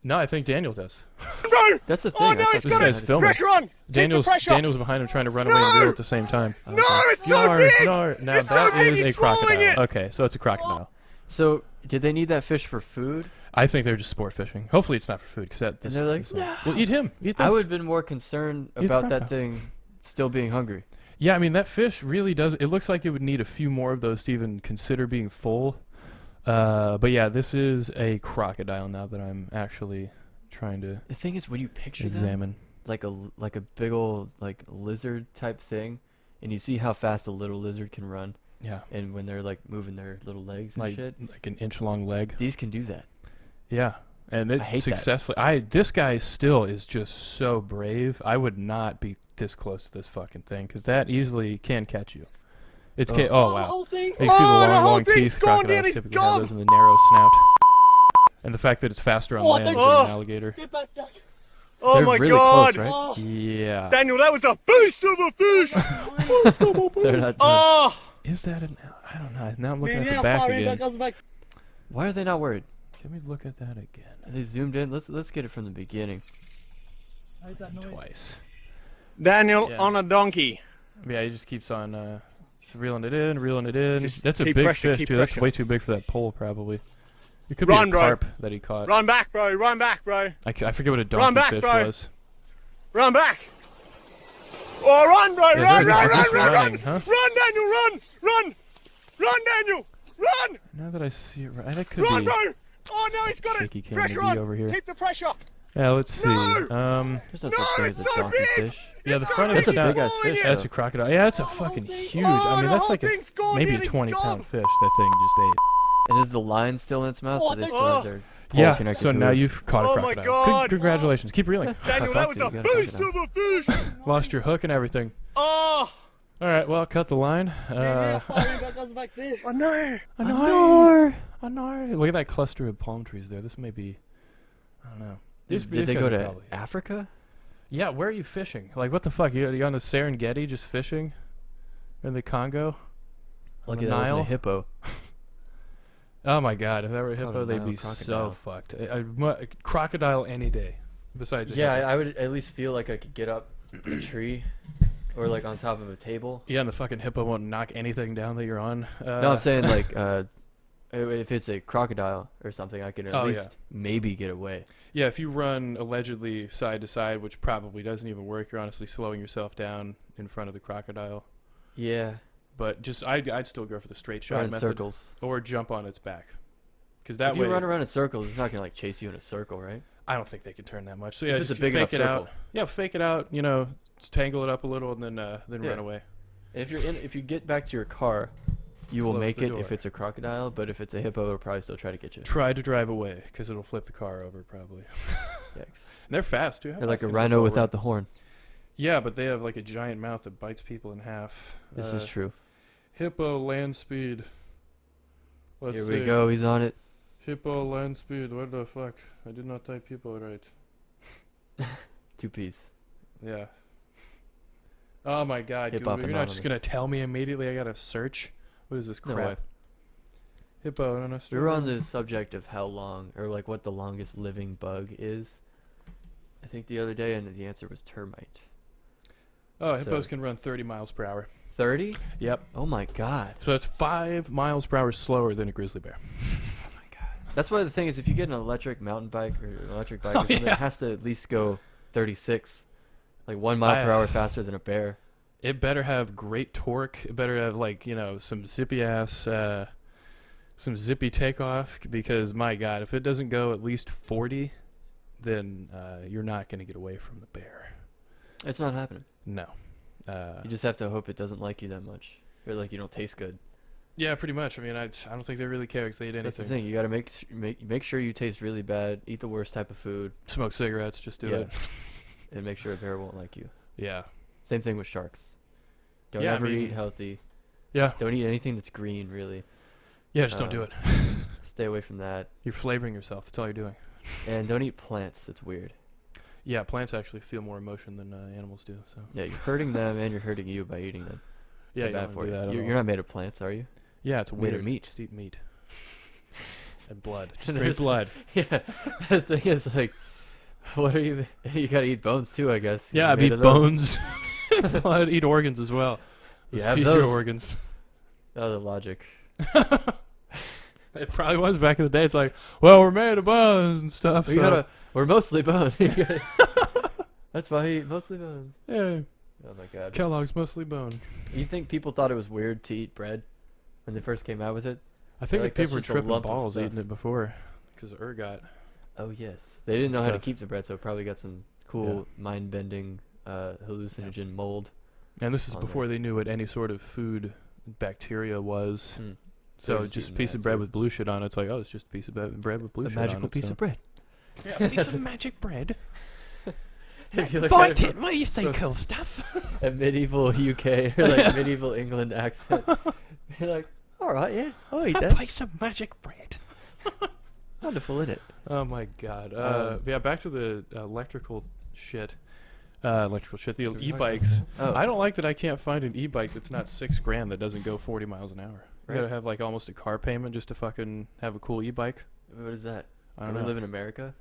Speaker 3: No, I think Daniel does.
Speaker 5: Bro.
Speaker 2: That's the thing.
Speaker 5: Oh,
Speaker 2: I
Speaker 5: no,
Speaker 2: thought
Speaker 5: it's
Speaker 2: this
Speaker 5: got
Speaker 2: guy
Speaker 3: guy's
Speaker 2: had a
Speaker 3: filming.
Speaker 5: Pressure on.
Speaker 3: Daniel's
Speaker 5: Keep the pressure.
Speaker 3: Daniel's behind him trying to run away and reel at the same time.
Speaker 5: No, it's so
Speaker 3: Yar,
Speaker 5: big.
Speaker 3: yar. Now
Speaker 5: It's so
Speaker 3: that
Speaker 5: big,
Speaker 3: is a
Speaker 5: he's swallowing
Speaker 3: crocodile.
Speaker 5: it.
Speaker 3: Okay, so it's a crocodile.
Speaker 2: So, did they need that fish for food?
Speaker 3: I think they're just sport fishing. Hopefully it's not for food, because that...
Speaker 2: And they're like,
Speaker 3: well, eat him. Eat this.
Speaker 2: I would have been more concerned
Speaker 3: Eat the
Speaker 2: about that
Speaker 3: crocodile.
Speaker 2: thing still being hungry.
Speaker 3: Yeah, I mean, that fish really does... It looks like it would need a few more of those to even consider being full. But yeah, this is a crocodile now that I'm actually trying to
Speaker 2: The thing is, when you picture them,
Speaker 3: examine.
Speaker 2: like a big old like lizard type thing, and you see how fast a little lizard can run,
Speaker 3: Yeah.
Speaker 2: and when they're like moving their little legs and
Speaker 3: Like,
Speaker 2: shit,
Speaker 3: like an inch-long leg.
Speaker 2: these can do that.
Speaker 3: Yeah. And it
Speaker 2: I hate that.
Speaker 3: successfully... This guy still is just so brave. I would not be this close to this fucking thing, because that easily can catch you. It's...
Speaker 2: Oh.
Speaker 3: Oh, wow.
Speaker 5: whole thing.
Speaker 3: You can see the long,
Speaker 5: whole
Speaker 3: long
Speaker 5: thing's
Speaker 3: teeth
Speaker 5: gone,
Speaker 3: crocodiles
Speaker 5: Danny,
Speaker 3: typically have
Speaker 5: gone.
Speaker 3: those in the narrow snout. And the fact that it's faster on land than
Speaker 5: Oh.
Speaker 3: an alligator.
Speaker 7: Get back, Jack.
Speaker 5: Oh
Speaker 2: They're
Speaker 5: my
Speaker 2: really
Speaker 5: God.
Speaker 2: close, right?
Speaker 7: Oh,
Speaker 3: Yeah.
Speaker 5: Daniel, that was a beast of a fish.
Speaker 2: They're not.
Speaker 5: Oh.
Speaker 3: Is that an... I don't know. Now I'm looking
Speaker 7: man,
Speaker 3: at
Speaker 7: how
Speaker 3: the back
Speaker 7: far in
Speaker 3: again.
Speaker 7: that goes back?
Speaker 2: Why are they not worried?
Speaker 3: Can we look at that again?
Speaker 2: Are they zoomed in? Let's get it from the beginning.
Speaker 7: I hate that noise.
Speaker 3: Twice.
Speaker 5: Daniel
Speaker 3: Yeah.
Speaker 5: on a donkey.
Speaker 3: Yeah, he just keeps on reeling it in, reeling it in.
Speaker 5: Just
Speaker 3: That's a
Speaker 5: keep
Speaker 3: big
Speaker 5: pressure,
Speaker 3: fish,
Speaker 5: keep
Speaker 3: too. That's
Speaker 5: pressure.
Speaker 3: way too big for that pole, probably. It could
Speaker 5: Run,
Speaker 3: be a
Speaker 5: bro.
Speaker 3: carp that he caught.
Speaker 5: Run back, bro. Run back, bro.
Speaker 3: I forget what a donkey
Speaker 5: back,
Speaker 3: fish
Speaker 5: bro.
Speaker 3: was.
Speaker 5: Run back. Oh, run, bro.
Speaker 3: Yeah,
Speaker 5: Run,
Speaker 3: they're
Speaker 5: run,
Speaker 3: just
Speaker 5: run, run,
Speaker 3: running,
Speaker 5: run.
Speaker 3: huh?
Speaker 5: Run, Daniel, run. Run. Run, Daniel. Run.
Speaker 3: Now that I see it, right, that could
Speaker 5: Run,
Speaker 3: be...
Speaker 5: bro. Oh, no, he's got
Speaker 3: Shaky
Speaker 5: it.
Speaker 3: camera
Speaker 5: Pressure
Speaker 3: V
Speaker 5: on.
Speaker 3: over here.
Speaker 5: Keep the pressure.
Speaker 3: Yeah, let's see.
Speaker 5: No!
Speaker 2: There's no such thing as a
Speaker 5: it's so
Speaker 2: donkey
Speaker 5: big.
Speaker 2: fish.
Speaker 3: Yeah, the front of
Speaker 2: That's
Speaker 3: it's
Speaker 2: a
Speaker 3: not...
Speaker 2: big ass fish.
Speaker 3: Yeah, it's
Speaker 2: though.
Speaker 3: a crocodile. Yeah, it's a fucking huge...
Speaker 5: Oh,
Speaker 3: I mean,
Speaker 5: the
Speaker 3: that's
Speaker 5: whole
Speaker 3: like
Speaker 5: thing's gone,
Speaker 3: maybe a
Speaker 5: Danny,
Speaker 3: 20-pound
Speaker 5: gone.
Speaker 3: fish that thing just ate.
Speaker 2: And is the line still in its mouth? So they still have their pole
Speaker 3: Yeah,
Speaker 2: connected
Speaker 3: so
Speaker 2: to
Speaker 3: now
Speaker 2: it?
Speaker 3: you've caught a
Speaker 5: Oh my
Speaker 3: crocodile.
Speaker 5: God.
Speaker 3: Congratulations. Keep reeling.
Speaker 5: Daniel, that was a
Speaker 2: You gotta
Speaker 5: beast of a fish.
Speaker 3: Lost your hook and everything.
Speaker 5: Oh,
Speaker 3: All right, well, cut the line.
Speaker 5: I know.
Speaker 3: I know. Look at that cluster of palm trees there. This may be, I don't know.
Speaker 2: Did
Speaker 3: These
Speaker 2: they
Speaker 3: guys
Speaker 2: go
Speaker 3: are
Speaker 2: to
Speaker 3: probably-
Speaker 2: Africa?
Speaker 3: Yeah, where are you fishing? Like, what the fuck? You on the Serengeti just fishing? In the Congo? On
Speaker 2: Lucky
Speaker 3: the
Speaker 2: that wasn't a
Speaker 3: Nile?
Speaker 2: hippo.
Speaker 3: Oh my god, if that were a
Speaker 2: Caught
Speaker 3: hippo,
Speaker 2: a
Speaker 3: they'd
Speaker 2: Nile
Speaker 3: be
Speaker 2: crocodile.
Speaker 3: so fucked. Crocodile any day. Besides a
Speaker 2: Yeah,
Speaker 3: hippo.
Speaker 2: I would at least feel like I could get up a tree or like on top of a table.
Speaker 3: Yeah, and the fucking hippo won't knock anything down that you're on.
Speaker 2: No, I'm saying like if it's a crocodile or something, I can at
Speaker 3: Oh,
Speaker 2: least maybe get away.
Speaker 3: Yeah, if you run allegedly side to side, which probably doesn't even work, you're honestly slowing yourself down in front of the crocodile.
Speaker 2: Yeah,
Speaker 3: But just, I'd still go for the straight shot
Speaker 2: run in
Speaker 3: method,
Speaker 2: circles.
Speaker 3: or jump on its back, because that
Speaker 2: If
Speaker 3: way
Speaker 2: you run around in circles, it's not gonna like chase you in a circle, right?
Speaker 3: I don't think they can turn that much. So yeah,
Speaker 2: If it's
Speaker 3: just
Speaker 2: a big
Speaker 3: fake
Speaker 2: enough
Speaker 3: it out.
Speaker 2: circle.
Speaker 3: Yeah, fake it out. You know, just tangle it up a little, and then
Speaker 2: Yeah.
Speaker 3: run away.
Speaker 2: And if you get back to your car, you will
Speaker 3: Close
Speaker 2: make
Speaker 3: the
Speaker 2: it
Speaker 3: door.
Speaker 2: if it's a crocodile. But if it's a hippo, it'll probably still try to get you.
Speaker 3: Try to drive away, because it'll flip the car over probably.
Speaker 2: Yikes!
Speaker 3: And they're fast too. How
Speaker 2: They're like
Speaker 3: fast
Speaker 2: a
Speaker 3: can a
Speaker 2: rhino
Speaker 3: hippo
Speaker 2: without
Speaker 3: run?
Speaker 2: the horn.
Speaker 3: Yeah, but they have like a giant mouth that bites people in half.
Speaker 2: This is true.
Speaker 3: Hippo land speed. Let's
Speaker 2: Here we
Speaker 3: see.
Speaker 2: go. He's on it.
Speaker 3: Hippo land speed. What the fuck? I did not type hippo right.
Speaker 2: 2 P's.
Speaker 3: Yeah. Oh my god,
Speaker 2: Hip Hop
Speaker 3: Google, you're not just
Speaker 2: Anonymous.
Speaker 3: gonna tell me immediately I gotta search? What is this
Speaker 2: No
Speaker 3: crap?
Speaker 2: way.
Speaker 3: Hippo in
Speaker 2: We were on
Speaker 3: Australia.
Speaker 2: the subject of how long, or like what the longest living bug is. I think the other day, and the answer was termite.
Speaker 3: Oh,
Speaker 2: so-
Speaker 3: hippos can run 30 miles per hour.
Speaker 2: 30?
Speaker 3: Yep.
Speaker 2: Oh my god.
Speaker 3: So that's 5 miles per hour slower than a grizzly bear.
Speaker 2: That's why the thing is, if you get an electric mountain bike or an electric bike or something,
Speaker 3: yeah.
Speaker 2: it has to at least go 36, like 1 mile per hour faster than a bear.
Speaker 3: It better have great torque. It better have, like, you know, some zippy takeoff, because my god, if it doesn't go at least 40, then you're not going to get away from the bear.
Speaker 2: It's not happening.
Speaker 3: No.
Speaker 2: You just have to hope it doesn't like you that much, or like you don't taste good.
Speaker 3: Yeah, pretty much. I mean, I don't think they really care because they eat
Speaker 2: That's the
Speaker 3: anything.
Speaker 2: thing. You gotta make sure you taste really bad, eat the worst type of food,
Speaker 3: Smoke cigarettes, just do
Speaker 2: Yeah.
Speaker 3: it.
Speaker 2: and make sure a bear won't like you.
Speaker 3: Yeah.
Speaker 2: Same thing with sharks. Don't
Speaker 3: Yeah, I
Speaker 2: ever
Speaker 3: mean-
Speaker 2: eat healthy.
Speaker 3: Yeah.
Speaker 2: Don't eat anything that's green, really.
Speaker 3: Yeah, just don't do it.
Speaker 2: Stay away from that.
Speaker 3: You're flavoring yourself. That's all you're doing.
Speaker 2: And don't eat plants. That's weird.
Speaker 3: Yeah, plants actually feel more emotion than animals do. So
Speaker 2: Yeah, you're hurting them and you're hurting you by eating them.
Speaker 3: yeah,
Speaker 2: They're
Speaker 3: you
Speaker 2: bad
Speaker 3: don't
Speaker 2: for
Speaker 3: wanna do
Speaker 2: you.
Speaker 3: that at
Speaker 2: You're,
Speaker 3: all.
Speaker 2: you're not made of plants, are you?
Speaker 3: Yeah, it's
Speaker 2: made
Speaker 3: weird.
Speaker 2: of meat.
Speaker 3: Just eat meat and blood. Just
Speaker 2: And
Speaker 3: straight
Speaker 2: there's-
Speaker 3: blood.
Speaker 2: Yeah. The thing is, like, what are you? You gotta eat bones too, I guess. 'cause
Speaker 3: Yeah,
Speaker 2: you're
Speaker 3: I
Speaker 2: made
Speaker 3: eat
Speaker 2: of those.
Speaker 3: bones. Blood, eat organs as well.
Speaker 2: You
Speaker 3: Let's
Speaker 2: have
Speaker 3: feed
Speaker 2: those.
Speaker 3: your organs.
Speaker 2: Oh, the logic.
Speaker 3: It probably was back in the day. It's like, well, we're made of bones and stuff.
Speaker 2: We
Speaker 3: so-
Speaker 2: gotta. We're mostly bone. That's why I eat mostly bones.
Speaker 3: Yeah,
Speaker 2: Oh my god.
Speaker 3: Kellogg's mostly bone.
Speaker 2: You think people thought it was weird to eat bread when they first came out with it?
Speaker 3: I think
Speaker 2: Like,
Speaker 3: that people were
Speaker 2: that's just a
Speaker 3: tripping
Speaker 2: lump of
Speaker 3: balls
Speaker 2: stuff.
Speaker 3: eating it before because of ergot.
Speaker 2: Oh yes. They didn't know how to
Speaker 3: Stuff.
Speaker 2: keep the bread, so it probably got some cool mind-bending hallucinogen mold.
Speaker 3: And this is
Speaker 2: On
Speaker 3: before they knew what any sort of food bacteria was.
Speaker 2: Hmm.
Speaker 3: So
Speaker 2: They're
Speaker 3: just a
Speaker 2: eating
Speaker 3: piece
Speaker 2: that,
Speaker 3: of bread
Speaker 2: too.
Speaker 3: with blue shit on it. It's like, oh, it's just a piece of bread with blue
Speaker 2: A
Speaker 3: shit on it.
Speaker 2: magical piece
Speaker 3: so-
Speaker 2: of bread.
Speaker 3: Yeah, a piece of magic bread.
Speaker 2: If you look
Speaker 6: Bite
Speaker 2: at
Speaker 6: it, what you say,
Speaker 2: from-
Speaker 6: cool stuff?
Speaker 2: a medieval UK or like medieval England accent. You're like, all right, yeah, I'll eat
Speaker 6: A
Speaker 2: that.
Speaker 6: piece of magic bread.
Speaker 2: Wonderful, isn't it?
Speaker 3: Oh my god. Yeah, back to the electrical shit. The e-bikes.
Speaker 2: Oh,
Speaker 3: I don't like that I can't find an e-bike that's not $6,000 that doesn't go 40 miles an hour. You
Speaker 2: Right.
Speaker 3: gotta have like almost a car payment just to fucking have a cool e-bike.
Speaker 2: what is that?
Speaker 3: I don't
Speaker 2: we
Speaker 3: know.
Speaker 2: live in America.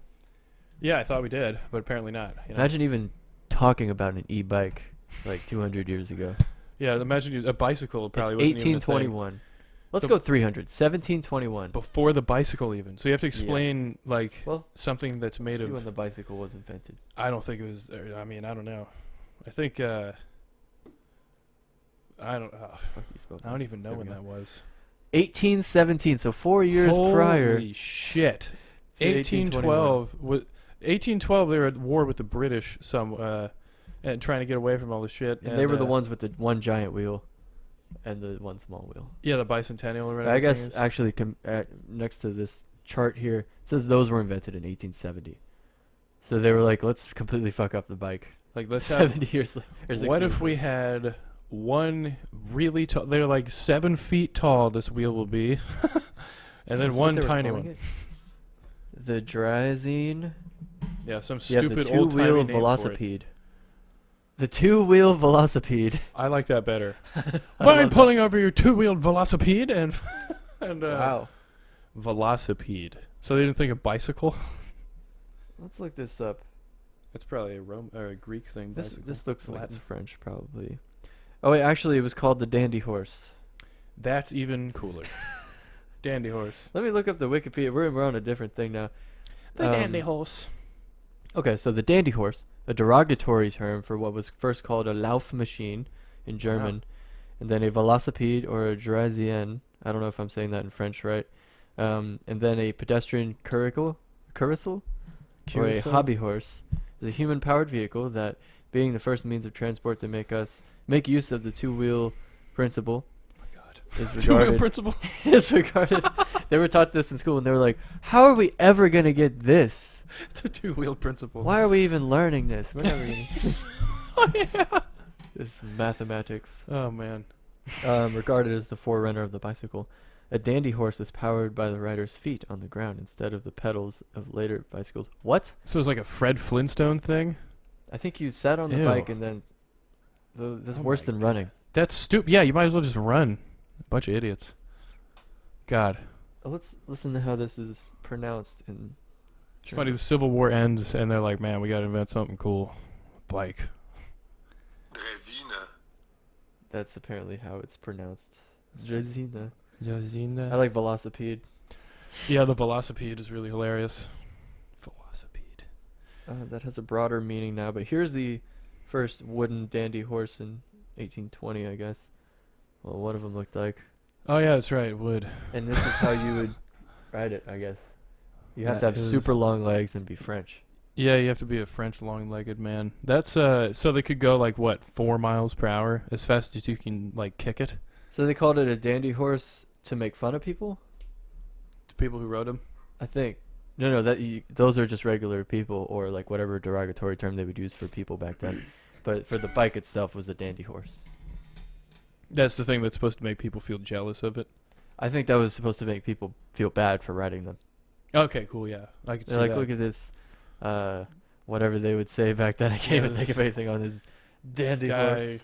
Speaker 3: Yeah, I thought we did, but apparently not. You know?
Speaker 2: Imagine even talking about an e-bike like 200 years ago.
Speaker 3: Yeah, imagine a bicycle
Speaker 2: It's
Speaker 3: probably wasn't even a thing.
Speaker 2: 1821. Let's
Speaker 3: The-
Speaker 2: go 300. 1721.
Speaker 3: Before the bicycle even. So you have to explain like
Speaker 2: Well,
Speaker 3: something that's made
Speaker 2: see
Speaker 3: of.
Speaker 2: when the bicycle was invented.
Speaker 3: I don't think it was. I mean, I don't know. I think. I don't.
Speaker 2: Fuck, you spelled
Speaker 3: I don't
Speaker 2: this.
Speaker 3: even know
Speaker 2: There we
Speaker 3: when
Speaker 2: go.
Speaker 3: that was.
Speaker 2: 1817. So 4 years prior.
Speaker 3: Holy shit!
Speaker 2: to
Speaker 3: 1812 was 1812. They were at war with the British, and trying to get away from all the shit.
Speaker 2: And they were the
Speaker 3: uh,
Speaker 2: ones with the one giant wheel. and the one small wheel.
Speaker 3: Yeah, the bicentennial or whatever.
Speaker 2: I
Speaker 3: thing
Speaker 2: guess
Speaker 3: is.
Speaker 2: actually next to this chart here, it says those were invented in 1870. So they were like, let's completely fuck up the bike.
Speaker 3: Like, let's have.
Speaker 2: 70 years later. Or 60
Speaker 3: What
Speaker 2: years
Speaker 3: if we
Speaker 2: later.
Speaker 3: had one really tall? They're like 7 feet tall. This wheel will be, and then
Speaker 2: That's what
Speaker 3: one
Speaker 2: they were
Speaker 3: tiny
Speaker 2: calling
Speaker 3: one.
Speaker 2: it? The Drazine.
Speaker 3: Yeah, some
Speaker 2: Yeah, the
Speaker 3: stupid old timey
Speaker 2: two-wheel
Speaker 3: name for it.
Speaker 2: velocipede. The two-wheel velocipede.
Speaker 3: I like that better.
Speaker 2: I
Speaker 3: Mind
Speaker 2: love
Speaker 3: pulling over your two-wheeled velocipede and and
Speaker 2: Wow.
Speaker 3: velocipede. So they didn't think of bicycle.
Speaker 2: Let's look this up.
Speaker 3: It's probably a Rome or a Greek thing.
Speaker 2: This
Speaker 3: bicycle.
Speaker 2: this looks like it's
Speaker 3: Latin.
Speaker 2: French, probably. Oh wait, actually, it was called the dandy horse.
Speaker 3: That's even cooler. Dandy horse.
Speaker 2: Let me look up the Wikipedia. We're on a different thing now.
Speaker 3: The
Speaker 2: Um,
Speaker 3: dandy horse.
Speaker 2: Okay, so the dandy horse, a derogatory term for what was first called a Lauf machine in German, and then a velocipede or a Draisienne. I don't know if I'm saying that in French right. And then a pedestrian carousel, or a hobby horse, is a human-powered vehicle that, being the first means of transport to make use of the two-wheel principle, is
Speaker 3: Two-wheel
Speaker 2: regarded
Speaker 3: principle.
Speaker 2: is regarded. They were taught this in school, and they were like, "How are we ever gonna get this?
Speaker 3: It's a two-wheel principle.
Speaker 2: Why are we even learning this? We're never gonna."
Speaker 3: Oh, yeah.
Speaker 2: This mathematics.
Speaker 3: Oh man.
Speaker 2: Regarded as the forerunner of the bicycle, a dandy horse is powered by the rider's feet on the ground instead of the pedals of later bicycles. What?
Speaker 3: So it's like a Fred Flintstone thing.
Speaker 2: I think you sat on the
Speaker 3: Ew.
Speaker 2: bike and then. That's
Speaker 3: Oh
Speaker 2: worse
Speaker 3: my
Speaker 2: than running.
Speaker 3: That's stupid. Yeah, you might as well just run. Bunch of idiots. God.
Speaker 2: Let's listen to how this is pronounced in.
Speaker 3: It's funny, the Civil War ends, and they're like, man, we gotta invent something cool. Bike.
Speaker 2: That's apparently how it's pronounced. Drazina.
Speaker 3: I
Speaker 2: I like velocipede.
Speaker 3: Yeah, the velocipede is really hilarious. Velocipede.
Speaker 2: That has a broader meaning now, but here's the first wooden dandy horse in 1820, I guess. Well, one of them looked like.
Speaker 3: Oh yeah, that's right, wood.
Speaker 2: And this is how you would ride it, I guess. You have to
Speaker 3: That
Speaker 2: have super long legs and be French.
Speaker 3: Yeah, you have to be a French long-legged man. That's so they could go like what, 4 miles per hour, as fast as you can like kick it.
Speaker 2: So they called it a dandy horse to make fun of people?
Speaker 3: To people who rode them.
Speaker 2: I think. No, those are just regular people, or like whatever derogatory term they would use for people back then. But for the bike itself was a dandy horse.
Speaker 3: That's the thing that's supposed to make people feel jealous of it.
Speaker 2: I think that was supposed to make people feel bad for riding them.
Speaker 3: Okay, cool. Yeah, I could see
Speaker 2: They're like,
Speaker 3: that.
Speaker 2: look at this, whatever they would say back then. I can't even think of anything on this dandy horse.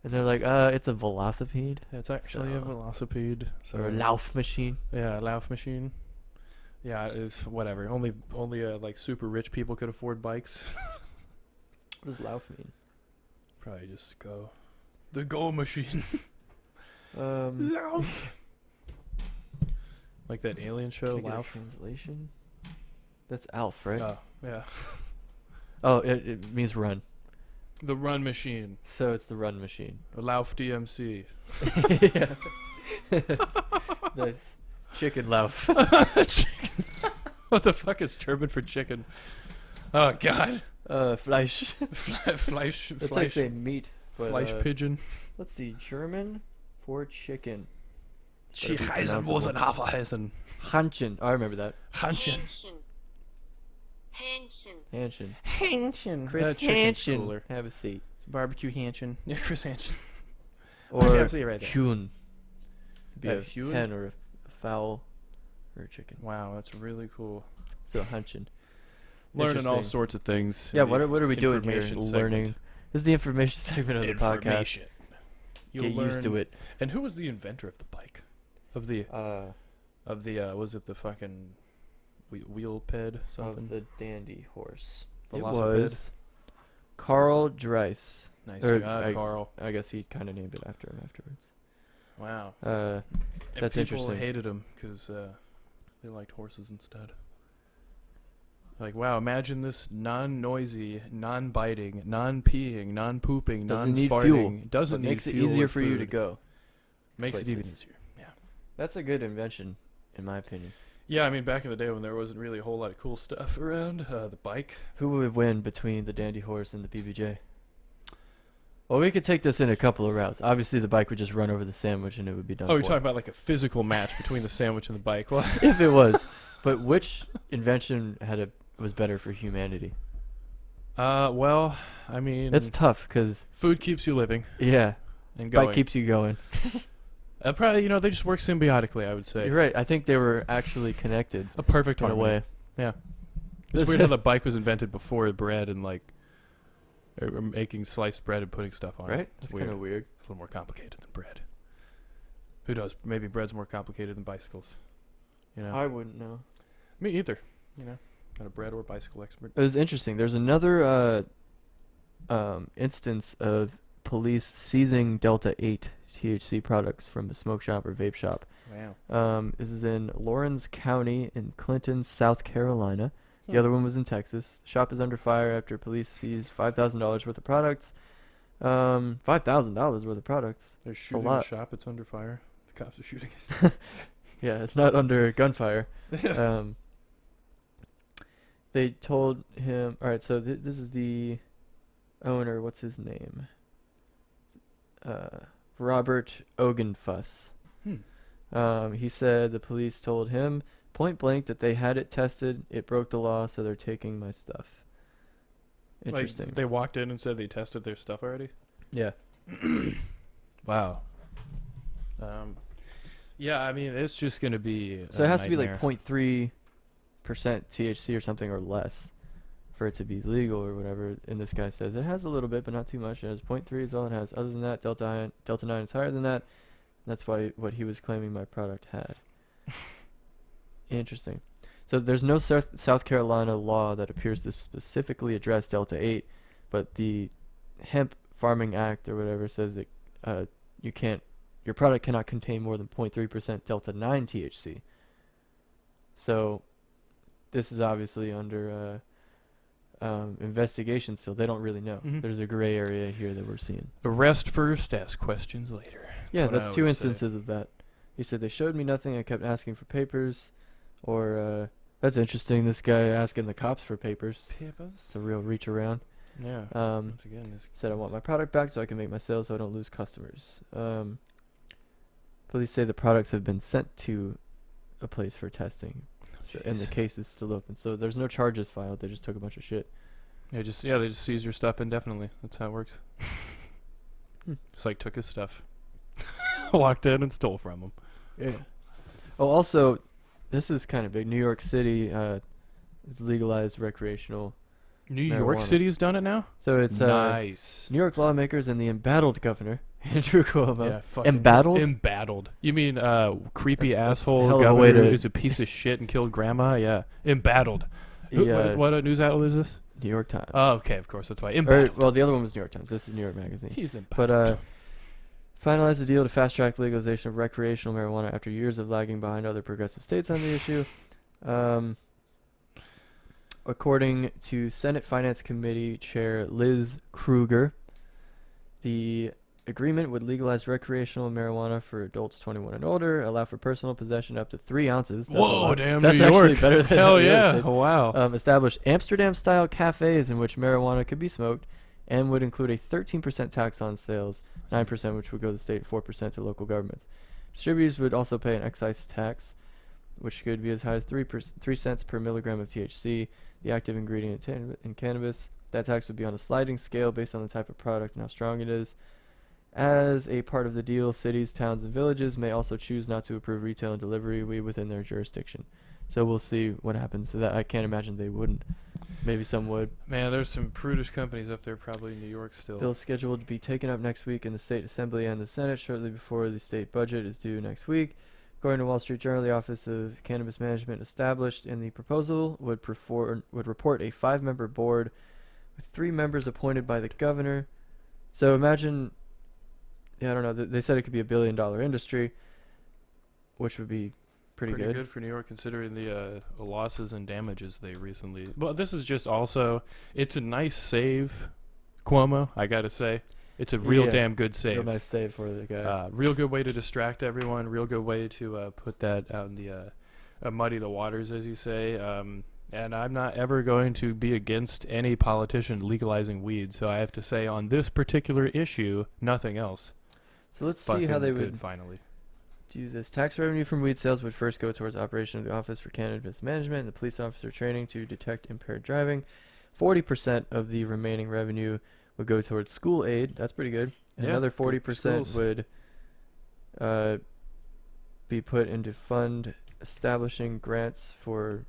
Speaker 2: And they're like, it's a velocipede.
Speaker 3: It's actually a
Speaker 2: So-
Speaker 3: velocipede.
Speaker 2: Or a Lauf machine.
Speaker 3: Yeah, a Lauf machine. Yeah, it's whatever. Only like super rich people could afford bikes.
Speaker 2: What does Lauf mean?
Speaker 3: Probably just go. The Go machine.
Speaker 2: Lauf.
Speaker 3: Like that alien show,
Speaker 2: Can I get a
Speaker 3: Lauf.
Speaker 2: translation? That's Alf, right?
Speaker 3: Oh, yeah.
Speaker 2: Oh, it means run.
Speaker 3: The Run Machine.
Speaker 2: So it's the run machine.
Speaker 3: Or Lauf DMC.
Speaker 2: Yeah. Nice. Chicken Lauf.
Speaker 3: Chicken. What the fuck is German for chicken? Oh, God.
Speaker 2: Fleisch.
Speaker 3: Fleisch.
Speaker 2: That's like saying meat. But,
Speaker 3: Fleisch pigeon.
Speaker 2: let's see. German for chicken.
Speaker 3: Haferheisen.
Speaker 2: Hanchen. Oh, I remember that.
Speaker 3: Hanchen.
Speaker 2: Hanchen.
Speaker 3: Hanchen.
Speaker 2: Chris
Speaker 3: chicken's
Speaker 2: Hanchen.
Speaker 3: cooler.
Speaker 2: Have a seat.
Speaker 3: Barbecue Hanchen. Yeah, Chris Hanchen.
Speaker 2: Or
Speaker 3: Okay, I see it right there.
Speaker 2: Hune. Be
Speaker 3: A
Speaker 2: a
Speaker 3: Hune?
Speaker 2: hen or a fowl or a chicken.
Speaker 3: Wow, that's really cool.
Speaker 2: So Hanchen.
Speaker 3: Learning all
Speaker 2: Interesting.
Speaker 3: sorts of things.
Speaker 2: Yeah,
Speaker 3: in the
Speaker 2: what are we doing here?
Speaker 3: information
Speaker 2: Learning.
Speaker 3: segment.
Speaker 2: This is the information segment of the podcast.
Speaker 3: Information. You'll
Speaker 2: Get used to
Speaker 3: learn-
Speaker 2: it.
Speaker 3: And who was the inventor of the bike? Of the was it the fucking wheel ped something?
Speaker 2: Of the dandy horse. It
Speaker 3: Velocipede?
Speaker 2: was Carl Dreiss.
Speaker 3: Nice
Speaker 2: or
Speaker 3: job, Carl.
Speaker 2: I guess he kind of named it after him afterwards.
Speaker 3: Wow.
Speaker 2: Uh,
Speaker 3: And
Speaker 2: That's
Speaker 3: people
Speaker 2: interesting.
Speaker 3: hated him because they liked horses instead. Like, wow, imagine this non-noisy, non-biting, non-peeing, non-pooping,
Speaker 2: doesn't need
Speaker 3: non-farting.
Speaker 2: fuel.
Speaker 3: Doesn't
Speaker 2: but
Speaker 3: need
Speaker 2: makes it
Speaker 3: fuel
Speaker 2: easier
Speaker 3: or
Speaker 2: for you to
Speaker 3: food.
Speaker 2: go.
Speaker 3: Makes it even
Speaker 2: places.
Speaker 3: easier. Yeah.
Speaker 2: That's a good invention, in my opinion.
Speaker 3: Yeah, I mean, back in the day when there wasn't really a whole lot of cool stuff around, the bike.
Speaker 2: Who would win between the dandy horse and the PBJ? Well, we could take this in a couple of routes. Obviously, the bike would just run over the sandwich and it would be done.
Speaker 3: Oh, you're
Speaker 2: for.
Speaker 3: talking about like a physical match between the sandwich and the bike. Well,
Speaker 2: If it was. But which invention was better for humanity?
Speaker 3: well, I mean,
Speaker 2: It's tough because,
Speaker 3: food keeps you living
Speaker 2: yeah,
Speaker 3: and going.
Speaker 2: bike keeps you going.
Speaker 3: Probably, they just work symbiotically, I would say.
Speaker 2: You're right. I think they were actually connected
Speaker 3: A perfect
Speaker 2: in a
Speaker 3: harmony.
Speaker 2: way.
Speaker 3: Yeah. It's weird how the bike was invented before bread and like or making sliced bread and putting stuff on it.
Speaker 2: Right?
Speaker 3: It's
Speaker 2: That's
Speaker 3: weird.
Speaker 2: kind of weird.
Speaker 3: It's a little more complicated than bread. Who knows? Maybe bread's more complicated than bicycles.
Speaker 2: I wouldn't know.
Speaker 3: Me either. Not a bread or bicycle expert.
Speaker 2: It was interesting. There's another instance of police seizing Delta 8 THC products from a smoke shop or vape shop.
Speaker 3: Wow.
Speaker 2: This is in Lawrence County in Clinton, South Carolina. The
Speaker 3: Hmm.
Speaker 2: other one was in Texas. The shop is under fire after police seized $5,000 worth of products. $5,000 worth of products.
Speaker 3: They're shooting
Speaker 2: lot.
Speaker 3: a shop. It's under fire. The cops are shooting it.
Speaker 2: Yeah, it's not under gunfire. They told him. All right, so this is the owner. What's his name? Robert Ogenfuss. He said the police told him point blank that they had it tested. It broke the law, so they're taking my stuff. Interesting.
Speaker 3: Like, they walked in and said they tested their stuff already?
Speaker 2: Yeah.
Speaker 3: Wow. Yeah, I mean, it's just going to be
Speaker 2: So it has to be like
Speaker 3: nightmare.
Speaker 2: 0.3% THC or something or less for it to be legal or whatever. And this guy says it has a little bit, but not too much. It has 0.3 is all it has. Other than that, Delta 9 is higher than that. That's why what he was claiming my product had. Interesting. So there's no South Carolina law that appears to specifically address Delta 8, but the Hemp Farming Act or whatever says that your product cannot contain more than 0.3% Delta 9 THC. So this is obviously under investigation still. They don't really know.
Speaker 3: Mhm.
Speaker 2: There's a gray area here that we're seeing.
Speaker 3: Arrest first, ask questions later.
Speaker 2: Yeah,
Speaker 3: what I
Speaker 2: that's two
Speaker 3: always say.
Speaker 2: instances of that. He said they showed me nothing. I kept asking for papers. Or, that's interesting. This guy asking the cops for papers. It's a real reach around.
Speaker 3: Yeah.
Speaker 2: Um,
Speaker 3: Once again, this
Speaker 2: Said I want my product back so I can make my sales so I don't lose customers. Police say the products have been sent to a place for testing. And the case is still open. So there's no charges filed. They just took a bunch of shit.
Speaker 3: they just seize your stuff indefinitely. That's how it works. Just like took his stuff, walked in and stole from him.
Speaker 2: Yeah. Oh, also, this is kind of big. New York City has legalized recreational.
Speaker 3: New York
Speaker 2: Marijuana.
Speaker 3: City's done it now.
Speaker 2: So it's
Speaker 3: Nice.
Speaker 2: New York lawmakers and the embattled governor, Andrew Cuomo.
Speaker 3: Yeah, fucking
Speaker 2: Embattled?
Speaker 3: Embattled. You mean creepy
Speaker 2: That's a
Speaker 3: asshole
Speaker 2: hell of a
Speaker 3: governor
Speaker 2: way to-
Speaker 3: who's a piece of shit and killed grandma? Yeah, embattled.
Speaker 2: Yeah.
Speaker 3: What news outlet is this?
Speaker 2: New York Times.
Speaker 3: Oh, okay, of course, that's why.
Speaker 2: Or,
Speaker 3: Embattled.
Speaker 2: well, the other one was New York Times. This is New York Magazine.
Speaker 3: He's embattled.
Speaker 2: But finalized the deal to fast-track legalization of recreational marijuana after years of lagging behind other progressive states on the issue. According to Senate Finance Committee Chair Liz Kruger, the agreement would legalize recreational marijuana for adults 21 and older, allow for personal possession up to 3 ounces. That's a
Speaker 3: Whoa,
Speaker 2: lot.
Speaker 3: damn,
Speaker 2: That's
Speaker 3: New
Speaker 2: actually
Speaker 3: York.
Speaker 2: better than
Speaker 3: Hell
Speaker 2: the other
Speaker 3: yeah!
Speaker 2: states.
Speaker 3: Wow.
Speaker 2: Establish Amsterdam-style cafes in which marijuana could be smoked, and would include a 13% tax on sales, 9% which would go to the state, 4% to local governments. Distributors would also pay an excise tax, which could be as high as 3 cents per milligram of THC, the active ingredient in cannabis. That tax would be on a sliding scale based on the type of product and how strong it is. As a part of the deal, cities, towns, and villages may also choose not to approve retail and delivery weed within their jurisdiction. So we'll see what happens to that. I can't imagine they wouldn't. Maybe some would.
Speaker 3: Man, there's some prudish companies up there, probably in New York still.
Speaker 2: Bill scheduled to be taken up next week in the State Assembly and the Senate shortly before the state budget is due next week. According to Wall Street Journal, the Office of Cannabis Management established in the proposal would report a 5-member board with 3 members appointed by the governor. So imagine, I don't know, they said it could be $1 billion industry, which would be pretty good.
Speaker 3: For New York, considering the losses and damages they recently. Well, this is just also. It's a nice save, Cuomo. I gotta say, it's a real
Speaker 2: Yeah.
Speaker 3: damn good save.
Speaker 2: Real nice save for the guy.
Speaker 3: Real good way to distract everyone. Real good way to put that out in the muddy the waters, as you say. And I'm not ever going to be against any politician legalizing weed. So I have to say on this particular issue, nothing else.
Speaker 2: So let's see how they would
Speaker 3: finally
Speaker 2: do this. Tax revenue from weed sales would first go towards operation of the Office for Cannabis Management and the police officer training to detect impaired driving. 40% of the remaining revenue would go towards school aid. That's pretty good. And
Speaker 3: Yeah,
Speaker 2: another
Speaker 3: good for
Speaker 2: 40%
Speaker 3: schools.
Speaker 2: would be put into fund establishing grants for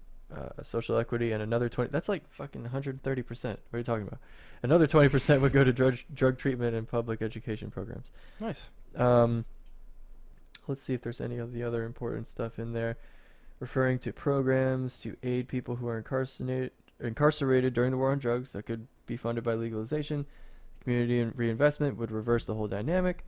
Speaker 2: social equity, and another 20. That's like fucking 130%. What are you talking about? Another 20% would go to drug treatment and public education programs.
Speaker 3: nice.
Speaker 2: Let's see if there's any of the other important stuff in there. Referring to programs to aid people who are incarcerated during the war on drugs that could be funded by legalization. Community and reinvestment would reverse the whole dynamic.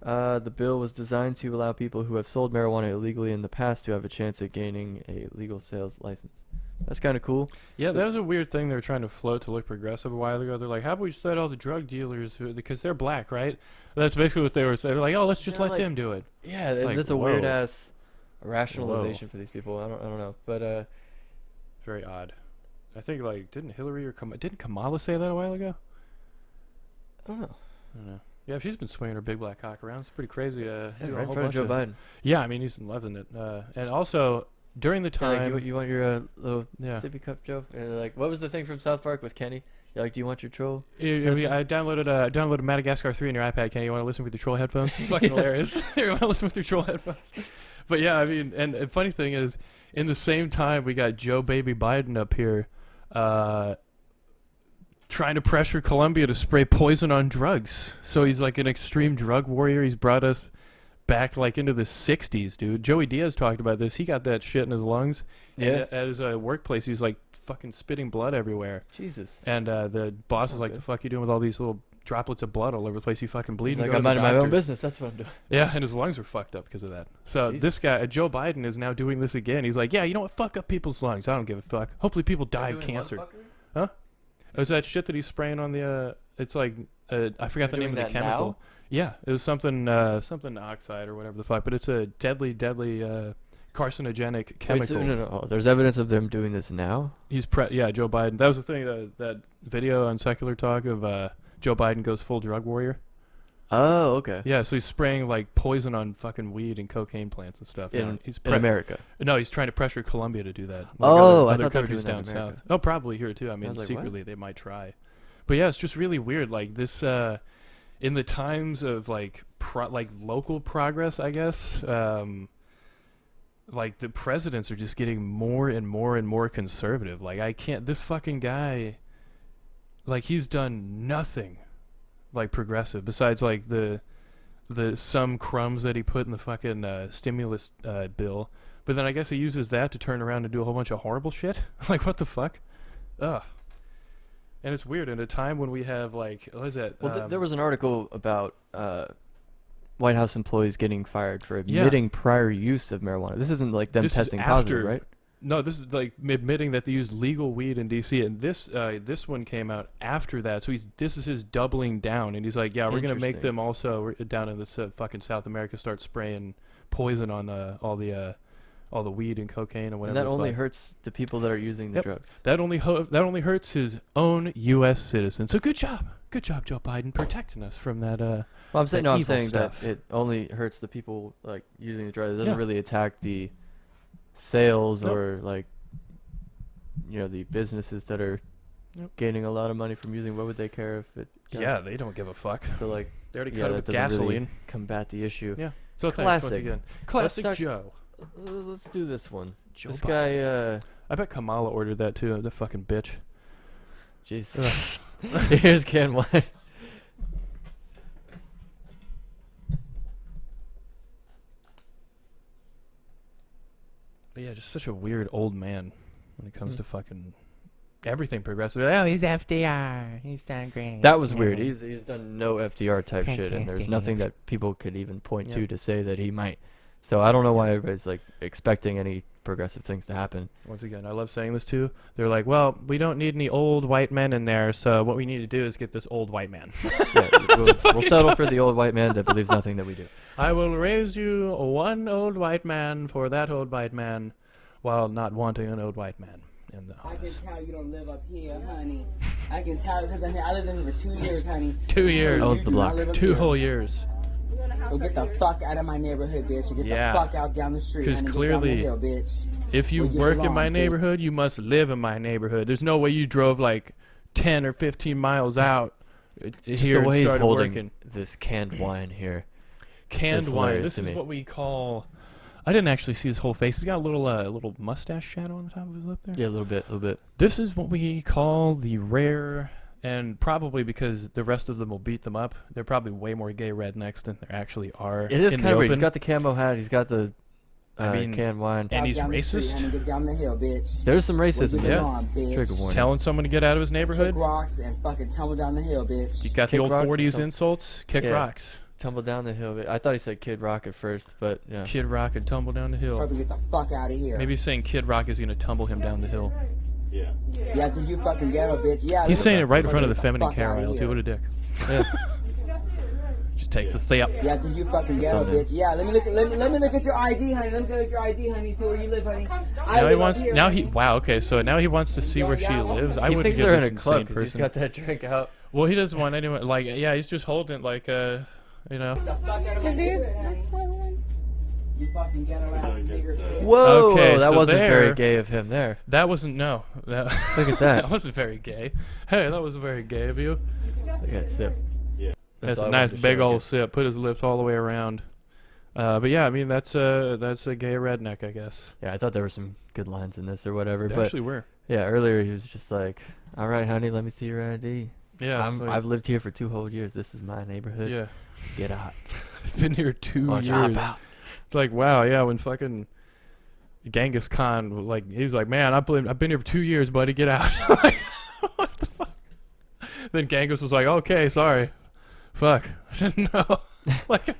Speaker 2: The bill was designed to allow people who have sold marijuana illegally in the past to have a chance at gaining a legal sales license. That's kind of cool.
Speaker 3: Yeah, that was a weird thing they were trying to float to look progressive a while ago. They're like, how about we just let all the drug dealers, because they're black, right? That's basically what they were saying. They're like, oh, let's just
Speaker 2: Yeah,
Speaker 3: let
Speaker 2: like-
Speaker 3: them do it.
Speaker 2: Yeah,
Speaker 3: Like,
Speaker 2: that's a
Speaker 3: whoa.
Speaker 2: weird ass rationalization for these people. I don't know, but
Speaker 3: Very odd. I think, like, didn't Hillary or didn't Kamala say that a while ago?
Speaker 2: I don't know.
Speaker 3: I don't know. Yeah, she's been swinging her big black cock around. It's pretty crazy.
Speaker 2: Yeah,
Speaker 3: doing a
Speaker 2: right in
Speaker 3: whole
Speaker 2: front of
Speaker 3: bunch
Speaker 2: Joe Biden.
Speaker 3: Yeah, I mean, he's loving it. And also, during the
Speaker 2: Yeah, like,
Speaker 3: time...
Speaker 2: you want your little
Speaker 3: Yeah.
Speaker 2: sippy cup, Joe? And like, what was the thing from South Park with Kenny? You're like, do you want your troll?
Speaker 3: I downloaded Madagascar 3 on your iPad. Kenny, you want to listen with your troll headphones? It's fucking hilarious. You want to listen with your troll headphones? But yeah, I mean, and the funny thing is, in the same time, we got Joe Baby Biden up here trying to pressure Colombia to spray poison on drugs. So he's like an extreme drug warrior. He's brought us back like into the 60s, dude. Joey Diaz talked about this. He got that shit in his lungs.
Speaker 2: Yeah.
Speaker 3: And at his workplace, he's like fucking spitting blood everywhere.
Speaker 2: Jesus.
Speaker 3: And the boss
Speaker 2: That's
Speaker 3: is
Speaker 2: not
Speaker 3: like,
Speaker 2: good.
Speaker 3: the fuck you doing with all these little droplets of blood all over the place? You fucking
Speaker 2: He's
Speaker 3: bleeding.
Speaker 2: like,
Speaker 3: Go to
Speaker 2: I'm
Speaker 3: the
Speaker 2: minding my own
Speaker 3: doctor."
Speaker 2: business. That's what I'm doing.
Speaker 3: Yeah, and his lungs were fucked up because of that. So this
Speaker 2: Jesus.
Speaker 3: guy, Joe Biden, is now doing this again. He's like, yeah, you know what? Fuck up people's lungs. I don't give a fuck. Hopefully people die of cancer. Huh? It was that shit that he's spraying on the, it's like, I forgot the
Speaker 2: They're
Speaker 3: name of
Speaker 2: doing
Speaker 3: the
Speaker 2: that
Speaker 3: chemical.
Speaker 2: now?
Speaker 3: Yeah, it was something oxide or whatever the fuck, but it's a deadly carcinogenic chemical.
Speaker 2: Wait, so, no. Oh, there's evidence of them doing this now?
Speaker 3: Yeah, Joe Biden. That was the thing, that video on Secular Talk of Joe Biden goes full drug warrior.
Speaker 2: Oh, okay.
Speaker 3: Yeah, so he's spraying like poison on fucking weed and cocaine plants and stuff.
Speaker 2: In,
Speaker 3: he's
Speaker 2: in America.
Speaker 3: No, he's trying to pressure Colombia to do that.
Speaker 2: Oh, I
Speaker 3: other
Speaker 2: thought they were
Speaker 3: countries
Speaker 2: doing
Speaker 3: down
Speaker 2: that in America.
Speaker 3: south. Oh, probably here too. I mean,
Speaker 2: was like,
Speaker 3: secretly they might try. But yeah, it's just really weird. Like this, in the times of like local progress, I guess. Like the presidents are just getting more and more and more conservative. Like I can't. This fucking guy, like he's done nothing, like progressive besides like the some crumbs that he put in the fucking stimulus bill. But then I guess he uses that to turn around and do a whole bunch of horrible shit. Like what the fuck? Ugh. And it's weird in a time when we have like what is that?
Speaker 2: Well, there was an article about White House employees getting fired for admitting prior use of marijuana. This isn't like them
Speaker 3: This is
Speaker 2: testing positive,
Speaker 3: after-
Speaker 2: right?
Speaker 3: No, this is like admitting that they used legal weed in D.C. and this one came out after that. So this is his doubling down, and he's like, yeah, we're gonna make
Speaker 2: Interesting.
Speaker 3: them also down in this fucking South America start spraying poison on all the weed and cocaine and
Speaker 2: And
Speaker 3: whatever.
Speaker 2: that
Speaker 3: the
Speaker 2: only
Speaker 3: fuck.
Speaker 2: hurts the people that are using the
Speaker 3: Yep.
Speaker 2: drugs.
Speaker 3: That only hurts his own U.S. citizens. So good job, Joe Biden, protecting us from that.
Speaker 2: Well, I'm saying
Speaker 3: that
Speaker 2: no. I'm
Speaker 3: evil
Speaker 2: saying
Speaker 3: stuff.
Speaker 2: that it only hurts the people like using the drugs. It doesn't
Speaker 3: Yeah.
Speaker 2: really attack the sales
Speaker 3: Nope.
Speaker 2: or like the businesses that are
Speaker 3: Yep.
Speaker 2: gaining a lot of money from using. What would they care if it?
Speaker 3: Yeah, they don't give a fuck.
Speaker 2: So like
Speaker 3: They already
Speaker 2: yeah,
Speaker 3: cut it
Speaker 2: that
Speaker 3: with
Speaker 2: doesn't really
Speaker 3: gasoline.
Speaker 2: combat the issue.
Speaker 3: Yeah. So thanks once
Speaker 2: Classic.
Speaker 3: again. Classic
Speaker 2: talk-
Speaker 3: Joe.
Speaker 2: Let's do this one.
Speaker 3: Joe
Speaker 2: This
Speaker 3: Biden.
Speaker 2: guy.
Speaker 3: I bet Kamala ordered that too. The fucking bitch.
Speaker 2: Jeez. Here's Ken White.
Speaker 3: But yeah, just such a weird old man when it comes to fucking everything progressive. Oh, he's FDR. He's so great.
Speaker 2: That was weird. He's done no FDR type shit, and there's
Speaker 6: Fantastic.
Speaker 2: nothing that people could even point
Speaker 3: Yeah.
Speaker 2: to say that he might. So I don't know why everybody's like expecting any progressive things to happen.
Speaker 3: Once again, I love saying this too. They're like, well, we don't need any old white men in there, so what we need to do is get this old white man.
Speaker 2: Yeah, we'll settle for the old white man that believes nothing that we do.
Speaker 3: I will raise you one old white man for that old white man while not wanting an old white man. in the
Speaker 8: I can
Speaker 3: house.
Speaker 8: tell you don't live up here, honey. I can tell because I lived in here for 2 years, honey.
Speaker 3: 2 years.
Speaker 2: Owns the block.
Speaker 8: I live up
Speaker 3: 2
Speaker 8: here.
Speaker 3: whole years.
Speaker 8: So get the fuck out of my neighborhood, bitch. And get
Speaker 3: Yeah.
Speaker 8: the fuck out down the street.
Speaker 3: 'Cause
Speaker 8: honey. Get
Speaker 3: clearly-
Speaker 8: down the hill, bitch.
Speaker 3: If you
Speaker 8: Where you
Speaker 3: work in
Speaker 8: belong,
Speaker 3: my
Speaker 8: bitch.
Speaker 3: neighborhood, you must live in my neighborhood. There's no way you drove like 10 or 15 miles out
Speaker 2: Just
Speaker 3: here
Speaker 2: the way
Speaker 3: and
Speaker 2: he's
Speaker 3: started
Speaker 2: holding
Speaker 3: working.
Speaker 2: this canned wine here.
Speaker 3: Canned
Speaker 2: That's
Speaker 3: wine.
Speaker 2: hilarious
Speaker 3: This
Speaker 2: to
Speaker 3: is
Speaker 2: me.
Speaker 3: what we call. I didn't actually see his whole face. He's got a little mustache shadow on the top of his lip there.
Speaker 2: Yeah, a little bit.
Speaker 3: This is what we call the rare, and probably because the rest of them will beat them up, they're probably way more gay rednecks than there actually are.
Speaker 2: It is
Speaker 3: in
Speaker 2: kind
Speaker 3: the
Speaker 2: of weird.
Speaker 3: open.
Speaker 2: He's got the camo hat. He's got the
Speaker 3: I mean,
Speaker 2: canned wine.
Speaker 3: and he's
Speaker 8: Down the street,
Speaker 3: racist.
Speaker 8: honey. Get down the hill, bitch.
Speaker 2: There's some racism.
Speaker 8: Where you
Speaker 2: Yes.
Speaker 8: belong, bitch.
Speaker 2: Trigger warning.
Speaker 3: Telling someone to get out of his
Speaker 8: Kick
Speaker 3: neighborhood.
Speaker 8: rocks and fucking tumble down the hill, bitch.
Speaker 3: You got
Speaker 2: Kick
Speaker 3: the old
Speaker 2: rocks and
Speaker 3: 40s
Speaker 2: tum-
Speaker 3: insults. Kick
Speaker 2: Yeah.
Speaker 3: rocks.
Speaker 2: Tumble down the hill. I thought he said Kid Rock at first, but yeah.
Speaker 3: Kid Rock and tumble down the hill.
Speaker 8: Probably get the fuck out of here.
Speaker 3: Maybe he's saying Kid Rock is gonna tumble him down the hill.
Speaker 8: Yeah, cause you fucking ghetto, bitch. Yeah.
Speaker 3: He's
Speaker 8: look
Speaker 3: saying
Speaker 8: at
Speaker 3: it right in
Speaker 8: fucking
Speaker 3: front of the
Speaker 8: get
Speaker 3: feminine
Speaker 8: fuck
Speaker 3: care
Speaker 8: outta
Speaker 3: aisle too.
Speaker 8: here.
Speaker 3: What a dick.
Speaker 2: Yeah.
Speaker 3: Just takes a step.
Speaker 8: Yeah, cause you fucking ghetto,
Speaker 2: thumbnail.
Speaker 8: bitch. Yeah, let me look at your ID, honey. Let me look at your ID, honey. See where you live, honey.
Speaker 3: Now he wants. Now he. Wow. Okay. So now he wants to see where she lives. I
Speaker 2: He
Speaker 3: wouldn't
Speaker 2: thinks
Speaker 3: get
Speaker 2: they're in
Speaker 3: this
Speaker 2: a club
Speaker 3: insane
Speaker 2: because he's
Speaker 3: person.
Speaker 2: got that drink out.
Speaker 3: Well, he doesn't want anyone. Like, yeah, he's just holding it like, you know.
Speaker 8: Is he? You fucking ghetto ass nigger.
Speaker 2: Whoa,
Speaker 3: Okay,
Speaker 2: that
Speaker 3: so
Speaker 2: wasn't very
Speaker 3: there-
Speaker 2: gay of him there.
Speaker 3: That wasn't no. That,
Speaker 2: Look at that.
Speaker 3: that wasn't very gay. Hey, that wasn't very gay of you.
Speaker 2: Look at that sip.
Speaker 3: That's
Speaker 2: all
Speaker 3: a
Speaker 2: I
Speaker 3: nice
Speaker 2: wanted to
Speaker 3: big
Speaker 2: show, I
Speaker 3: old
Speaker 2: guess.
Speaker 3: sip. Put his lips all the way around. But yeah, I mean that's a gay redneck, I guess.
Speaker 2: Yeah, I thought there were some good lines in this or whatever.
Speaker 3: They
Speaker 2: But
Speaker 3: actually were.
Speaker 2: yeah, earlier he was just like, "All right, honey, let me see your ID.
Speaker 3: Yeah. it's like-
Speaker 2: I've lived here for 2 whole years. This is my neighborhood.
Speaker 3: yeah.
Speaker 2: Get out.
Speaker 3: I've been here 2
Speaker 2: Why don't you hop
Speaker 3: years.
Speaker 2: out?"
Speaker 3: It's like, wow, yeah, when fucking Genghis Khan, like, he was like, man, I've been here for 2 years, buddy, get out. Like, what the fuck? Then Genghis was like, okay, sorry. Fuck. I didn't know. Like,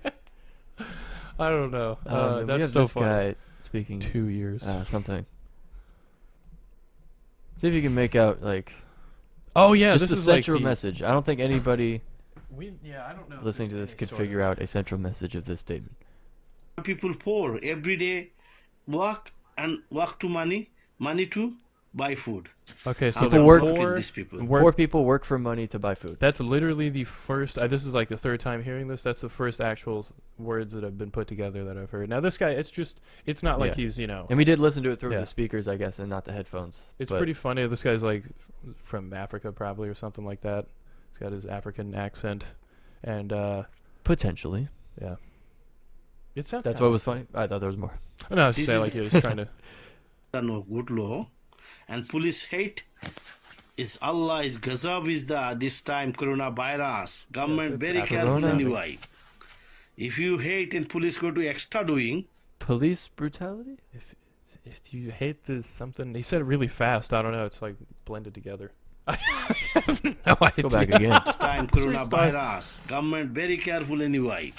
Speaker 3: I don't know.
Speaker 2: We
Speaker 3: That's
Speaker 2: have
Speaker 3: so
Speaker 2: this
Speaker 3: funny.
Speaker 2: guy speaking
Speaker 3: 2 years.
Speaker 2: something. See if you can make out like
Speaker 3: Oh, yeah,
Speaker 2: just
Speaker 3: this
Speaker 2: a
Speaker 3: is like
Speaker 2: central
Speaker 3: the,
Speaker 2: message. I don't think anybody
Speaker 3: I don't know. if
Speaker 2: listening to
Speaker 3: there's
Speaker 2: this
Speaker 3: any
Speaker 2: could
Speaker 3: sort
Speaker 2: figure
Speaker 3: of-
Speaker 2: out a central message of this statement.
Speaker 9: People poor every day work to money to buy food.
Speaker 3: Okay, so
Speaker 9: How
Speaker 2: People
Speaker 3: the
Speaker 2: work-
Speaker 3: poor,
Speaker 9: these people.
Speaker 3: work-
Speaker 2: Poor people work for money to buy food.
Speaker 3: That's literally the first. This is like the third time hearing this. That's the first actual words that have been put together that I've heard. Now this guy, it's not like
Speaker 2: Yeah.
Speaker 3: he's, you know.
Speaker 2: And we did listen to it through
Speaker 3: Yeah.
Speaker 2: the speakers, I guess, and not the headphones.
Speaker 3: It's
Speaker 2: but
Speaker 3: pretty funny. This guy's like from Africa probably or something like that. He's got his African accent, and
Speaker 2: potentially.
Speaker 3: yeah. It sounds.
Speaker 2: That's
Speaker 3: kinda-
Speaker 2: what was funny. I thought there was more.
Speaker 3: No, I was
Speaker 9: This
Speaker 3: just saying
Speaker 9: is-
Speaker 3: like he was trying to.
Speaker 9: No good law, and police hate is Allah is Gazab is the this time coronavirus. Government
Speaker 3: it's
Speaker 9: very
Speaker 3: Africa.
Speaker 9: careful
Speaker 2: Corona.
Speaker 9: anyway. If you hate and police go to extra doing,
Speaker 2: Police brutality?
Speaker 3: If you hate this something, he said it really fast. I don't know. It's like blended together. I have no idea.
Speaker 2: Go back again.
Speaker 9: this time coronavirus. Government very careful anyway.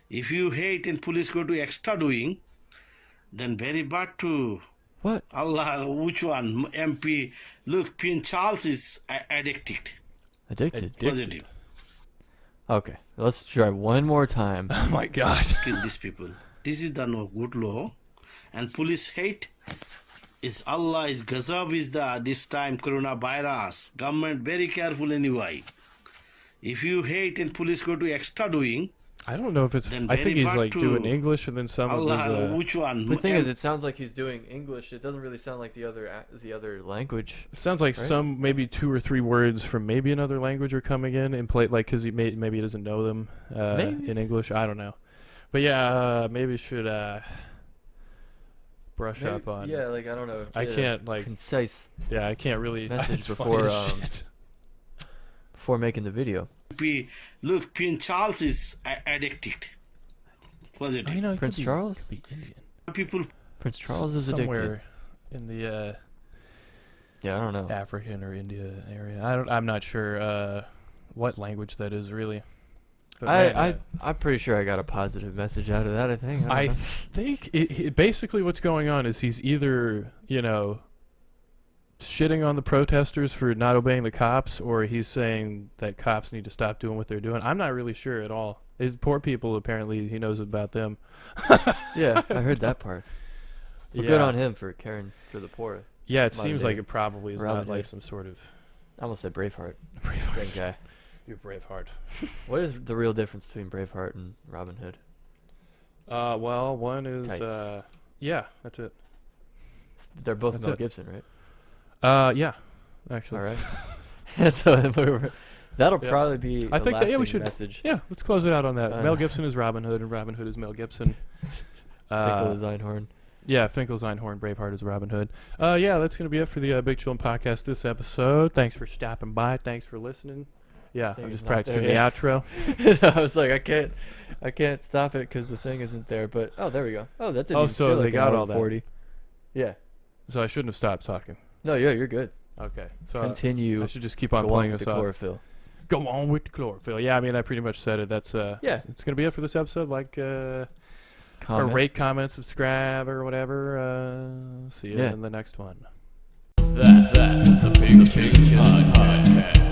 Speaker 9: If you hate and police go to extra doing, then very bad to
Speaker 2: What?
Speaker 9: Allah. Which one? MP. Look, Prince Charles is addicted.
Speaker 2: Addicted.
Speaker 9: Positive.
Speaker 2: Okay, let's try one more time.
Speaker 3: Oh my god.
Speaker 9: Kill these people. This is the no good law, and police hate is Allah is Gazab is the this time coronavirus. Government very careful anyway. If you hate and police go to extra doing,
Speaker 3: I don't know if it's.
Speaker 9: Then
Speaker 3: I think
Speaker 9: very
Speaker 3: he's
Speaker 9: bad
Speaker 3: like
Speaker 9: to
Speaker 3: doing English and then some of his.
Speaker 9: Allah. Which one?
Speaker 2: The thing is, it sounds like he's doing English. It doesn't really sound like the other language.
Speaker 3: It sounds like
Speaker 2: Right?
Speaker 3: some maybe 2 or 3 words from maybe another language are coming in and play like because maybe he doesn't know them
Speaker 2: Maybe.
Speaker 3: in English. I don't know, but yeah, maybe should brush up on.
Speaker 2: Yeah, like I don't know.
Speaker 3: I
Speaker 2: get a
Speaker 3: can't like.
Speaker 2: concise
Speaker 3: Yeah, I can't really.
Speaker 2: message
Speaker 3: it's funny
Speaker 2: before
Speaker 3: as shit.
Speaker 2: before making the video.
Speaker 9: Look, Prince Charles is addicted.
Speaker 3: Oh,
Speaker 9: Positive.
Speaker 3: you know, he
Speaker 2: Prince
Speaker 3: could be-
Speaker 2: Charles?
Speaker 3: could be Indian.
Speaker 9: People
Speaker 2: Prince Charles is addicted.
Speaker 3: somewhere in the
Speaker 2: Yeah, I don't know.
Speaker 3: African or India area. I'm not sure what language that is really. But man,
Speaker 2: I'm pretty sure I got a positive message out of that. I think.
Speaker 3: I
Speaker 2: don't know.
Speaker 3: think basically what's going on is he's either, you know, shitting on the protesters for not obeying the cops, or he's saying that cops need to stop doing what they're doing. I'm not really sure at all. His poor people, apparently, he knows about them.
Speaker 2: Yeah, I heard that part. Well, good on him for caring for the poor.
Speaker 3: Yeah, it
Speaker 2: Modern
Speaker 3: seems
Speaker 2: day
Speaker 3: like it probably is
Speaker 2: Robin
Speaker 3: not like
Speaker 2: Hood.
Speaker 3: some sort of
Speaker 2: I almost said Braveheart. Same guy.
Speaker 3: you're Braveheart.
Speaker 2: What is the real difference between Braveheart and Robin Hood?
Speaker 3: Well, one is
Speaker 2: Tights.
Speaker 3: yeah, that's it.
Speaker 2: They're both
Speaker 3: That's
Speaker 2: Mel
Speaker 3: it.
Speaker 2: Gibson, right?
Speaker 3: Yeah, actually.
Speaker 2: All right. So that'll
Speaker 3: Yeah.
Speaker 2: probably be
Speaker 3: I
Speaker 2: the
Speaker 3: think that- yeah, we
Speaker 2: lasting
Speaker 3: should-
Speaker 2: message.
Speaker 3: Yeah, let's close it out on that.
Speaker 2: Uh,
Speaker 3: Mel Gibson is Robin Hood, and Robin Hood is Mel Gibson.
Speaker 2: Finkel is Einhorn.
Speaker 3: Yeah, Finkel's Einhorn, Braveheart is Robin Hood. Yeah, that's going to be it for the Big Chillin Podcast this episode. Thanks for stopping by. Thanks for listening. Yeah,
Speaker 2: Thing
Speaker 3: I'm
Speaker 2: is
Speaker 3: just
Speaker 2: not there
Speaker 3: practicing the
Speaker 2: yet.
Speaker 3: outro.
Speaker 2: I was like, I can't stop it because the thing isn't there. But there we go. Oh, that didn't
Speaker 3: Oh,
Speaker 2: even
Speaker 3: so
Speaker 2: feel
Speaker 3: they
Speaker 2: like
Speaker 3: got
Speaker 2: an hour
Speaker 3: all
Speaker 2: and
Speaker 3: that.
Speaker 2: 40. Yeah.
Speaker 3: So I shouldn't have stopped talking.
Speaker 2: No, yeah, you're good.
Speaker 3: Okay, so
Speaker 2: Continue.
Speaker 3: I should just keep on
Speaker 2: Go
Speaker 3: playing
Speaker 2: on with
Speaker 3: us
Speaker 2: the
Speaker 3: off.
Speaker 2: chlorophyll.
Speaker 3: Go on with the chlorophyll. Yeah, I mean, I pretty much said it. That's
Speaker 2: Yeah.
Speaker 3: It's going to be it for this episode. Like, or
Speaker 2: Comment.
Speaker 3: rate, comment, subscribe, or whatever. See you
Speaker 2: Yeah.
Speaker 3: in the next one.
Speaker 1: That is the Big Chillin Podcast.